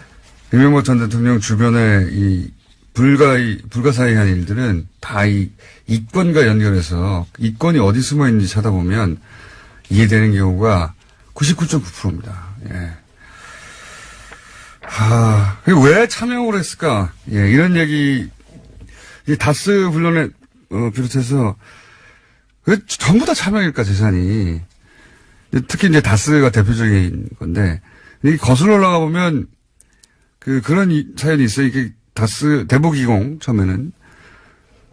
이명박 전 대통령 주변에 이 불가사의한 일들은 다 이 이권과 연결해서 이권이 어디 숨어 있는지 찾아보면 이해되는 경우가 99.9%입니다. 예. 왜 참여를 했을까? 예, 이런 얘기, 이 다스 분란에 비롯해서 왜 전부 다 참여일까 재산이. 특히 이제 다스가 대표적인 건데 이 거슬러 올라가 보면 그런 사연이 있어요. 이게 다스 대북이공 처음에는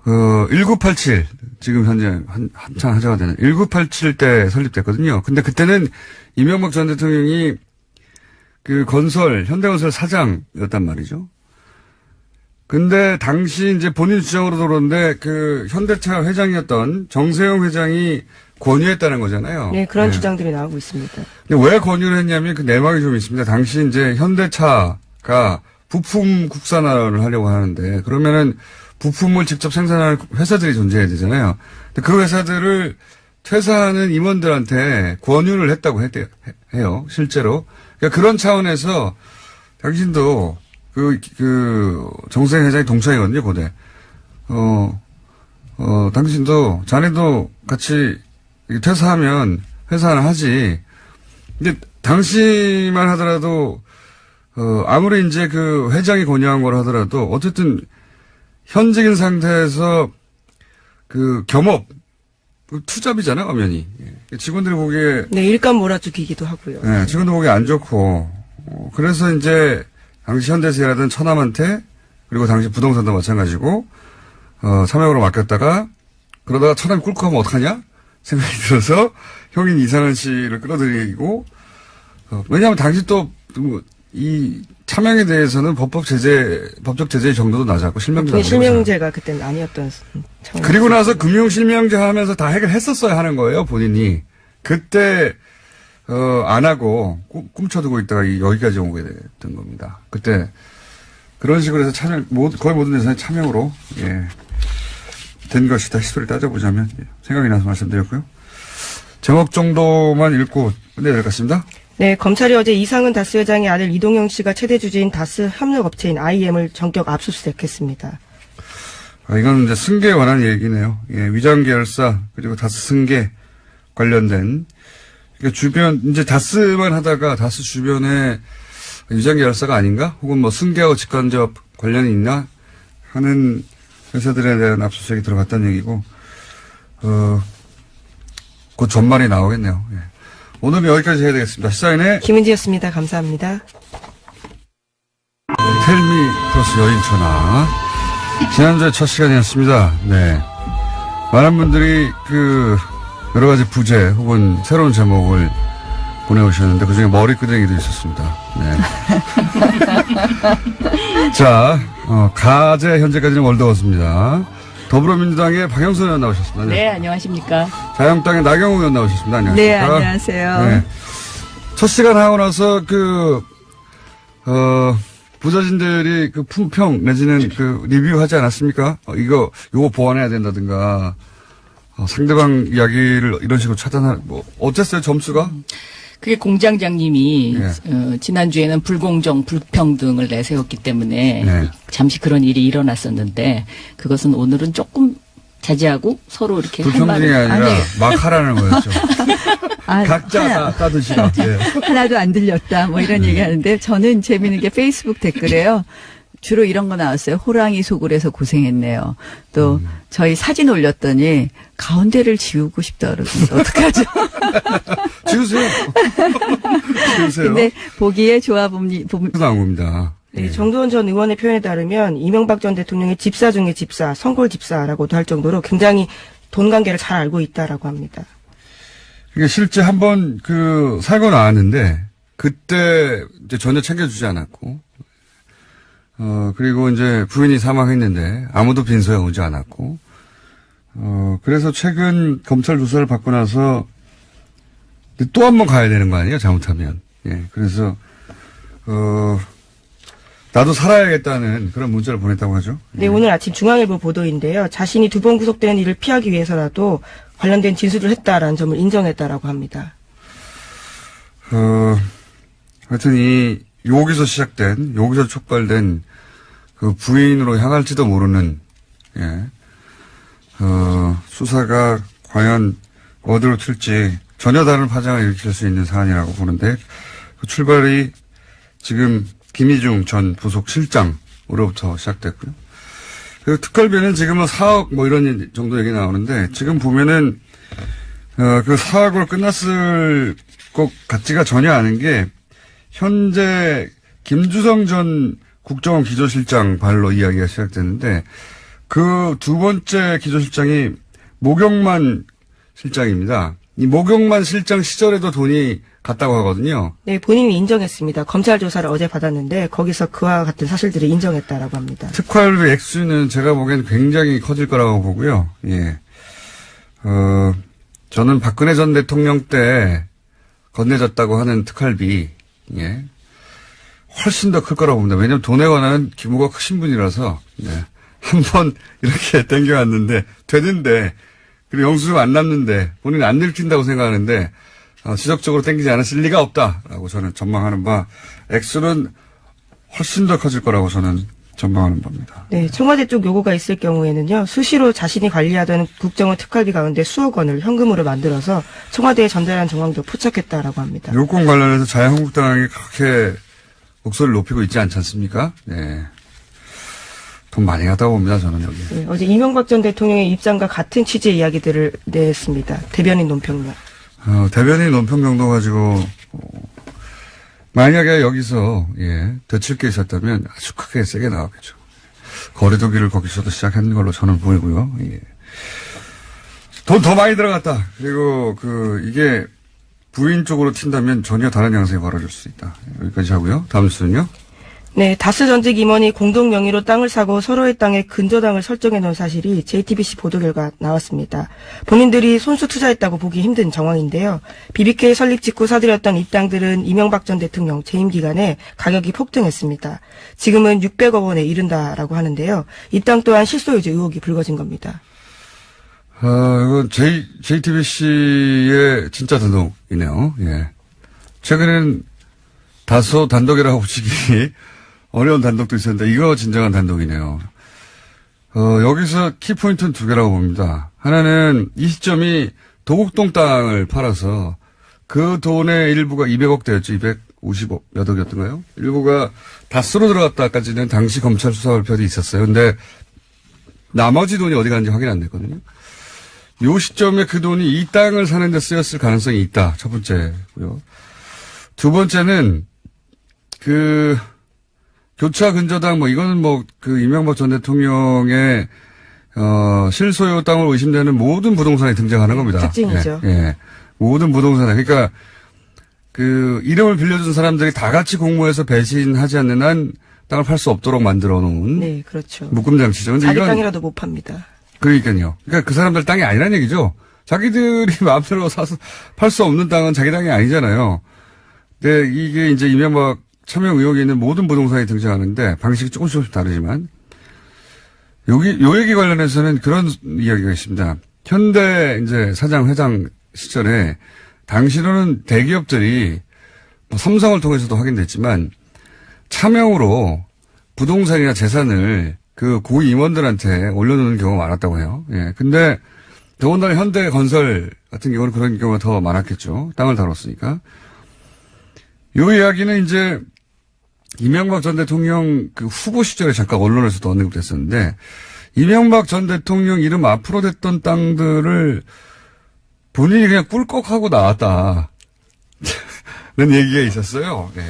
1987 지금 현재 한창 하자가 되는 1987 때 설립됐거든요. 근데 그때는 이명박 전 대통령이 현대건설 사장이었단 말이죠. 근데 당시 이제 본인 주장으로 들었는데 현대차 회장이었던 정세영 회장이 권유했다는 거잖아요. 네, 그런 네. 주장들이 나오고 있습니다. 근데 왜 권유를 했냐면 그 내막이 좀 있습니다. 당시 이제 현대차가 부품 국산화를 하려고 하는데 그러면은 부품을 직접 생산하는 회사들이 존재해야 되잖아요. 근데 그 회사들을 퇴사하는 임원들한테 권유를 했다고 해요. 실제로. 그러니까 그런 차원에서 당신도 정세영 회장이 동창이거든요, 고대. 당신도, 자네도 같이 퇴사하면 회사는 하지. 근데 당시만 하더라도 아무리 이제 그 회장이 권유한 걸 하더라도 어쨌든 현직인 상태에서 그 겸업 투잡이잖아, 엄연히. 직원들이 보기에. 네, 일감 몰아주기기도 하고요. 네, 직원들 보기에 안 좋고. 그래서 이제 당시 현대에서 일하던 처남한테 그리고 당시 부동산도 마찬가지고 사명으로 맡겼다가 그러다가 처남이 꿀꺽 하면 어떡하냐? 생각이 들어서 형인 이상은 씨를 끌어들이고 왜냐하면 당시 또 이 차명에 대해서는 법적 제재의 정도도 낮았고 실명제 네, 실명제가 그때는 아니었던 상황. 그리고 나서 금융 실명제 하면서 다 해결했었어야 하는 거예요, 본인이. 그때 안 하고 꿈쳐두고 있다가 여기까지 오게 됐던 겁니다. 그때 그런 식으로 해서 거의 모든 재산이 차명으로 된 것이다. 히스토리를 따져보자면 생각이 나서 말씀드렸고요. 제목 정도만 읽고 끝내야 될 것 같습니다. 네, 검찰이 어제 이상은 다스 회장의 아들 이동영 씨가 최대 주주인 다스 협력업체인 IM을 전격 압수수색했습니다. 이건 이제 승계에 관한 얘기네요. 위장 계열사 그리고 다스 승계 관련된 그러니까 주변 이제 다스만 하다가 다스 주변에 위장 계열사가 아닌가? 혹은 뭐 승계하고 직간접 관련이 있나 하는 회사들에 대한 압수수색이 들어갔다는 얘기고 곧 전말이 나오겠네요. 오늘은 여기까지 해야 되겠습니다. 시사인의 김은지였습니다. 감사합니다. 텔미 플러스 여인천하 지난주에 첫 시간이었습니다. 네, 많은 분들이 여러 가지 부제 혹은 새로운 제목을 보내오셨는데 그중에 머리끄댕이도 있었습니다. 네. 자, 가제 현재까지는 월드워스입니다. 더불어민주당의 박영선 의원 나오셨습니다. 네, 안녕하십니까. 자유한국당의 나경원 의원 나오셨습니다. 안녕하십니까. 네, 안녕하세요. 네. 첫 시간 하고 나서 부자진들이 품평 내지는 리뷰하지 않았습니까? 요거 보완해야 된다든가, 상대방 이야기를 이런 식으로 어땠어요, 점수가? 그게 공장장님이 지난주에는 불공정, 불평등을 내세웠기 때문에 잠시 그런 일이 일어났었는데 그것은 오늘은 조금 자제하고 서로 이렇게 불평등이 아니라 막 하라는 거였죠. 각자 따듯이라. 하나도 안 들렸다 뭐 이런 얘기하는데 저는 재미있는 게 페이스북 댓글에요. 주로 이런 거 나왔어요. 호랑이 속을 해서 고생했네요. 또 저희 사진 올렸더니 가운데를 지우고 싶다 그러던데 어떡하죠? 지우세요. 지우세요. 근데 보기에 좋아 나온 겁니다. 네, 정두원 전 의원의 표현에 따르면 이명박 전 대통령의 집사 중에 집사, 성골 집사라고도 할 정도로 굉장히 돈 관계를 잘 알고 있다라고 합니다. 이게 실제 한번 사고 나왔는데 그때 이제 전혀 챙겨주지 않았고 그리고 이제 부인이 사망했는데 아무도 빈소에 오지 않았고 그래서 최근 검찰 조사를 받고 나서 또 한 번 가야 되는 거 아니에요? 잘못하면. 그래서 나도 살아야겠다는 그런 문자를 보냈다고 하죠. 네, 오늘 아침 중앙일보 보도인데요. 자신이 2번 구속되는 일을 피하기 위해서라도 관련된 진술을 했다라는 점을 인정했다라고 합니다. 하여튼 여기서 촉발된 부인으로 향할지도 모르는 수사가 과연 어디로 튈지 전혀 다른 파장을 일으킬 수 있는 사안이라고 보는데 그 출발이 지금 김희중 전 부속실장으로부터 시작됐고요. 그리고 특활비는 지금은 4억 이런 정도 얘기 나오는데 지금 보면은 그 4억으로 끝났을 것 같지가 전혀 않은 게 현재 김주성 전 국정원 기조실장 발로 이야기가 시작됐는데 그 두 번째 기조실장이 모경만 실장입니다. 이 모경만 실장 시절에도 돈이 갔다고 하거든요. 네, 본인이 인정했습니다. 검찰 조사를 어제 받았는데 거기서 그와 같은 사실들을 인정했다라고 합니다. 특활비 액수는 제가 보기엔 굉장히 커질 거라고 보고요. 저는 박근혜 전 대통령 때 건네졌다고 하는 특활비, 훨씬 더 클 거라고 봅니다. 왜냐하면 돈에 관한 규모가 크신 분이라서, 한번 이렇게 땡겨왔는데, 되는데, 그리고 영수증 안 남는데, 본인은 안 들킨다고 생각하는데, 지속적으로 땡기지 않았을 리가 없다라고 저는 전망하는 바, 액수는 훨씬 더 커질 거라고 저는 전망하는 바입니다. 네, 청와대 쪽 요구가 있을 경우에는요, 수시로 자신이 관리하던 국정원 특활비 가운데 수억 원을 현금으로 만들어서 청와대에 전달한 정황도 포착했다라고 합니다. 요건 관련해서 자유한국당이 그렇게 목소리를 높이고 있지 않지 않습니까? 네. 돈 많이 갖다 봅니다, 저는 여기. 네, 어제 이명박 전 대통령의 입장과 같은 취지의 이야기들을 냈습니다. 대변인 논평로. 대변인 논평 정도 가지고, 만약에 여기서, 되칠 게 있었다면 아주 크게 세게 나왔겠죠. 거리두기를 거기서도 시작한 걸로 저는 보이고요. 예. 돈 더 많이 들어갔다. 그리고 이게 부인 쪽으로 튄다면 전혀 다른 양상이 벌어질 수 있다. 여기까지 하고요. 다음 수는요. 네, 다스 전직 임원이 공동 명의로 땅을 사고 서로의 땅에 근저당을 설정해 놓은 사실이 JTBC 보도 결과 나왔습니다. 본인들이 손수 투자했다고 보기 힘든 정황인데요. BBK 설립 직후 사들였던 이 땅들은 이명박 전 대통령 재임 기간에 가격이 폭등했습니다. 지금은 600억 원에 이른다라고 하는데요. 이 땅 또한 실소유주 의혹이 불거진 겁니다. 이건 JTBC의 진짜 단독이네요. 예. 최근에는 다소 단독이라고 붙이기 어려운 단독도 있었는데 이거 진정한 단독이네요. 여기서 키포인트는 두 개라고 봅니다. 하나는 이 시점이 도곡동 땅을 팔아서 그 돈의 일부가 200억대였죠. 250억 몇 억이었던가요? 일부가 다스로 들어갔다까지는 당시 검찰 수사 발표도 있었어요. 근데 나머지 돈이 어디 갔는지 확인 안 됐거든요. 요 시점에 그 돈이 이 땅을 사는 데 쓰였을 가능성이 있다. 첫 번째고요. 두 번째는 교차 근저당 이거는 이명박 전 대통령의 실소유 땅으로 의심되는 모든 부동산에 등장하는 겁니다. 특징이죠. 예. 모든 부동산에. 그러니까 이름을 빌려준 사람들이 다 같이 공모해서 배신하지 않는 한 땅을 팔 수 없도록 만들어 놓은. 네, 그렇죠. 묶음 장치죠. 근데 자기 땅이라도 못 팝니다. 그러니까요. 그러니까 그 사람들 땅이 아니란 얘기죠. 자기들이 마음대로 사서 팔 수 없는 땅은 자기 땅이 아니잖아요. 근데 이게 이제 이명박 참여 의혹이 있는 모든 부동산이 등장하는데 방식이 조금씩 다르지만 요 얘기 관련해서는 그런 이야기가 있습니다. 현대 이제 사장 회장 시절에 당시로는 대기업들이 삼성을 통해서도 확인됐지만 차명으로 부동산이나 재산을 고위 임원들한테 올려놓는 경우가 많았다고 해요. 예. 근데 더군다나 현대건설 같은 경우는 그런 경우가 더 많았겠죠. 땅을 다뤘으니까. 요 이야기는 이제 이명박 전 대통령 후보 시절에 잠깐 언론에서도 언급됐었는데 이명박 전 대통령 이름 앞으로 됐던 땅들을 본인이 그냥 꿀꺽하고 나왔다. 는 얘기가 있었어요. 네.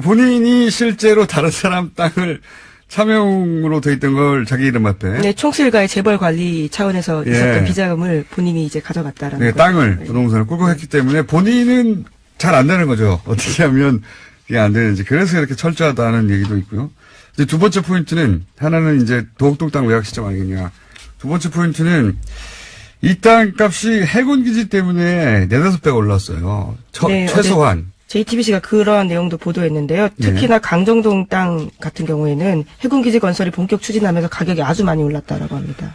본인이 실제로 다른 사람 땅을 차명으로 돼 있던 걸 자기 이름 앞에. 네, 총수일가의 재벌 관리 차원에서 있었던 비자금을 본인이 이제 가져갔다라는 네, 땅을, 부동산을 꿀꺽했기 때문에 본인은 잘 안 되는 거죠. 어떻게 하면 이게 안 되는지. 그래서 이렇게 철저하다는 얘기도 있고요. 이제 두 번째 포인트는, 하나는 이제 도곡동 땅 매각 시점 아니겠냐. 두 번째 포인트는 이 땅 값이 해군기지 때문에 4-5배 올랐어요. 네, 최소한. JTBC가 그러한 내용도 보도했는데요. 특히나 강정동 땅 같은 경우에는 해군기지 건설이 본격 추진하면서 가격이 아주 많이 올랐다라고 합니다.